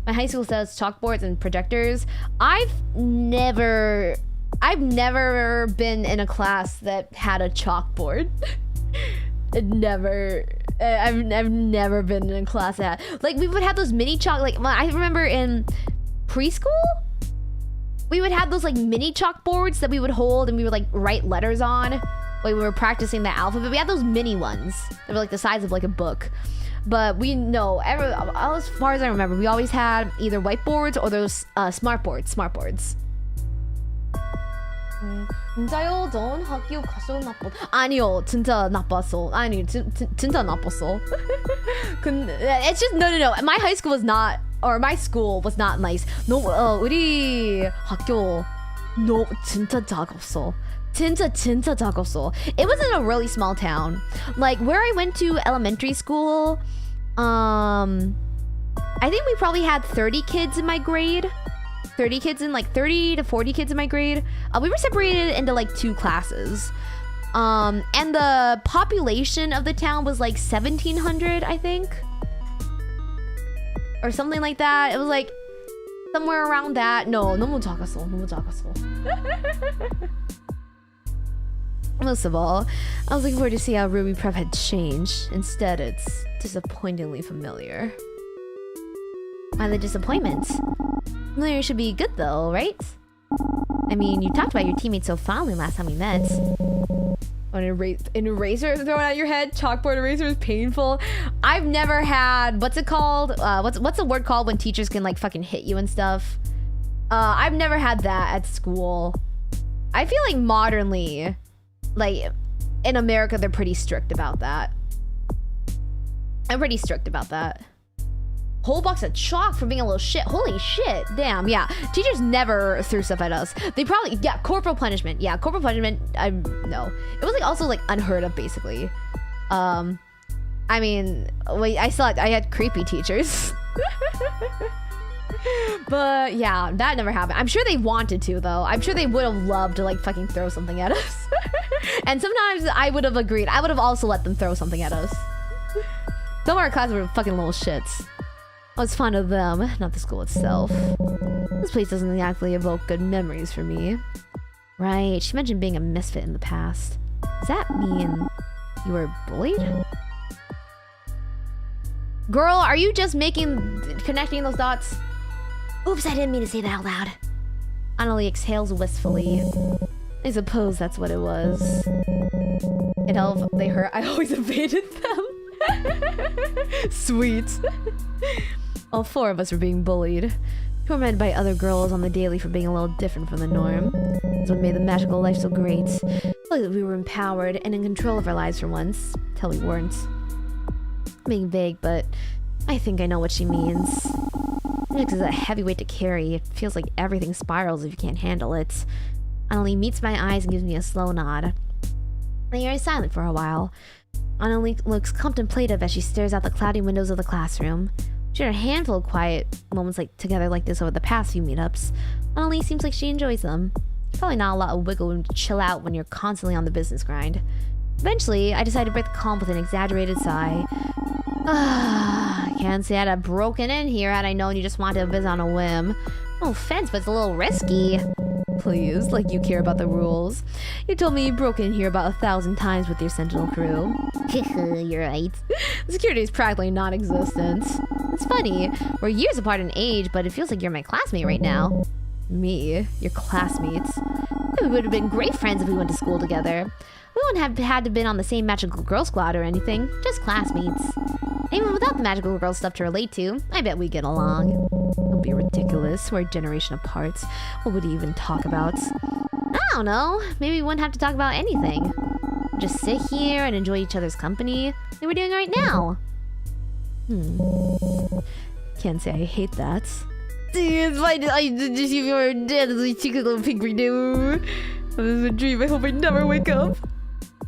My high school says chalkboards and projectors. I've never been in a class that had a chalkboard. I've never been in a class that like we would have those mini chalk. Like I remember in preschool, we would have those like mini chalkboards that we would hold and we would like write letters on. Like we were practicing the alphabet. We had those mini ones that were like the size of like a book. But we know, as far as I remember, we always had either whiteboards or those smartboards. 진짜요? 전 학교 가서 아니요, 진짜 나빴어. 아니, 진짜 나빴어. It's just no. My high school was not, or my school was not nice. No, 우리 학교 no 진짜 작았어. 진짜 작았어. It was in a really small town. Like where I went to elementary school, I think we probably had 30 kids in my grade. 30 to 40 kids in my grade. We were separated into like 2 classes. And the population of the town was like 1,700, I think. Or something like that. It was like somewhere around that. No, 너무 작았어. 너무 작았어. Most of all, I was looking forward to see how Ruby Prep had changed. Instead, it's disappointingly familiar. Why the disappointment? Familiar should be good though, right? I mean, you talked about your teammates so fondly last time we met. An eraser thrown at your head? Chalkboard eraser is painful. I've never had, what's it called? What's the word called when teachers can like fucking hit you and stuff? I've never had that at school. I feel like modernly, like in America, they're pretty strict about that. I'm pretty strict about that. Whole box of chalk for being a little shit. Holy shit. Damn, yeah. Teachers never threw stuff at us. They probably, yeah, corporal punishment. Yeah, corporal punishment, no. It was like also like unheard of, basically. I mean, wait, I had creepy teachers. But yeah, that never happened. I'm sure they wanted to, though. I'm sure they would have loved to like fucking throw something at us. And sometimes I would have agreed. I would have also let them throw something at us. Some of our classes were fucking little shits. I was fond of them, not the school itself. This place doesn't exactly evoke good memories for me. Right, she mentioned being a misfit in the past. Does that mean you were bullied? Girl, are you just connecting those dots? Oops, I didn't mean to say that out loud. Annalie exhales wistfully. I suppose that's what it was. It helped, they hurt. I always evaded them. Sweet. All four of us were being bullied, tormented by other girls on the daily for being a little different from the norm. That's what made the magical life so great. Like that we were empowered and in control of our lives for once, till we weren't. Being vague, but I think I know what she means. Magic is a heavy weight to carry. It feels like everything spirals if you can't handle it. Annalie meets my eyes and gives me a slow nod. They are silent for a while. Annalie looks contemplative as she stares out the cloudy windows of the classroom. She had a handful of quiet moments together like this over the past few meetups. Annalie seems like she enjoys them. There's probably not a lot of wiggle room to chill out when you're constantly on the business grind. Eventually, I decided to break the calm with an exaggerated sigh. Can't say I'd have broken in here had I known you just wanted to visit on a whim. No offense, but it's a little risky. Please, like you care about the rules. You told me you broke in here about 1,000 times with your Sentinel crew. You're right. Security is practically non-existent. It's funny, we're years apart in age, but it feels like you're my classmate right now. Me? Your classmates? We would have been great friends if we went to school together. We wouldn't have had to been on the same magical girl squad or anything, just classmates. Even without the magical girl stuff to relate to, I bet we get along. Don't be ridiculous, we're a generation apart. What would you even talk about? I don't know, maybe we wouldn't have to talk about anything. Just sit here and enjoy each other's company, like we're doing right now. Can't say I hate that. It's fine, I just you were dead as a cheeky little pink renew. This is a dream, I hope I never wake up.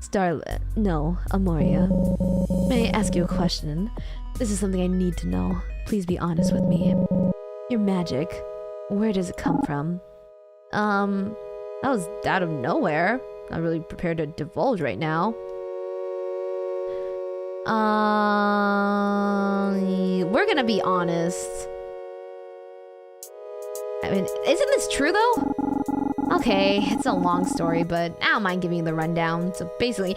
Starlet, no, Amoria. May I ask you a question? This is something I need to know. Please be honest with me. Your magic, where does it come from? That was out of nowhere. Not really prepared to divulge right now. We're gonna be honest. I mean, isn't this true though? Okay, it's a long story, but I don't mind giving you the rundown. So basically,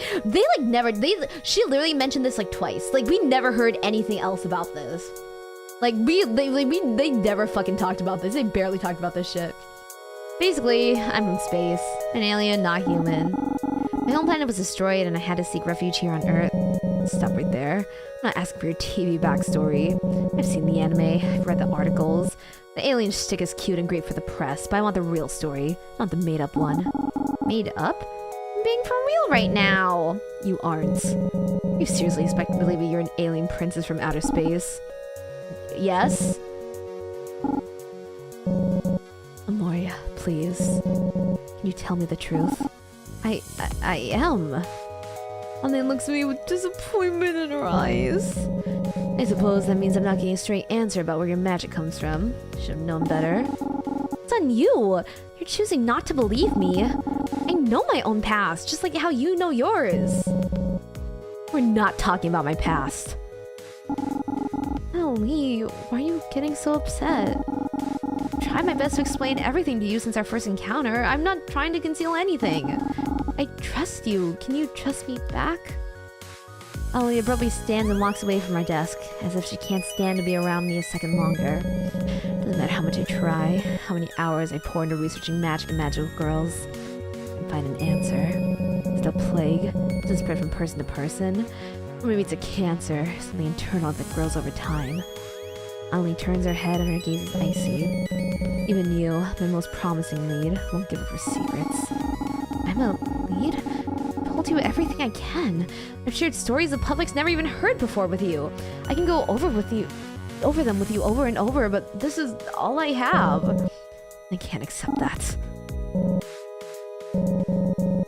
she literally mentioned this like twice. Like, we never heard anything else about this. Like, they never fucking talked about this. They barely talked about this shit. Basically, I'm from space. An alien, not human. My home planet was destroyed and I had to seek refuge here on Earth. Stop right there. I'm not asking for your TV backstory. I've seen the anime, I've read the articles. The alien shtick is cute and great for the press, but I want the real story, not the made-up one. Made up? I'm being for real right now. You aren't. You seriously expect me to believe you're an alien princess from outer space? Yes? Amoria, please. Can you tell me the truth? I am. Annie looks at me with disappointment in her eyes. I suppose that means I'm not getting a straight answer about where your magic comes from. Should have known better. It's on you. You're choosing not to believe me. I know my own past, just like how you know yours. We're not talking about my past. Oh, Lee, why are you getting so upset? I've tried my best to explain everything to you since our first encounter. I'm not trying to conceal anything. I trust you. Can you trust me back? Ollie abruptly stands and walks away from our desk, as if she can't stand to be around me a second longer. Doesn't matter how much I try, how many hours I pour into researching magic and magical girls. I can find an answer. Is it a plague? Does it spread from person to person? Or maybe it's a cancer, something internal that grows over time. Ollie turns her head and her gaze is icy. Even you, my most promising lead, won't give up her secrets. I'm a lead? I've told you everything I can. I've shared stories the public's never even heard before with you. I can go over them with you over and over, but this is all I have. I can't accept that.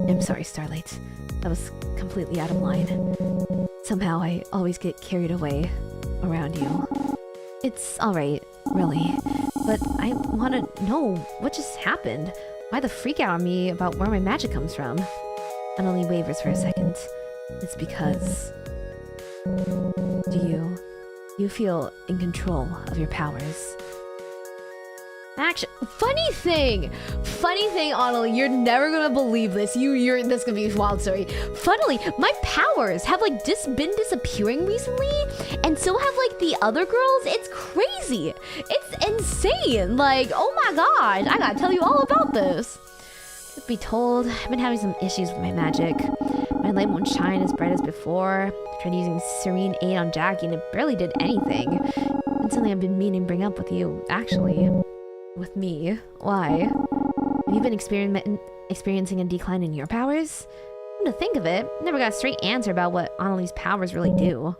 I'm sorry, Starlight. That was completely out of line. Somehow I always get carried away around you. It's alright, really. But I want to know what just happened. Why the freak out on me about where my magic comes from? Annalie wavers for a second. It's because... Do you feel in control of your powers? Actually, funny thing, Annalie, you're never gonna believe this. This gonna be a wild story. Funnily, my powers have like been disappearing recently, and so have like the other girls. It's crazy. It's insane. Like, oh my god, I gotta tell you all about this. Truth be told, I've been having some issues with my magic. My light won't shine as bright as before. I tried using Serene 8 on Jackie and it barely did anything. It's something I've been meaning to bring up with you, actually. With me? Why? Have you been experiencing a decline in your powers? Come to think of it, I never got a straight answer about what Annalie's powers really do.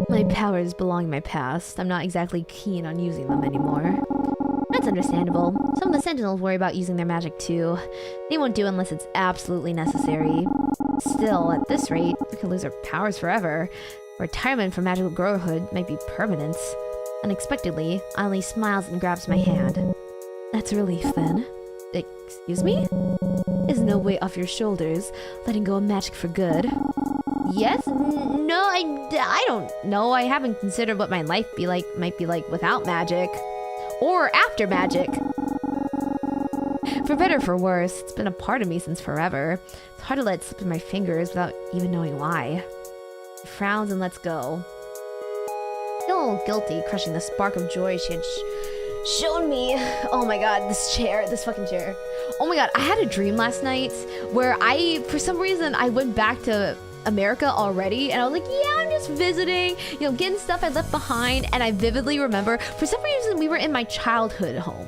My powers belong in my past. I'm not exactly keen on using them anymore. That's understandable. Some of the Sentinels worry about using their magic too. They won't do unless it's absolutely necessary. Still, at this rate, we could lose our powers forever. Retirement from magical girlhood might be permanent. Unexpectedly, Annalie smiles and grabs my hand. That's a relief then. Excuse me? Is no weight off your shoulders, letting go of magic for good. Yes? No, I don't know. I haven't considered what my life might be like without magic. Or after magic. For better or for worse, it's been a part of me since forever. It's hard to let it slip through my fingers without even knowing why. She frowns and lets go. I feel a little guilty crushing the spark of joy she had shown me. Oh my god, this fucking chair. Oh my god, I had a dream last night where for some reason, I went back to America already, and I was like, yeah, I'm just visiting, getting stuff I left behind, and I vividly remember, for some reason, we were in my childhood home,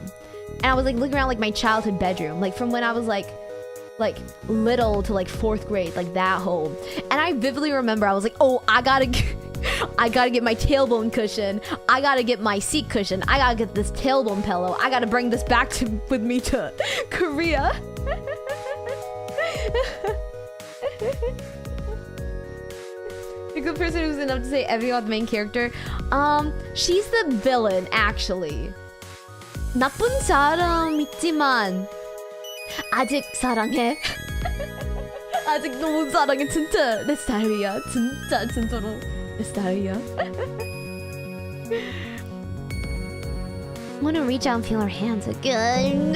and I was like looking around like my childhood bedroom, like from when I was like little to like 4th grade, like that home, and I vividly remember I was like, oh, I gotta get my tailbone cushion, I gotta get my seat cushion, I gotta get this tailbone pillow, I gotta bring this back with me to Korea. A good person who's enough to say everything about the main character. She's the villain, actually. 나쁜 사람이지만 아직 사랑해. 아직 너무 사랑해. 진짜 내 스타일이야. 진짜로 내 스타일이야. Want to reach out and feel her hands again.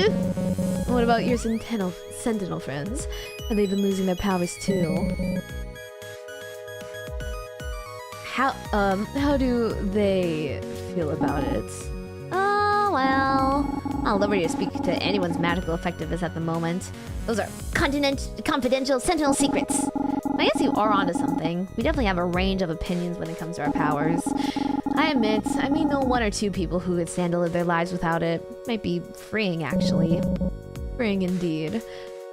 What about your Sentinel friends? Have they been losing their powers too? How do they feel about it? Oh, well. I'll liberty to speak to anyone's magical effectiveness at the moment. Those are confidential Sentinel secrets. I guess you are onto something. We definitely have a range of opinions when it comes to our powers. I admit, I may know 1 or 2 people who could stand to live their lives without it. Might be freeing, actually. Freeing indeed.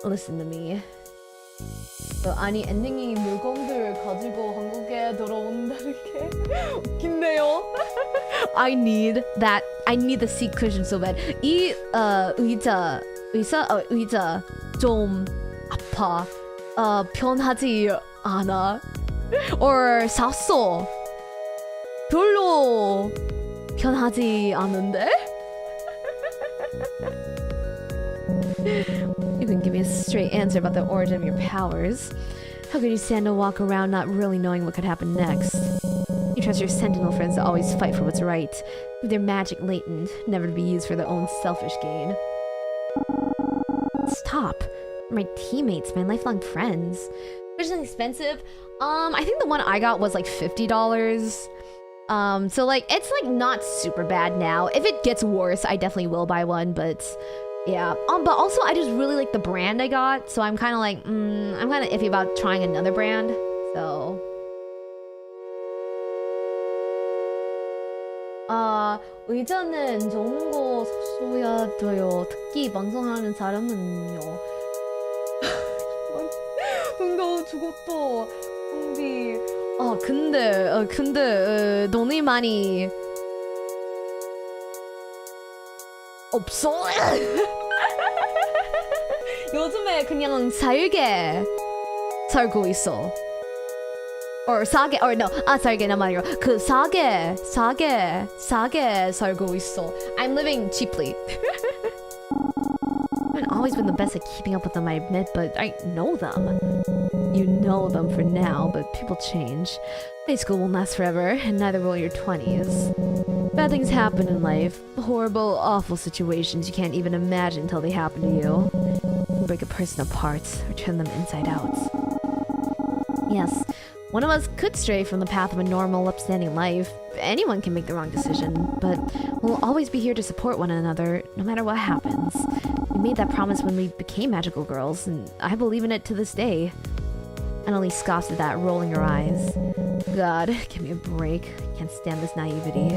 Listen to me. 아니 엔딩이 물건들 가지고 한국에 돌아온다는 게 웃긴데요. I need the seat cushion so bad. 이 의자 좀 아파. 편하지 않아. Or 샀어. 별로 편하지 않은데? You can even give me a straight answer about the origin of your powers. How could you stand to walk around not really knowing what could happen next? You trust your Sentinel friends to always fight for what's right, with their magic latent, never to be used for their own selfish gain. Stop. My teammates, my lifelong friends. Which is expensive. I think the one I got was like $50. So like it's like not super bad now. If it gets worse, I definitely will buy one, but yeah. But also I just really like the brand I got, so I'm kind of like, I'm kind of iffy about trying another brand. So 의자는 좋은 거 샀어야 돼요. 특히 방송하는 사람은요. 너 죽었다. 홍비. 근데 돈이 많이 없어. 요즘에 그냥 살게 살고 있어. Or 싸게, or no, 싸게는 말이야. 그 싸게 살고 있어. I'm living cheaply. I've always been the best at keeping up with them, I admit, but I know them. You know them for now, but people change. High school won't last forever, and neither will your 20s. Bad things happen in life. Horrible, awful situations you can't even imagine until they happen to you. You break a person apart, or turn them inside out. Yes, one of us could stray from the path of a normal, upstanding life. Anyone can make the wrong decision, but we'll always be here to support one another, no matter what happens. We made that promise when we became magical girls, and I believe in it to this day. Annalie scoffs at that, rolling her eyes. God, give me a break. I can't stand this naivety.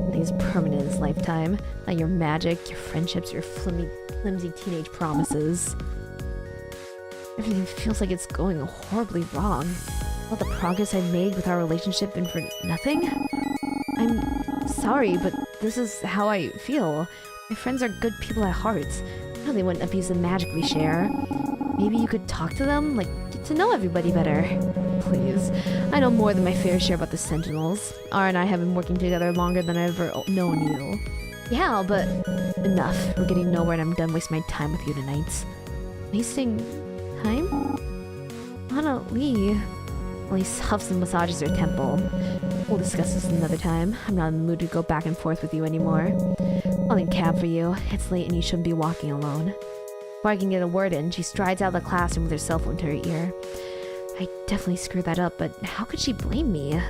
Nothing's permanent in this lifetime. Not your magic, your friendships, your flimsy teenage promises. Everything feels like it's going horribly wrong. All the progress I made with our relationship and for nothing? I'm sorry, but this is how I feel. My friends are good people at heart. I know they wouldn't abuse the magic we share. Maybe you could talk to them, like, get to know everybody better. Please. I know more than my fair share about the Sentinels. R and I have been working together longer than I've ever known you. Yeah, but enough. We're getting nowhere and I'm done wasting my time with you tonight. Wasting time? Anna Lee. Elise huffs and massages her temple. We'll discuss this another time. I'm not in the mood to go back and forth with you anymore. I'll need a cab for you. It's late and you shouldn't be walking alone. Before I can get a word in, she strides out of the classroom with her cell phone to her ear. I definitely screwed that up, but how could she blame me?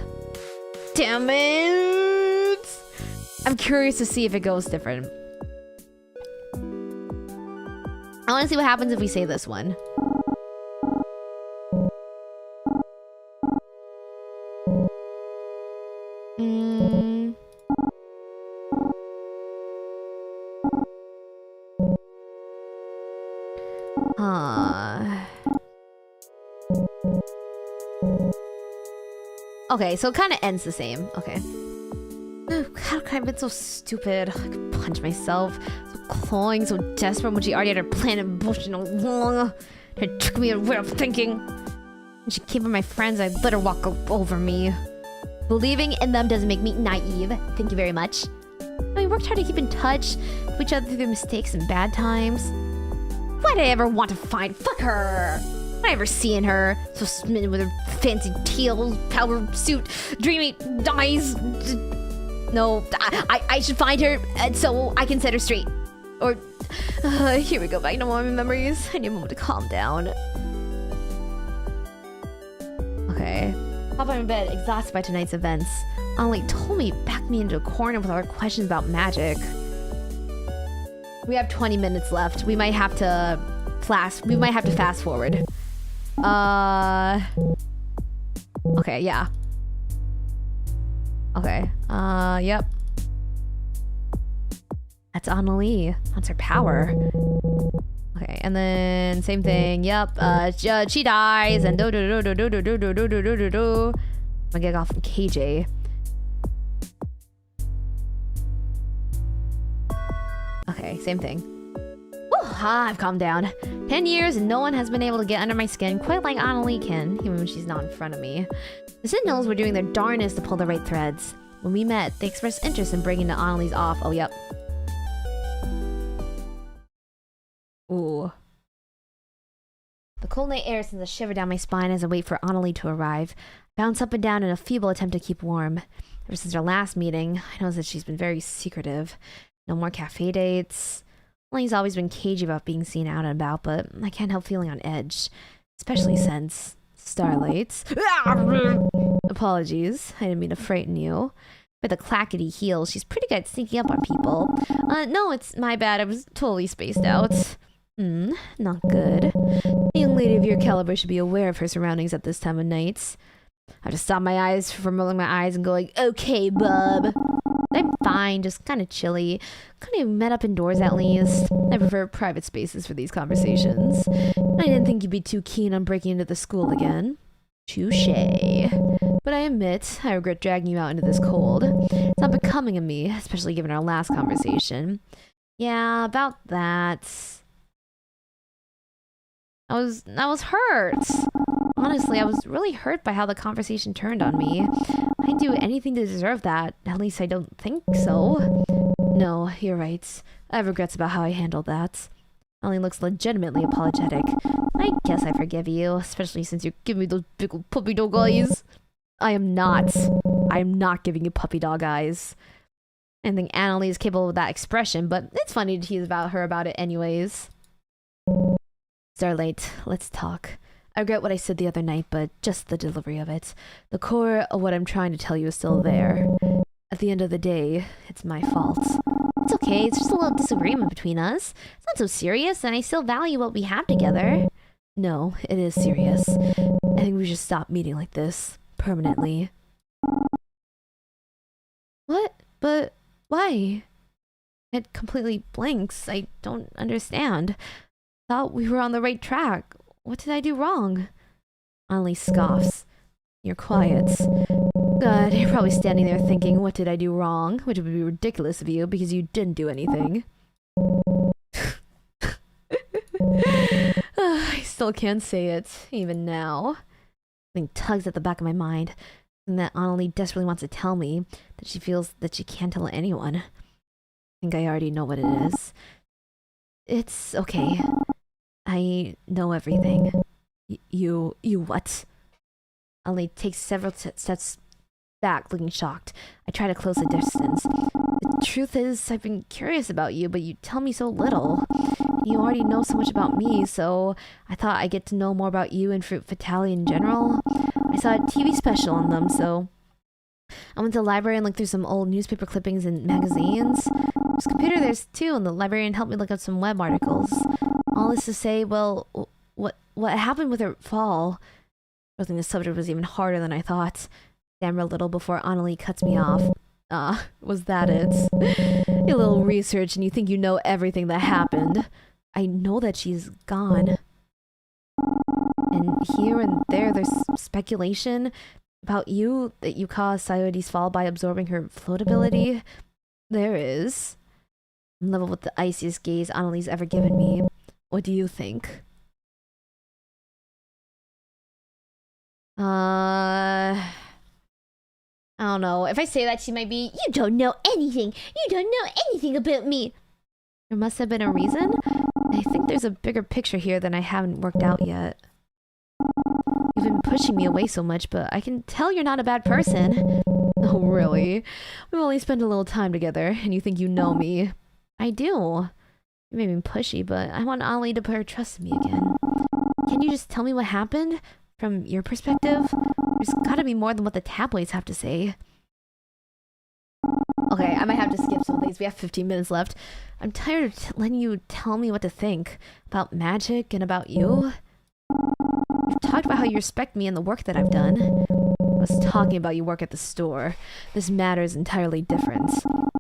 Damn it! I'm curious to see if it goes different. I want to see what happens if we say this one. Okay, so it kind of ends the same. Okay. How could I have been so stupid? I could punch myself. So clawing, so desperate when she already had her plan in motion all along. It took me a way of thinking. When she came for my friends, I let her walk over me. Believing in them doesn't make me naive. Thank you very much. We worked hard to keep in touch with each other through the mistakes and bad times. Why did I ever want to find? Fuck her! Why ever seeing her? So smitten with her fancy teal power suit, dreamy eyes. No, I should find her so I can set her straight. Or, here we go back to more memories. I need a moment to calm down. Okay. Pop out of bed, exhausted by tonight's events. Annalie told me, backed me into a corner with all her questions about magic. We have 20 minutes left. We might have to fast forward. Okay, yeah. Okay, yep. That's Annalie. That's her power. Okay, and then same thing. Yep. She dies and do do do do do do do do do do do do. I get off from KJ. Okay, same thing. Whew, I've calmed down. 10 years and no one has been able to get under my skin quite like Annalie can, even when she's not in front of me. The Sentinels were doing their darnest to pull the right threads. When we met, they expressed interest in bringing the Annalie's off. Oh, yep. Ooh. The cold night air sends a shiver down my spine as I wait for Annalie to arrive. I bounce up and down in a feeble attempt to keep warm. Ever since our last meeting, I noticed that she's been very secretive. No more cafe dates. Annalie's always been cagey about being seen out and about, but I can't help feeling on edge. Especially since... Starlight. Apologies, I didn't mean to frighten you. With the clackety heels, she's pretty good at sneaking up on people. No, it's my bad, I was totally spaced out. Not good. A young lady of your caliber should be aware of her surroundings at this time of night. I have to stop my eyes from rolling my eyes and going, okay, bub. I'm fine, just kind of chilly. Couldn't have met up indoors at least. I prefer private spaces for these conversations. I didn't think you'd be too keen on breaking into the school again. Touché. But I admit, I regret dragging you out into this cold. It's not becoming of me, especially given our last conversation. Yeah, about that. I was hurt. Honestly, I was really hurt by how the conversation turned on me. I didn't do anything to deserve that. At least I don't think so. No, you're right. I have regrets about how I handled that. Ellie looks legitimately apologetic. I guess I forgive you, especially since you're giving me those big old puppy dog eyes. I am not giving you puppy dog eyes. I think Annalie is capable of that expression, but it's funny to tease about her about it anyways. Starlight, let's talk. I regret what I said the other night, but just the delivery of it. The core of what I'm trying to tell you is still there. At the end of the day, it's my fault. It's okay, it's just a little disagreement between us. It's not so serious, and I still value what we have together. No, it is serious. I think we should stop meeting like this. Permanently. What? But why? It completely blanks. I don't understand. Thought we were on the right track. What did I do wrong? Annalie scoffs. You're quiet. God, you're probably standing there thinking, what did I do wrong? Which would be ridiculous of you because you didn't do anything. I still can't say it, even now. Something tugs at the back of my mind, and that Annalie desperately wants to tell me that she feels that she can't tell anyone. I think I already know what it is. It's okay. I know everything. You what? Annalie takes several steps back, looking shocked. I try to close the distance. The truth is, I've been curious about you, but you tell me so little. You already know so much about me, so I thought I'd get to know more about you and Fruit Fatale in general. I saw a TV special on them, so I went to the library and looked through some old newspaper clippings and magazines. There's a computer there's too, and the librarian helped me look up some web articles. All this to say, well, what happened with her fall? I think the subject was even harder than I thought. Damn a little before Annalie cuts me off. Was that it? A little research and you think you know everything that happened. I know that she's gone. And here and there's speculation about you, that you caused Sayodi's fall by absorbing her floatability. There is. I'm level with the iciest gaze Annalie's ever given me. What do you think? I don't know. If I say that, she might be, you don't know anything. You don't know anything about me. There must have been a reason. I think there's a bigger picture here than I haven't worked out yet. You've been pushing me away so much, but I can tell you're not a bad person. Oh, really? We've only spent a little time together, and you think you know me. I do. You may be pushy, but I want Annalie to put her trust in me again. Can you just tell me what happened? From your perspective? There's gotta be more than what the tabloids have to say. Okay, I might have to skip some of these. We have 15 minutes left. I'm tired of letting you tell me what to think about magic and about you. You've talked about how you respect me and the work that I've done. I was talking about your work at the store. This matter is entirely different.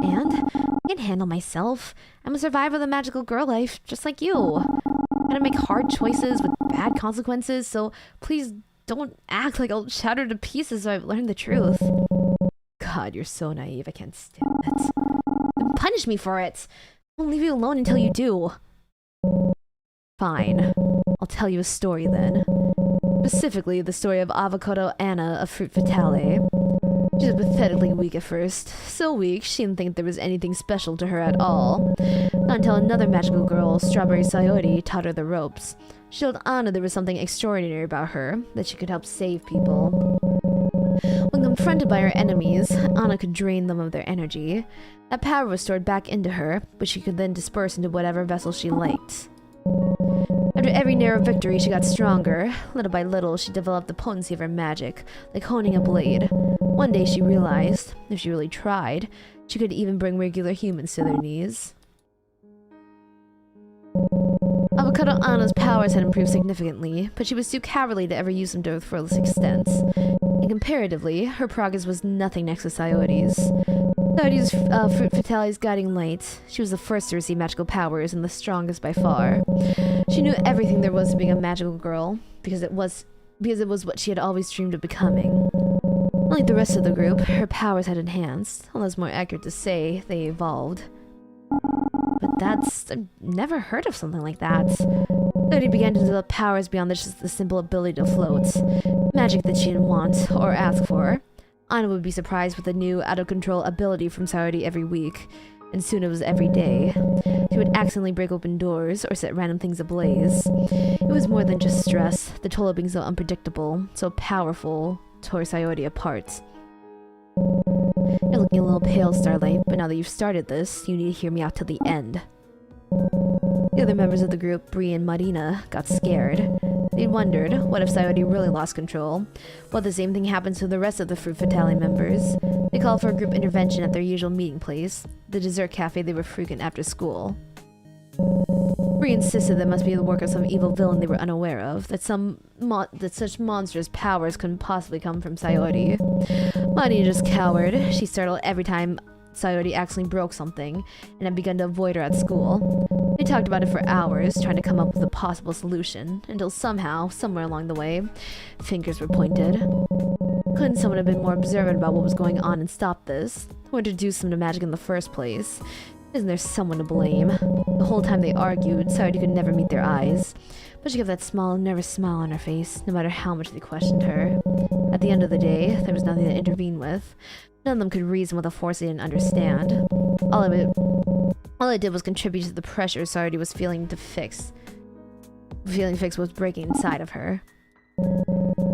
And I can handle myself. I'm a survivor of the magical girl life, just like you. I gotta make hard choices with bad consequences, so please don't act like I'll shatter to pieces so I've learned the truth. God, you're so naive. I can't stand it. Then punish me for it. I won't leave you alone until you do. Fine. I'll tell you a story then. Specifically, the story of Avocado Anna of Fruit Fatale. She was pathetically weak at first. So weak, she didn't think there was anything special to her at all. Not until another magical girl, Strawberry Coyote, taught her the ropes. She told Anna there was something extraordinary about her, that she could help save people. When confronted by her enemies, Anna could drain them of their energy. That power was stored back into her, but she could then disperse into whatever vessel she liked. After every narrow victory, she got stronger. Little by little, she developed the potency of her magic, like honing a blade. One day she realized, if she really tried, she could even bring regular humans to their knees. Avocado Anna's powers had improved significantly, but she was too cowardly to ever use them to their fullest extent. And comparatively, her progress was nothing next to Coyote's. Coyote's Fruit Fatality's guiding light. She was the first to receive magical powers and the strongest by far. She knew everything there was to being a magical girl, because it was what she had always dreamed of becoming. Unlike the rest of the group, her powers had enhanced, although it's more accurate to say they evolved. But I've never heard of something like that. Coyote began to develop powers beyond just the simple ability to float. Magic that she didn't want or ask for. Anna would be surprised with a new, out-of-control ability from Coyote every week, and soon it was every day. She would accidentally break open doors or set random things ablaze. It was more than just stress. The toll of being so unpredictable, so powerful, tore Coyote apart. You're looking a little pale, Starlight, but now that you've started this, you need to hear me out till the end. The other members of the group, Bree and Marina, got scared. They wondered, what if Coyote really lost control? What if the same thing happens to the rest of the Fruit Fatality members? They called for a group intervention at their usual meeting place, the dessert cafe they were frequent after school. Bree insisted that must be the work of some evil villain they were unaware of, that such monstrous powers couldn't possibly come from Coyote. Marina just cowered. She startled every time Coyote accidentally broke something, and had begun to avoid her at school. They talked about it for hours, trying to come up with a possible solution, until somehow, somewhere along the way, fingers were pointed. Couldn't someone have been more observant about what was going on and stopped this? Who introduced them to magic in the first place? Isn't there someone to blame? The whole time they argued, Coyote could never meet their eyes, but she kept that small, nervous smile on her face, no matter how much they questioned her. At the end of the day, there was nothing to intervene with. None of them could reason with a force they didn't understand. All it did was contribute to the pressure Coyote was feeling fix was breaking inside of her.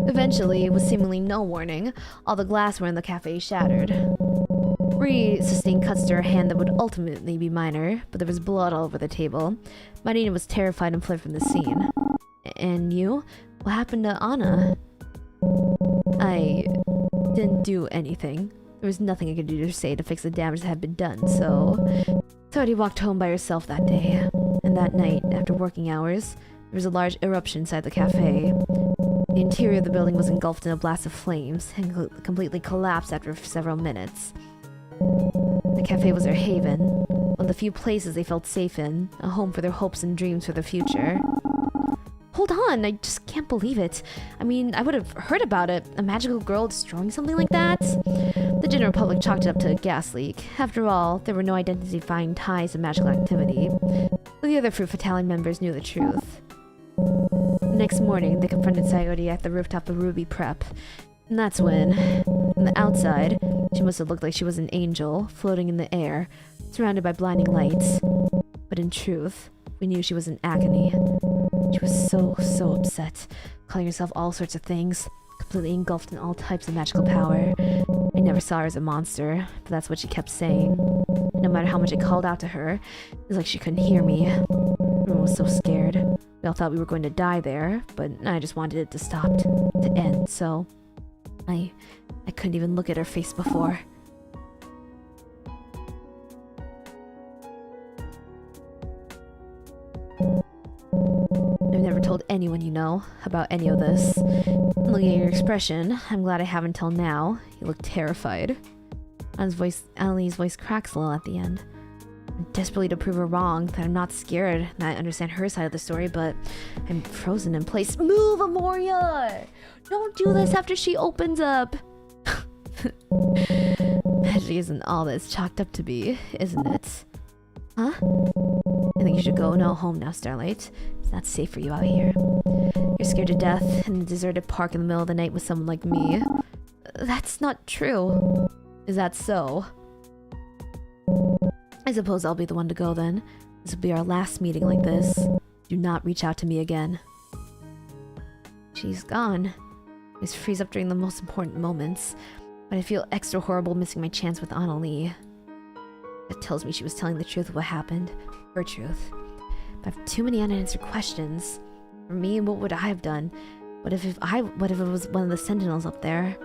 Eventually, with seemingly no warning, all the glassware in the cafe shattered. Bree sustained cuts to her hand that would ultimately be minor, but there was blood all over the table. Marina was terrified and fled from the scene. And you? What happened to Anna? I didn't do anything. There was nothing I could do or say to fix the damage that had been done, so Coyote walked home by herself that day. And that night, after working hours, there was a large eruption inside the cafe. The interior of the building was engulfed in a blast of flames and completely collapsed after several minutes. The cafe was their haven, one of the few places they felt safe in, a home for their hopes and dreams for the future. Hold on, I just can't believe it. I mean, I would have heard about it. A magical girl destroying something like that? The general public chalked it up to a gas leak. After all, there were no identifying ties to magical activity. But the other Fruit Fatality members knew the truth. The next morning, they confronted Coyote at the rooftop of Ruby Prep. And that's when, from the outside, she must have looked like she was an angel, floating in the air, surrounded by blinding lights. But in truth, we knew she was in agony. She was so upset, calling herself all sorts of things, completely engulfed in all types of magical power. I never saw her as a monster, but that's what she kept saying. No matter how much I called out to her, it was like she couldn't hear me. Everyone was so scared. We all thought we were going to die there, but I just wanted it to stop, to end, so I couldn't even look at her face before. I've never told anyone you know about any of this. Looking at your expression, I'm glad I haven't until now. You look terrified. Annalie's voice cracks a little at the end. I'm desperately to prove her wrong, that I'm not scared, and I understand her side of the story, but I'm frozen in place. Move, Amoria! Don't do this after she opens up! Magic isn't all that it's chalked up to be, isn't it? Huh? I think you should go home now, Starlight. It's not safe for you out here. You're scared to death in a deserted park in the middle of the night with someone like me. That's not true. Is that so? I suppose I'll be the one to go then. This will be our last meeting like this. Do not reach out to me again. She's gone. I always freeze up during the most important moments, but I feel extra horrible missing my chance with Annalie. That tells me she was telling the truth of what happened. Her truth. But I have too many unanswered questions. For me, what would I have done? What if it was one of the Sentinels up there?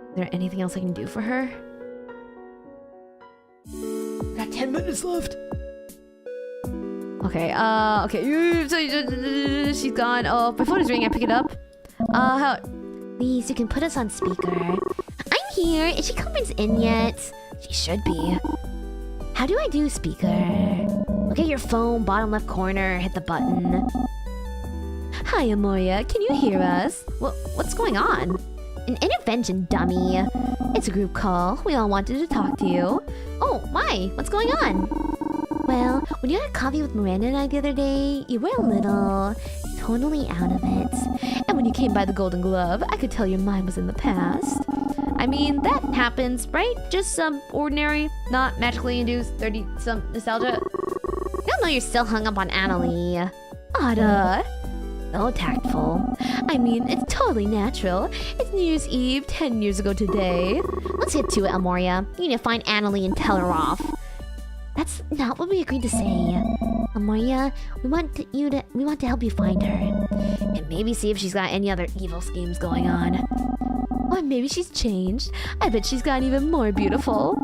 Is there anything else I can do for her? Got 10 minutes left. Okay, okay. She's gone. Oh, my phone is ringing. I pick it up. How? Please, you can put us on speaker. I'm here. Is she conference in yet? She should be. How do I do speaker? Look at your phone, bottom left corner. Hit the button. Hi, Amoria. Can you hear us? What's going on? An intervention, dummy. It's a group call. We all wanted to talk to you. Oh, why? What's going on? Well, when you had coffee with Miranda and I the other day, you were a little totally out of it. And when you came by the Golden Glove, I could tell your mind was in the past. I mean, that happens, right? Just some ordinary, not magically induced 30-some nostalgia. No, you're still hung up on Annalie. Ada. So tactful. I mean, it's totally natural. It's New Year's Eve 10 years ago today. Let's get to it, Amoria. You need to find Annalie and tell her off. That's not what we agreed to say. Amoria, we want to help you find her. And maybe see if she's got any other evil schemes going on. Or maybe she's changed. I bet she's gotten even more beautiful.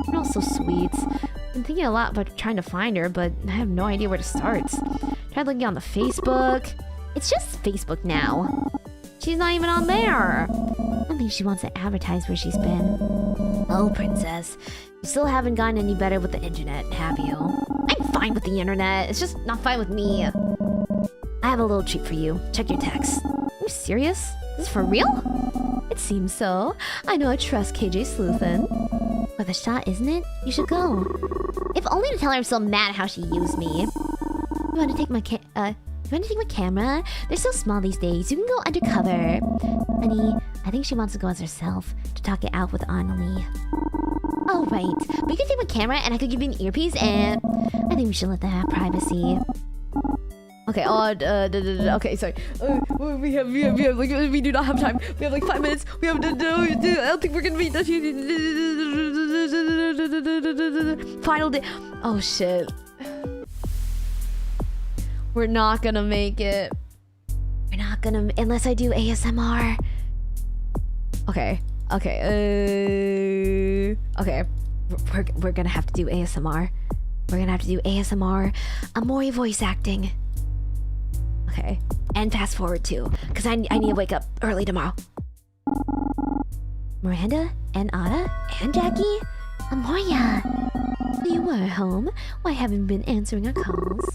And also sweet. I'm thinking a lot about trying to find her, but I have no idea where to start. Tried looking on the Facebook. It's just Facebook now. She's not even on there. I don't think she wants to advertise where she's been. Oh, princess. You still haven't gotten any better with the internet, have you? I'm fine with the internet. It's just not fine with me. I have a little treat for you. Check your text. Are you serious? Is this for real? It seems so. I know I trust KJ Sleuthin. Worth a shot, isn't it? You should go. If only to tell her I'm so mad how she used me. You want to take my camera? They're so small these days. You can go undercover. Honey, I think she wants to go as herself to talk it out with Annalie. Oh, right. But you can take my camera and I could give you an earpiece and... I think we should let them have privacy. Okay, okay, sorry. We have like, we do not have time. We have like 5 minutes. We have I don't think we're gonna meet final day. Oh shit. We're not gonna make it. We're not gonna... Unless I do ASMR. Okay. Okay. Okay. We're gonna have to do ASMR. We're gonna have to do ASMR. Amori voice acting. Okay. And fast forward too, because I need to wake up early tomorrow. Miranda and Ada and Jackie? Amoria! You were home. Why haven't you been answering our calls?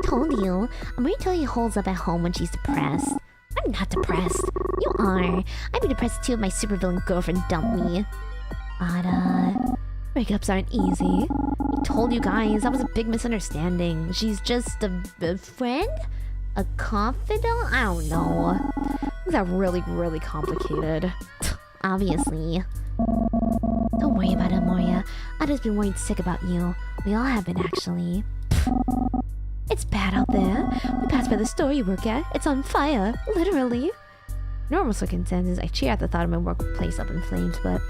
Told you. Amoria totally holds up at home when she's depressed. I'm not depressed. You are. I'd be depressed too if my supervillain girlfriend dumped me. Ada. Breakups aren't easy. I told you guys, that was a big misunderstanding. She's just a friend? A confidant? I don't know. Things are really, really complicated. Obviously. Don't worry about it, Amoria. Ada's been worried sick about you. We all have been, actually. It's bad out there. We passed by the store you work at. It's on fire. Literally. Normal circumstances, I cheer at the thought of my workplace up in flames, but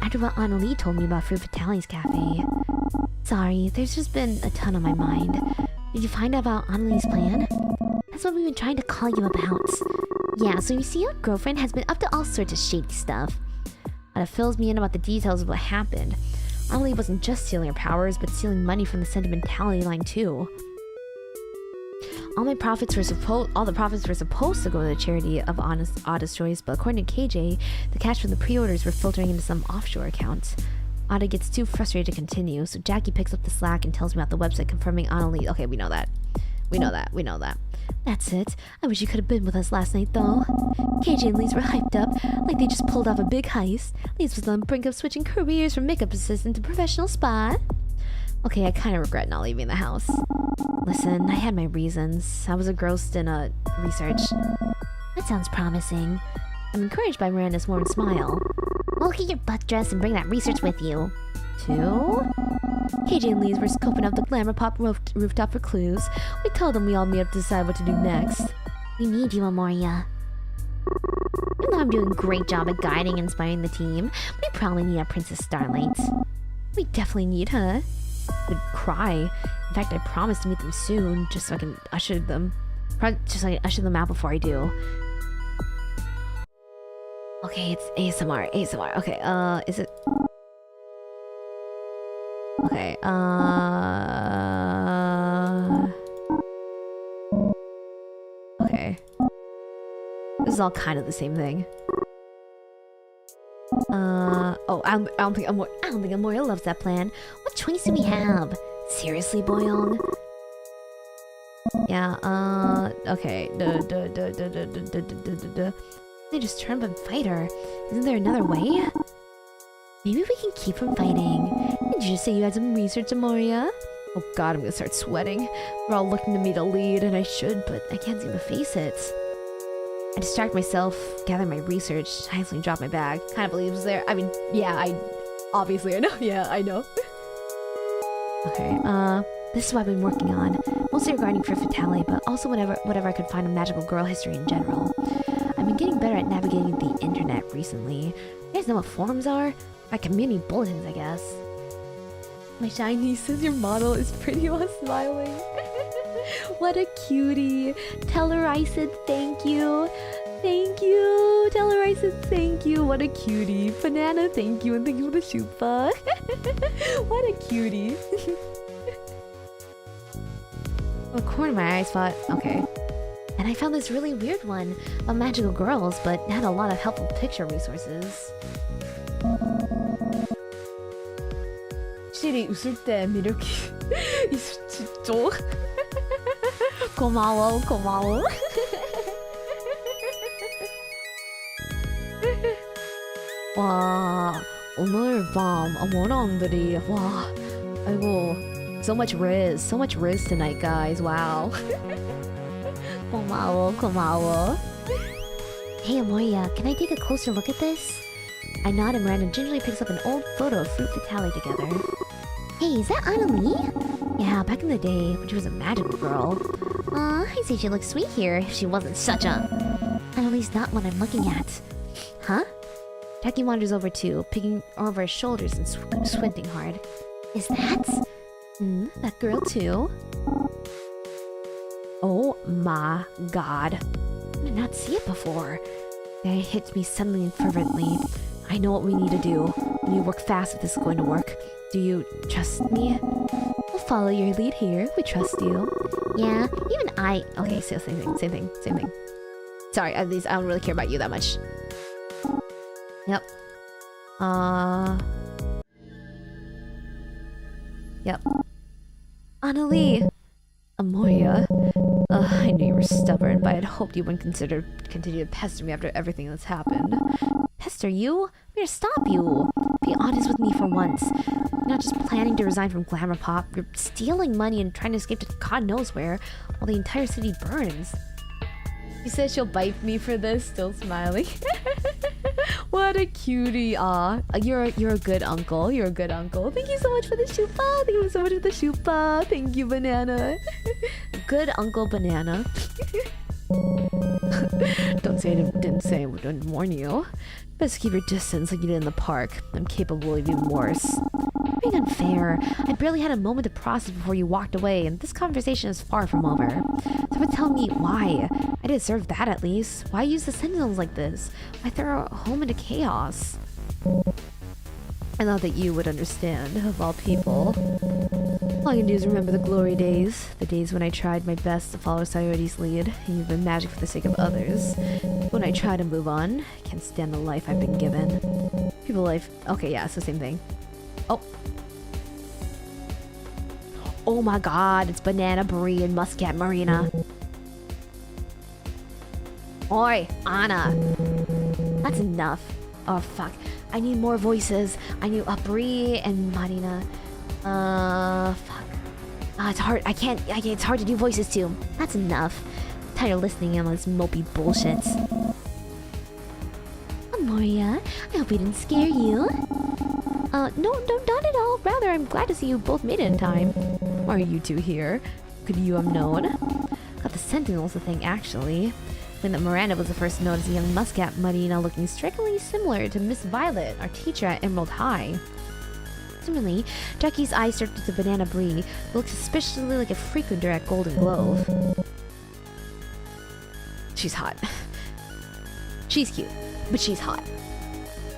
after what Annalie told me about Fruit Fatality's cafe... Sorry, there's just been a ton on my mind. Did you find out about Annalie's plan? That's what we've been trying to call you about. Yeah, so you see, your girlfriend has been up to all sorts of shady stuff. That fills me in about the details of what happened. Annalie wasn't just stealing her powers, but stealing money from the sentimentality line too. All the profits were supposed to go to the charity of Ada's choice, but according to KJ, the cash from the pre-orders were filtering into some offshore account. Ada gets too frustrated to continue, so Jackie picks up the slack and tells me about the website confirming Annalie. Okay, we know that. We know that. That's it. I wish you could have been with us last night, though. KJ and Lise were hyped up, like they just pulled off a big heist. Lise was on the brink of switching careers from makeup assistant to professional spy. Okay, I kind of regret not leaving the house. Listen, I had my reasons. I was engrossed in research. That sounds promising. I'm encouraged by Miranda's warm smile. Well, get your butt dressed and bring that research with you. 2? KJ and Lee's were scoping out the glamour pop rooftop for clues. We told them we all meet up to decide what to do next. We need you, Amoria. Even though I'm doing a great job at guiding and inspiring the team, we probably need our Princess Starlight. We definitely need her. I'd cry. In fact, I promised to meet them soon, just so I can usher them. Just so I can usher them out before I do. Okay, it's ASMR. ASMR. Okay, is it? Okay, okay. This is all kind of the same thing. Oh, I don't think Amoria loves that plan. What choice do we have? Seriously, boyoung? Yeah, okay. They just turn up and fight her. Isn't there another way? Maybe we can keep from fighting. Did you just say you had some research, Amoria? Oh god, I'm gonna start sweating. They're all looking to me to lead, and I should, but I can't seem to face it. I distract myself, gather my research, I accidentally drop my bag. Kind of believes there. I mean, yeah, I know. Yeah, I know. Okay, this is what I've been working on. Mostly regarding Fifth Fatale, but also whatever I could find on magical girl history in general. I've been getting better at navigating the internet recently. You guys know what forums are? Like community bulletins, I guess. My shy niece says your model is pretty while smiling. What a cutie. Tell her I said thank you. Thank you. Tell her I said thank you. What a cutie. Banana, thank you. And thank you for the shupa. What a cutie. A corner of my eye spot. Okay. And I found this really weird one about magical girls, but had a lot of helpful picture resources. 확실히 웃을 때 매력이 있죠? 고마워. 와, 오늘 밤 아모런들이 와, 아이고, so much riz tonight, guys. Wow. 고마워. Hey, Amoria, can I take a closer look at this? I nod and Miranda gingerly picks up an old photo of Fruit Fatale together. Hey, is that Annalie? Yeah, back in the day, when she was a magical girl. I'd say she looks sweet here if she wasn't such a... Annalie's not what I'm looking at. Huh? Jackie wanders over too, picking over his shoulders and squinting hard. Is that... that girl too? Oh my god. I did not see it before. Then it hits me suddenly and fervently. I know what we need to do. We need to work fast if this is going to work. Do you trust me? We'll follow your lead here. We trust you. Yeah, even I... Okay, so same thing. Sorry, at least I don't really care about you that much. Yep. Yep. Annalie! Amoria. I knew you were stubborn, but I had hoped you wouldn't continue to pester me after everything that's happened. Pester you? I'm here to stop you. Be honest with me for once. You're not just planning to resign from Glamour Pop. You're stealing money and trying to escape to God knows where, while the entire city burns. She says she'll bite me for this, still smiling. What a cutie. Aw, you're a good uncle. You're a good uncle. Thank you so much for the shupa. Thank you so much for the shupa. Thank you, Banana. Good Uncle Banana. Don't say I didn't say I wouldn't warn you. Best keep your distance like you did in the park. I'm capable of even worse. You're being unfair. I barely had a moment to process before you walked away, and this conversation is far from over. So but tell me why. I deserve that at least. Why use the Sentinels like this? Why throw our home into chaos? I thought that you would understand, of all people. All I can do is remember the glory days. The days when I tried my best to follow Sayori's lead, and even magic for the sake of others. When I try to move on, I can't stand the life I've been given. People life... Okay, yeah, it's the same thing. Oh. Oh my god, it's Banana, Brie, and Muscat Marina. Oi, Anna. That's enough. Oh, fuck. I need more voices. I need Brie and Marina. Fuck. It's hard. I can't. It's hard to do voices too. That's enough. I'm tired of listening to this mopey bullshit. Amoria, I hope we didn't scare you. No, not at all. Rather, I'm glad to see you both made it in time. Why are you two here? Could you have known? Got the Sentinels a thing, actually. When that Miranda was the first to notice a young muscat Marina looking strikingly similar to Miss Violet, our teacher at Emerald High. Similarly, Jackie's eyes circled to Banana Brie, who looked suspiciously like a frequenter at Golden Glove. She's hot. She's cute, but she's hot.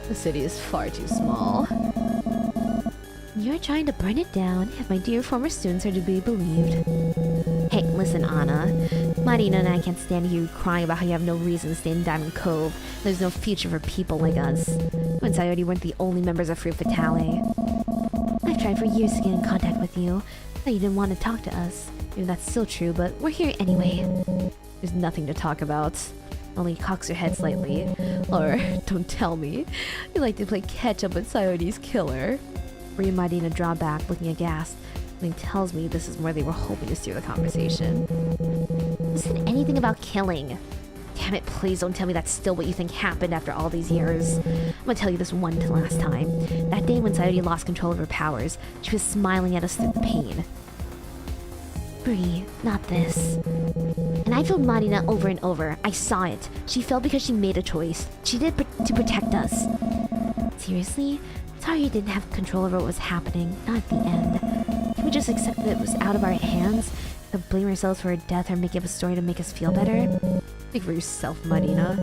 The city is far too small. You're trying to burn it down, if my dear former students are to be believed. Hey, listen, Anna. Marina and I can't stand to hear you crying about how you have no reason to stay in Diamond Cove. There's no future for people like us. When Sayori weren't the only members of Fruit Fatale. I've tried for years to get in contact with you. But you didn't want to talk to us. Maybe that's still true, but we're here anyway. There's nothing to talk about. Only cocks your head slightly. Or, don't tell me, you like to play catch-up with Sayori's killer. Brie and Marina draw back, looking aghast. Something tells me this is where they were hoping to steer the conversation. Who said anything about killing? Damn it, please don't tell me that's still what you think happened after all these years. I'm gonna tell you this one last time. That day when Sayori lost control of her powers, she was smiling at us through the pain. Brie, not this. And I told Marina over and over. I saw it. She fell because she made a choice. She did to protect us. Seriously? Sayori didn't have control over what was happening, not at the end. Can we just accept that it was out of our hands? To blame ourselves for her death or make up a story to make us feel better? Think for yourself, Marina.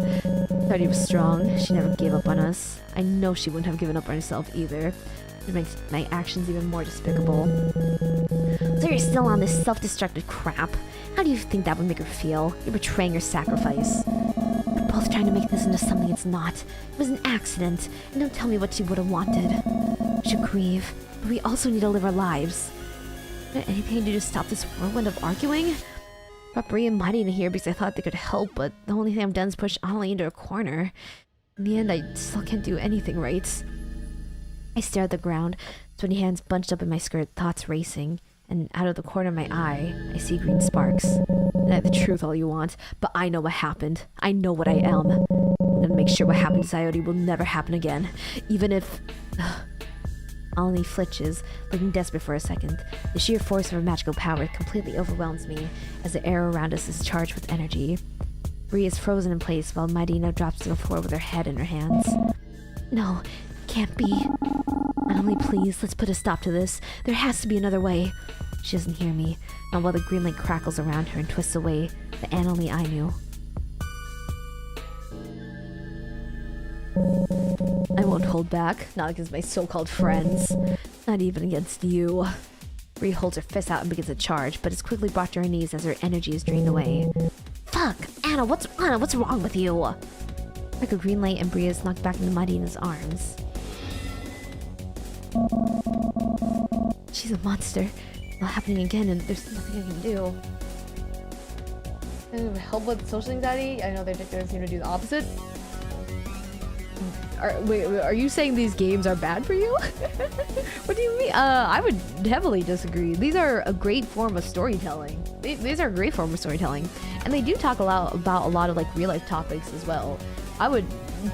Sayori was strong. She never gave up on us. I know she wouldn't have given up on herself either. It makes my actions even more despicable. So you're still on this self-destructive crap. How do you think that would make her feel? You're betraying your sacrifice. We're both trying to make this into something it's not. It was an accident, and don't tell me what she would have wanted. We should grieve, but we also need to live our lives. Is there anything to do to stop this whirlwind of arguing? Brought Brie and Marina here because I thought they could help, but the only thing I've done is push Annalie into a corner. In the end, I still can't do anything right. I stare at the ground, sweaty hands bunched up in my skirt, thoughts racing. And out of the corner of my eye, I see green sparks. Deny the truth all you want, but I know what happened. I know what I am. I'm gonna make sure what happened to Sayori will never happen again. Even if... Annalie flinches, looking desperate for a second. The sheer force of her magical power completely overwhelms me, as the air around us is charged with energy. Brie is frozen in place while Marina drops to the floor with her head in her hands. No, can't be. Annalie, please, let's put a stop to this. There has to be another way. She doesn't hear me, not while the green light crackles around her and twists away, the Annalie I knew. I won't hold back, not against my so-called friends. Not even against you. Brie holds her fist out and begins to charge, but is quickly brought to her knees as her energy is drained away. Fuck! Anna, what's wrong with you? Like a green light and Brie is knocked back into Marina's arms. She's a monster. It's not happening again, and there's nothing I can do. Can help with social anxiety? I know they're going to do the opposite. Are you saying these games are bad for you? What do you mean? I would heavily disagree. These are a great form of storytelling. These are a great form of storytelling, and they do talk about a lot of like real life topics as well. I would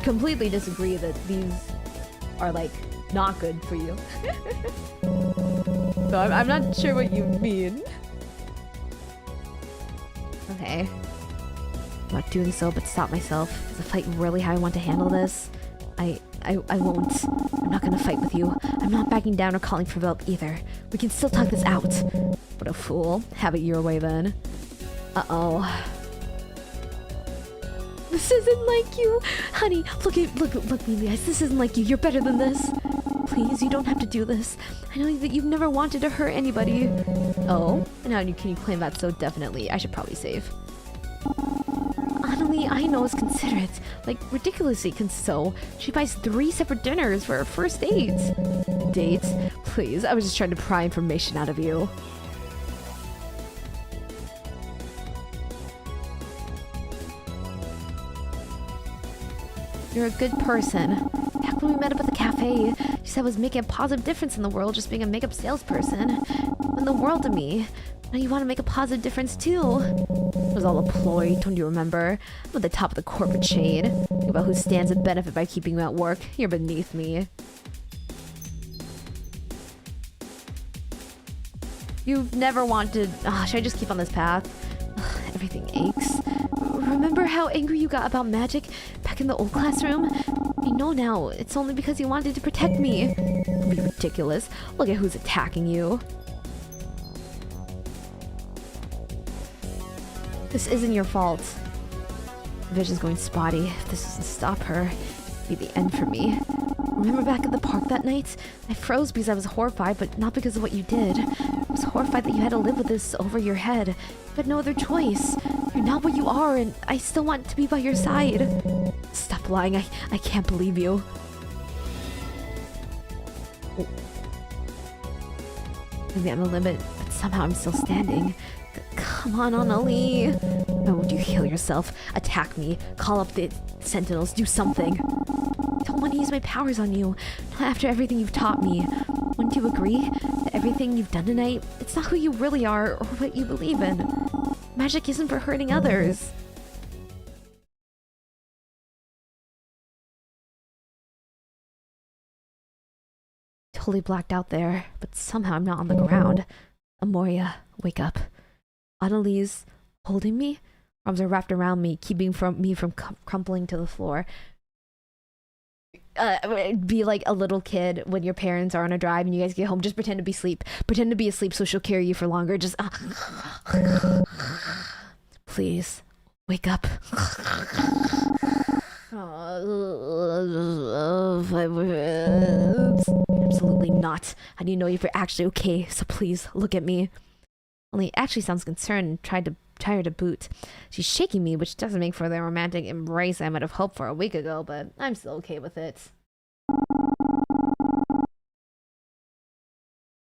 completely disagree that these are like not good for you. So I'm not sure what you mean. Okay. I'm not doing so, but stop myself. Is the fight really how I want to handle this? I won't. I'm not gonna fight with you. I'm not backing down or calling for help either. We can still talk this out. What a fool. Have it your way then. Uh-oh. This isn't like you. Honey, look me in the eyes. This isn't like you. You're better than this. Please, you don't have to do this. I know that you've never wanted to hurt anybody. Oh? And how can you claim that so definitely? I should probably save. Annalie, I know is considerate. Like, ridiculously so. She buys 3 separate dinners for her first dates. Dates? Please, I was just trying to pry information out of you. You're a good person. Back when we met up at the cafe, she said I was making a positive difference in the world just being a makeup salesperson. It meant the world to me. Now you want to make a positive difference too. It was all a ploy, don't you remember? I'm at the top of the corporate chain. Think about who stands to benefit by keeping you at work. You're beneath me. You've never wanted... should I just keep on this path? Everything aches. Remember how angry you got about magic back in the old classroom? I know now. It's only because you wanted to protect me. Don't be ridiculous. Look at who's attacking you. This isn't your fault. Vision's going spotty. If this doesn't stop her, it'll be the end for me. Remember back at the park that night? I froze because I was horrified, but not because of what you did. I was horrified that you had to live with this over your head. You had no other choice. You're not what you are, and I still want to be by your side. Stop lying. I can't believe you. Maybe I'm a limit, but somehow I'm still standing. Come on, Annalie. Oh, do you heal yourself? Attack me. Call up the Sentinels. Do something. I don't want to use my powers on you. Not after everything you've taught me. Wouldn't you agree that everything you've done tonight, it's not who you really are or what you believe in? Magic isn't for hurting others. Totally blacked out there, but somehow I'm not on the ground. Amoria, wake up. Annalise holding me? Arms are wrapped around me, keeping me from crumpling to the floor. Be like a little kid when your parents are on a drive and you guys get home. Just pretend to be asleep. Pretend to be asleep so she'll carry you for longer. Just please, wake up. Absolutely not. How do you know if you're actually okay? So please, look at me. Only it actually sounds concerned and tried to tie her to boot. She's shaking me, which doesn't make for the romantic embrace I might have hoped for a week ago, but I'm still okay with it.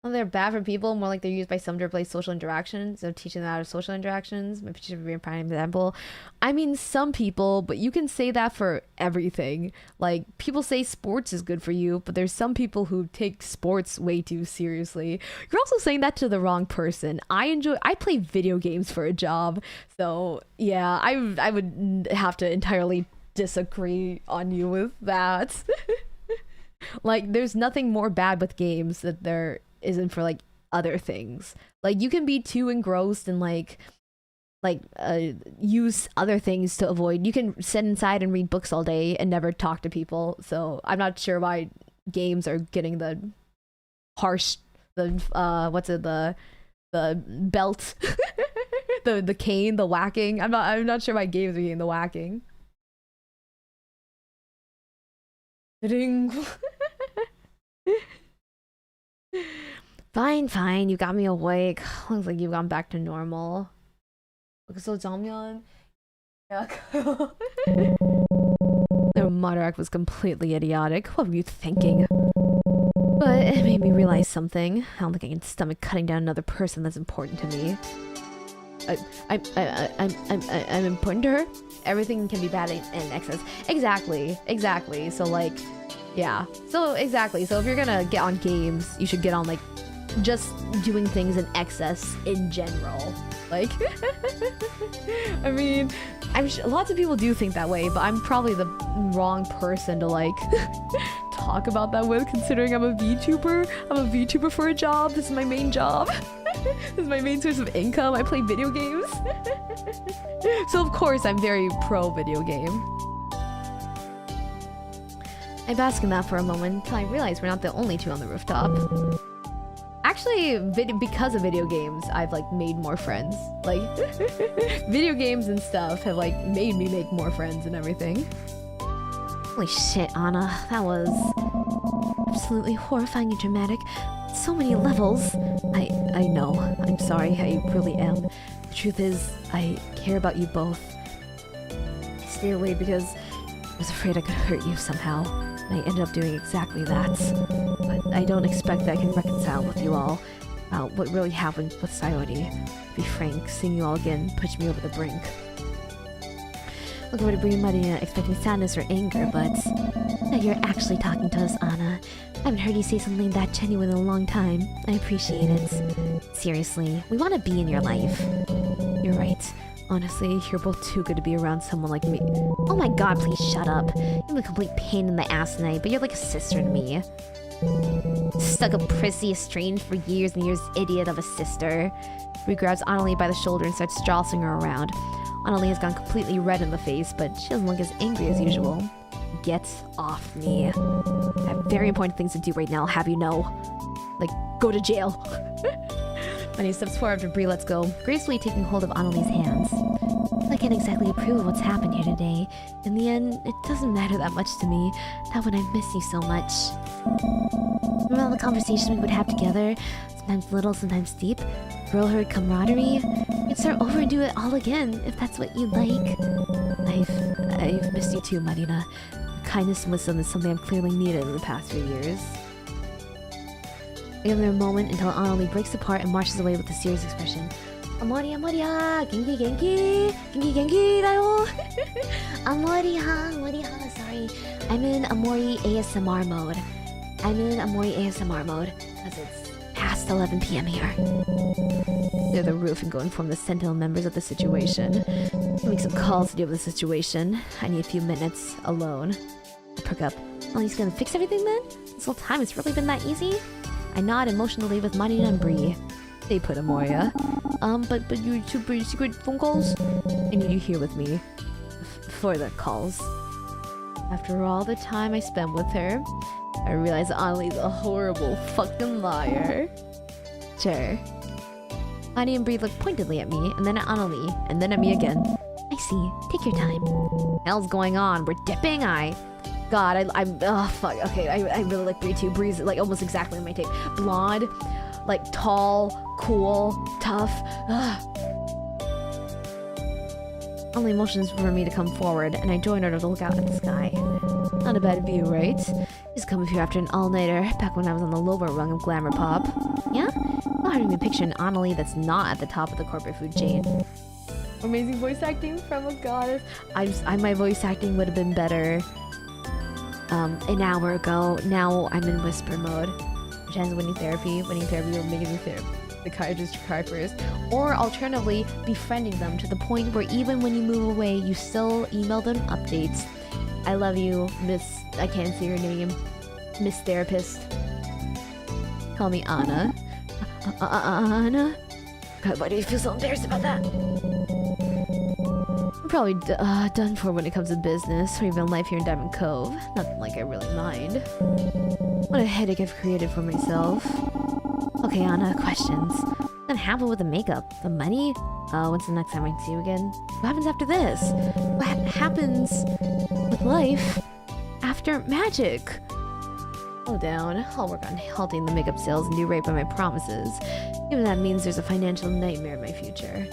Well, they're bad for people, more like they're used by some to replace social interactions, so teaching them how to social interactions. Maybe should be a prime example. I mean, some people, but you can say that for everything. Like, people say sports is good for you, but there's some people who take sports way too seriously. You're also saying that to the wrong person. I play video games for a job, so yeah, I would have to entirely disagree on you with that. Like, there's nothing more bad with games that there isn't for like other things. Like, you can be too engrossed and use other things to avoid. You can sit inside and read books all day and never talk to people. So I'm not sure why games are getting the harsh, the belt, the cane, the whacking. I'm not sure why games are getting the whacking. Fine, you got me awake. Looks like you've gone back to normal. So Jamyeon. Their Monarch was completely idiotic. What were you thinking? But it made me realize something. I don't think I can stomach cutting down another person that's important to me. I'm important to her? Everything can be bad in excess. Exactly. So like, yeah. So exactly. So if you're gonna get on games, you should get on like just doing things in excess in general. Like, I mean, I'm sure lots of people do think that way, but I'm probably the wrong person to like talk about that with, considering I'm a VTuber. I'm a VTuber for a job. This is my main job. This is my main source of income. I play video games. So of course I'm very pro video game. I bask in that for a moment until I realize we're not the only two on the rooftop. Actually, because of video games, I've like made more friends. Like, video games and stuff have like made me make more friends and everything. Holy shit, Anna, that was absolutely horrifying and dramatic. So many levels. I know. I'm sorry. I really am. The truth is, I care about you both. I stayed away because I was afraid I could hurt you somehow. And I ended up doing exactly that. But I don't expect that I can reconcile with you all about what really happened with Sayori. To be frank, seeing you all again pushed me over the brink. Look over to Brie Marina expecting sadness or anger, but I that you're actually talking to us, Anna. I haven't heard you say something that genuine in a long time. I appreciate it. Seriously, we want to be in your life. You're right. Honestly, you're both too good to be around someone like me. Oh my god, please shut up. You're a complete pain in the ass tonight, but you're like a sister to me. Stuck up prissy, estranged for years and years, idiot of a sister. Bree grabs Annalie by the shoulder and starts jostling her around. Annalie has gone completely red in the face, but she doesn't look as angry as usual. Get off me. I have very important things to do right now, I'll have you know. Like, go to jail. Money steps forward after Bree lets go, gracefully taking hold of Annalie's hands. I can't exactly approve of what's happened here today. In the end, it doesn't matter that much to me. Not when I miss you so much. Remember all the conversations we would have together? Sometimes little, sometimes deep. Girlhood camaraderie. We could start over and do it all again, if that's what you'd like. I've missed you too, Marina. Your kindness and wisdom is something I've clearly needed in the past few years. We have their moment until Annalie breaks apart and marches away with a serious expression. Amori, amoriha, genki, genki, genki, genki, dayo. Amoriha, sorry. I'm in Amori ASMR mode. Because it's past 11 p.m. here. Clear the roof and go inform the Sentinel members of the situation. Make some calls to deal with the situation. I need a few minutes alone. I perk up. Oh, he's gonna fix everything then? This whole time it's really been that easy? I nod emotionally with Marina and Bree. They put Amoria. But you two pretty secret phone calls? I need you here with me. For the calls. After all the time I spent with her, I realize Annalie's a horrible fucking liar. Sure. Annie and Bree look pointedly at me, and then at Annalie, and then at me again. I see. Take your time. Hell's going on? We're dipping? God, I'm oh fuck. Okay, I really like Bree too. Bree's like almost exactly my type. Blonde, like tall, cool, tough. Ugh. Only motions for me to come forward, and I join her to look out at the sky. Not a bad view, right? Just come up here after an all-nighter, back when I was on the lower rung of glamour pop. Yeah? Not hard to picture an Annalie that's not at the top of the corporate food chain. Amazing voice acting from a goddess. My voice acting would have been better an hour ago. Now I'm in whisper mode, which has winning therapy or making the psychiatrist try first, or alternatively befriending them to the point where even when you move away, you still email them updates. I love you, Miss. I can't say your name. Miss Therapist. Call me Anna. Anna. God, why do you feel so embarrassed about that? I'm probably done for when it comes to business or even life here in Diamond Cove. Nothing like I really mind. What a headache I've created for myself. Okay, Anna, questions. What happened with the makeup? The money? When's the next time I see you again? What happens after this? What happens with life after magic? Slow down. I'll work on halting the makeup sales and do right by my promises. Even that means there's a financial nightmare in my future.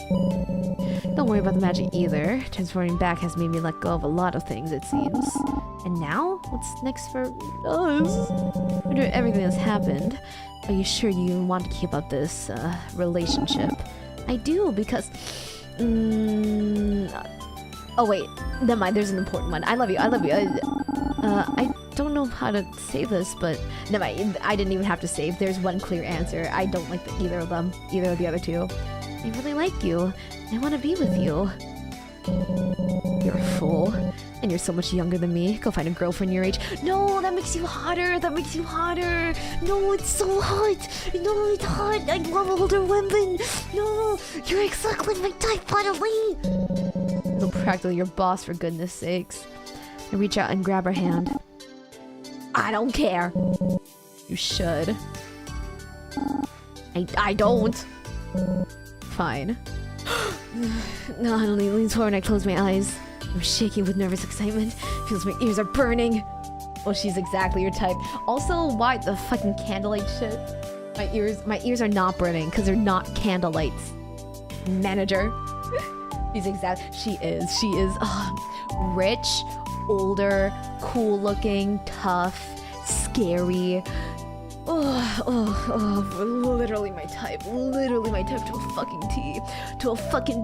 Don't worry about the magic either. Transforming back has made me let go of a lot of things, it seems. And now? What's next for us? After everything that's happened, are you sure you want to keep up this relationship? I do, because... Oh wait, never mind, there's an important one. I love you. I don't know how to say this, but... Never mind, I didn't even have to save. There's one clear answer. I don't like either of them. Either of the other two. I really like you. I want to be with you. You're a fool. And you're so much younger than me. Go find a girlfriend your age. No, that makes you hotter. No, it's so hot. No, it's hot. I love older women. No, you're exactly my type, Annalie. So practically your boss, for goodness sakes. I reach out and grab her hand. I don't care. You should. I don't. Fine. No, Annalie leans forward and I close my eyes. I'm shaking with nervous excitement. Feels my ears are burning. Well, she's exactly your type. Also, why the fucking candlelight shit? My ears are not burning because they're not candlelights. Manager. She is rich, older, cool looking, tough, scary. Literally my type to a fucking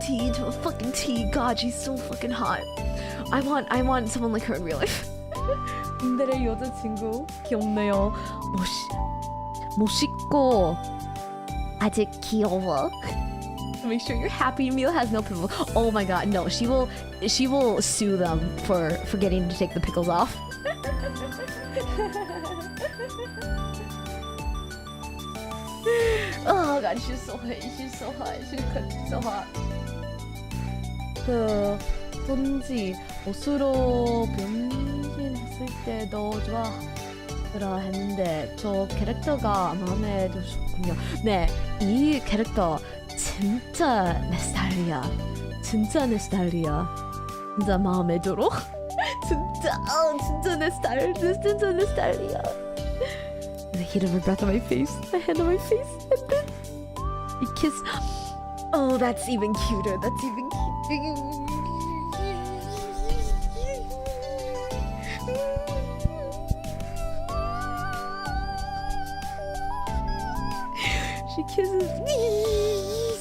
T. God, she's so fucking hot. I want someone like her in real life. 츤데레 여자친구 귀엽네요. 멋있고 아직 귀여워. Make sure your Happy Meal has no pickles. Oh my god, no, she will sue them for forgetting to take the pickles off. Oh god, she's so hot. She's so hot. She's so hot. 그 본지 옷으로 변신했을 때도 좋아라 했는데 저 캐릭터가 마음에 드셨군요. 네, 이 캐릭터 진짜 내 스타일이야. 진짜 내 스타일이야. 진짜 마음에 들어. 진짜 내 스타일. 진짜 내 스타일이야. The heat of her breath on my face, the hand on my face, and then he kissed. Oh, that's even cuter. That's even cuter.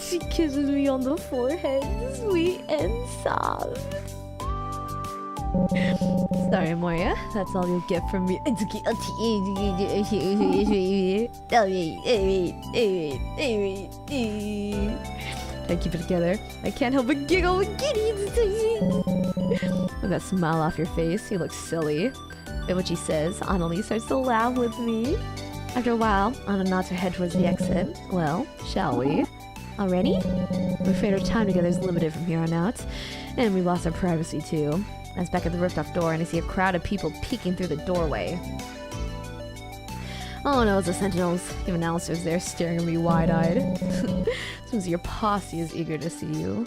She kisses me on the forehead, sweet and soft. Sorry, Moria. That's all you'll get from me. Try to keep it together. I can't help but giggle and giddy. Look that smile off your face. You look silly. At what she says, Annalise starts to laugh with me. After a while, Anna nods her head towards the exit. Well, shall we? Already? I'm afraid our time together is limited from here on out. And we lost our privacy too. I was back at the rooftop door and I see a crowd of people peeking through the doorway. Oh no, it's the Sentinels. Even Alistair's there staring at me wide-eyed. Seems your posse is eager to see you.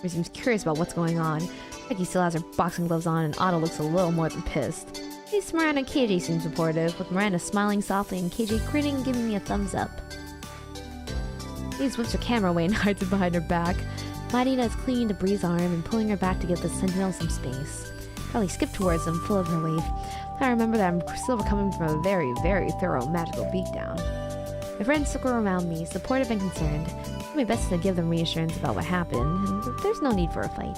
He seems curious about what's going on. Becky still has her boxing gloves on and Otto looks a little more than pissed. At least Miranda and KJ seem supportive, with Miranda smiling softly and KJ grinning and giving me a thumbs up. He whips her camera away and hides it behind her back. Marina is clinging to Bree's arm and pulling her back to give the Sentinel some space. Carly skipped towards him, full of relief. I remember that I'm still recovering from a very, very thorough magical beatdown. My friends circle around me, supportive and concerned. I do my best to give them reassurance about what happened, and there's no need for a fight.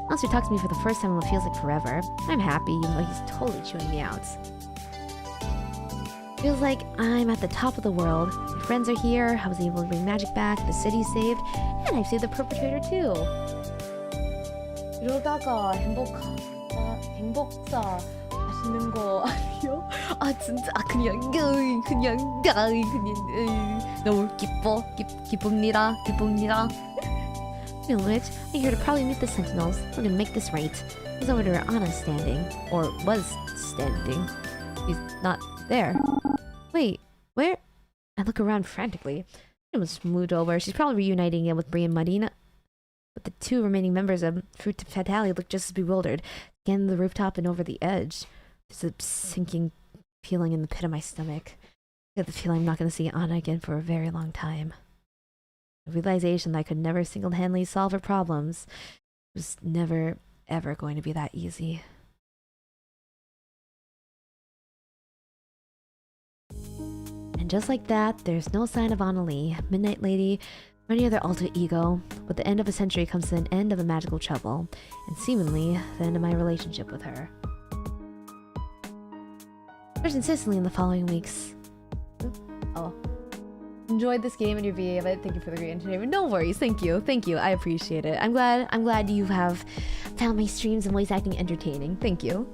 Alistair talks to me for the first time in what feels like forever. I'm happy, even though he's totally chewing me out. Feels like I'm at the top of the world. My friends are here, I was able to bring magic back, the city's saved, and I've saved the perpetrator too. 이러다가 행복사 하시는 거 아니요? 아 진짜 그냥 너무 기쁩니다. Speaking of which, I'm here to probably meet the Sentinels. We're gonna make this right. He's over to where Anna's standing, or was standing. He's not there. Wait, where? I look around frantically. It was moved over. She's probably reuniting it with Bree and Marina. But the two remaining members of Fruit Fatale look just as bewildered. Scanning the rooftop and over the edge. There's a sinking feeling in the pit of my stomach. I get the feeling I'm not going to see Anna again for a very long time. The realization that I could never single-handedly solve her problems was never, ever going to be that easy. And just like that, there's no sign of Annalie, Midnight Lady, or any other alter ego. With the end of a century comes to an end of a magical trouble, and seemingly the end of my relationship with her. There's insistently in the following weeks. Oh. Enjoyed this game and your VA of it. Thank you for the great entertainment. No worries. Thank you. I appreciate it. I'm glad you have found my streams and voice acting entertaining. Thank you.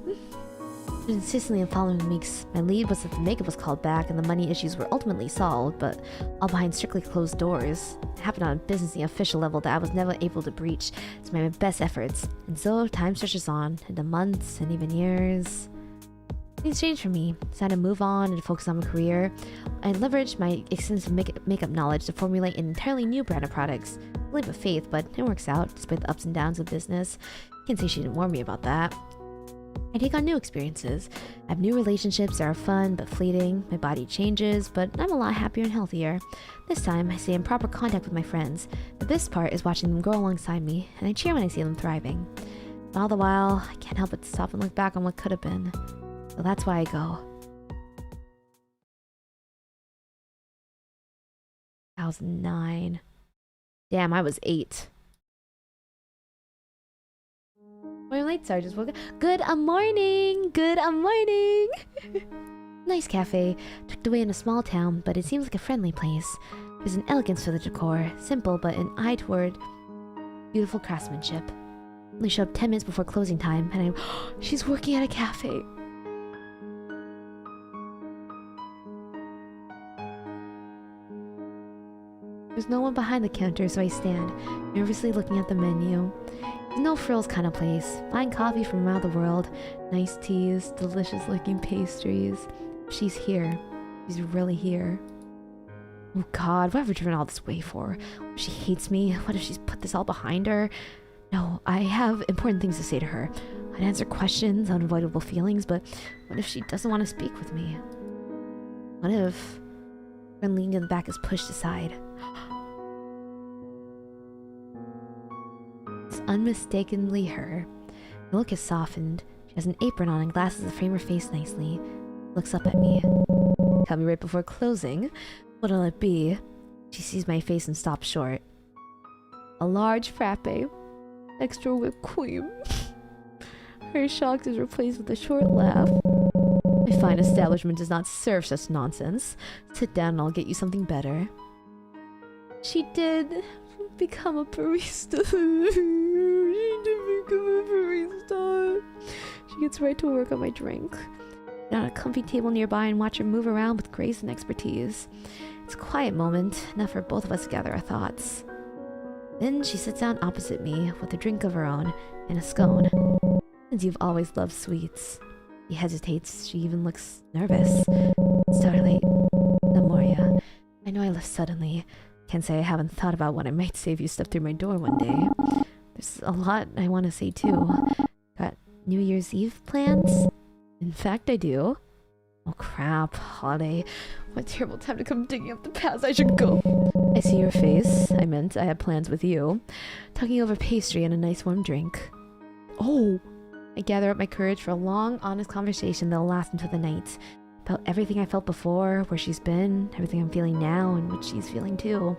Consistently in the following weeks, my lead was that the makeup was called back and the money issues were ultimately solved, but all behind strictly closed doors. It happened on a business and official level that I was never able to breach despite my best efforts. And so time stretches on into months and even years. Things changed for me. Decided to move on and focus on my career. I leveraged my extensive makeup knowledge to formulate an entirely new brand of products. I leap of faith, but it works out despite the ups and downs of business. Can't say she didn't warn me about that. I take on new experiences. I have new relationships that are fun but fleeting. My body changes, but I'm a lot happier and healthier. This time, I stay in proper contact with my friends. The best part is watching them grow alongside me, and I cheer when I see them thriving. And all the while, I can't help but stop and look back on what could have been. So that's why I go. 2009. Damn, I was 8. My lights are just woken. Good morning. Good morning. Nice cafe, tucked away in a small town, but it seems like a friendly place. There's an elegance to the decor, simple but an eye toward beautiful craftsmanship. Only showed up 10 minutes before closing time, and she's working at a cafe. There's no one behind the counter, so I stand, nervously looking at the menu. It's no frills kind of place. Fine coffee from around the world, nice teas, delicious looking pastries. She's here. She's really here. Oh god, what have I driven all this way for? What if she hates me? What if she's put this all behind her? No, I have important things to say to her. I'd answer questions, unavoidable feelings, but what if she doesn't want to speak with me? What if friend leaning in the back is pushed aside? It's unmistakably her. Her look is softened. She has an apron on and glasses that frame her face nicely. Looks up at me. Tell me right before closing. What'll it be? She sees my face and stops short. A large frappe. Extra whipped cream. Her shock is replaced with a short laugh. My fine establishment does not serve such nonsense. Sit down and I'll get you something better. She did become a barista. She gets right to work on my drink. Sit on a comfy table nearby and watch her move around with grace and expertise. It's a quiet moment, enough for both of us to gather our thoughts. Then she sits down opposite me with a drink of her own and a scone. Since you've always loved sweets. She hesitates, she even looks nervous. Starlight, Amoria, I know I left suddenly. Can't say I haven't thought about what I might say if you step through my door one day. There's a lot I want to say too. Got New Year's Eve plans? In fact, I do. Oh crap, holiday. What a terrible time to come digging up the past. I should go. I see your face. I meant I had plans with you. Talking over pastry and a nice warm drink. Oh! I gather up my courage for a long, honest conversation that'll last into the night. About everything I felt before, where she's been, everything I'm feeling now, and what she's feeling too.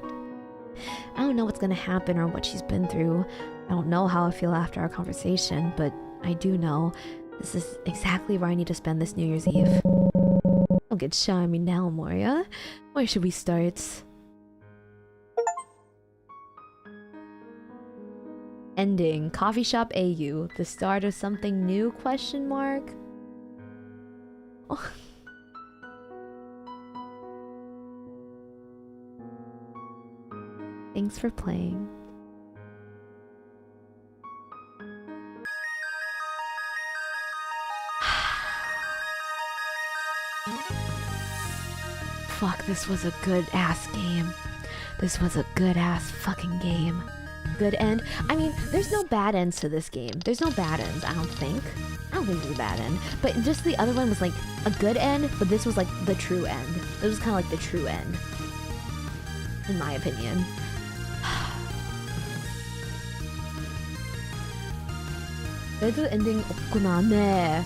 I don't know what's gonna happen or what she's been through. I don't know how I feel after our conversation, but I do know this is exactly where I need to spend this New Year's Eve. Don't get shy on me now, Moria. Where should we start? Ending. Coffee shop AU. The start of something new? Question mark. Oh. Thanks for playing. Fuck, this was a good ass game. This was a good ass fucking game. Good end. I mean, there's no bad ends to this game. There's no bad ends, I don't think. I don't think there's a bad end. But just the other one was like a good end, but this was like the true end. It was kind of like the true end. In my opinion. 레드 엔딩 없구나. 네.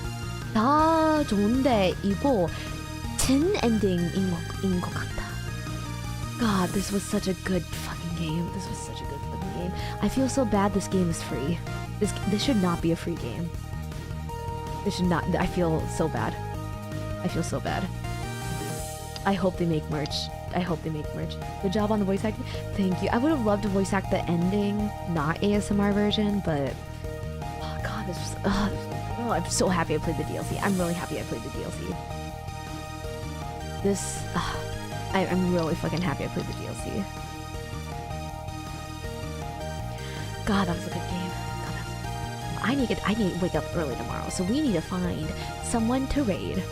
다 좋은데 이거 진 엔딩인 것 같다. God, this was such a good fucking game. This was such a good fucking game. I feel so bad this game is free. This should not be a free game. This should not. I feel so bad. I feel so bad. I hope they make merch. I hope they make merch. Good job on the voice acting. Thank you. I would have loved to voice act the ending, not ASMR version, but oh god, this was. Oh, I'm so happy I played the DLC. I'm really happy I played the DLC. This. I'm really fucking happy I played the DLC. God, that was a good game. God, I need to wake up early tomorrow, so we need to find someone to raid.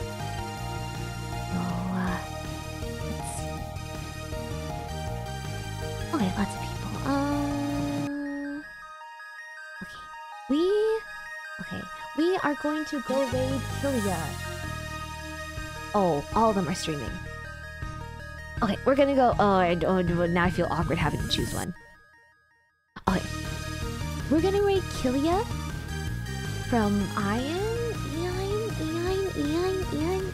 Let's see. Okay, lots of people. Okay, we are going to go raid Killia. Oh, all of them are streaming. Okay, we're gonna go. Now I feel awkward having to choose one. Okay, we're gonna raid Killia from Ian.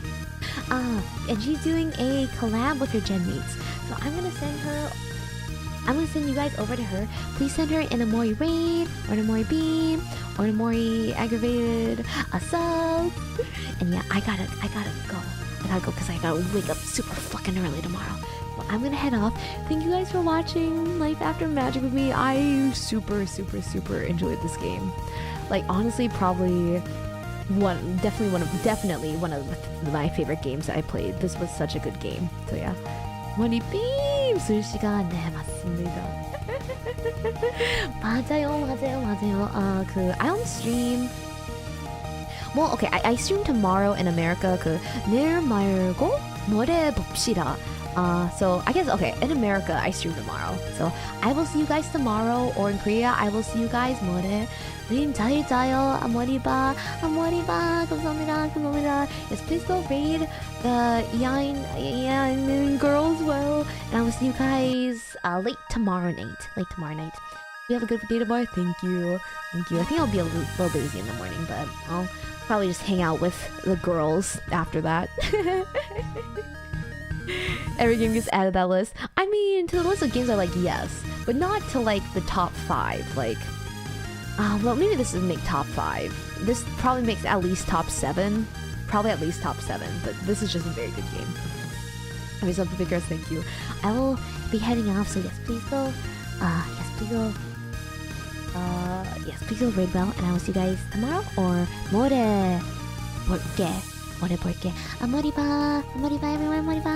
And she's doing a collab with her gen mates. So I'm gonna send you guys over to her. Please send her in a Mori raid or an Amori beam Ornomori aggravated. Assault. And yeah, I gotta go. I gotta go because I gotta wake up super fucking early tomorrow. Well, I'm gonna head off. Thank you guys for watching Life After Magic with me. I super enjoyed this game. Like honestly, probably definitely one of my favorite games that I played. This was such a good game. So yeah. 머리 빔! 쓸 시간 네 맞습니다. 맞아요. I don't stream. Well, okay, I stream tomorrow in America. 내일 말고 모레 봅시다. So I guess okay, in America I stream tomorrow. So I will see you guys tomorrow, or in Korea I will see you guys 모레. 님 잘 자요. 아모리바 감사합니다. Yes, please go raid the Ian girls well, and I will see you guys late tomorrow night. You have a good day tomorrow. Thank you. I think I'll be a little busy in the morning, but I'll probably just hang out with the girls after that. Every game gets added to that list. I mean, to the list of games I like, yes, but not to like the top 5. Like, well, maybe this doesn't make top 5. This probably makes at least top 7. Probably at least top 7, but this is just a very good game. I mean, some figures, thank you. I will be heading off, so yes, please go. Yes, please go raid bell, and I will see you guys tomorrow or 모레 볼게. Amoriba everyone, Amoriba.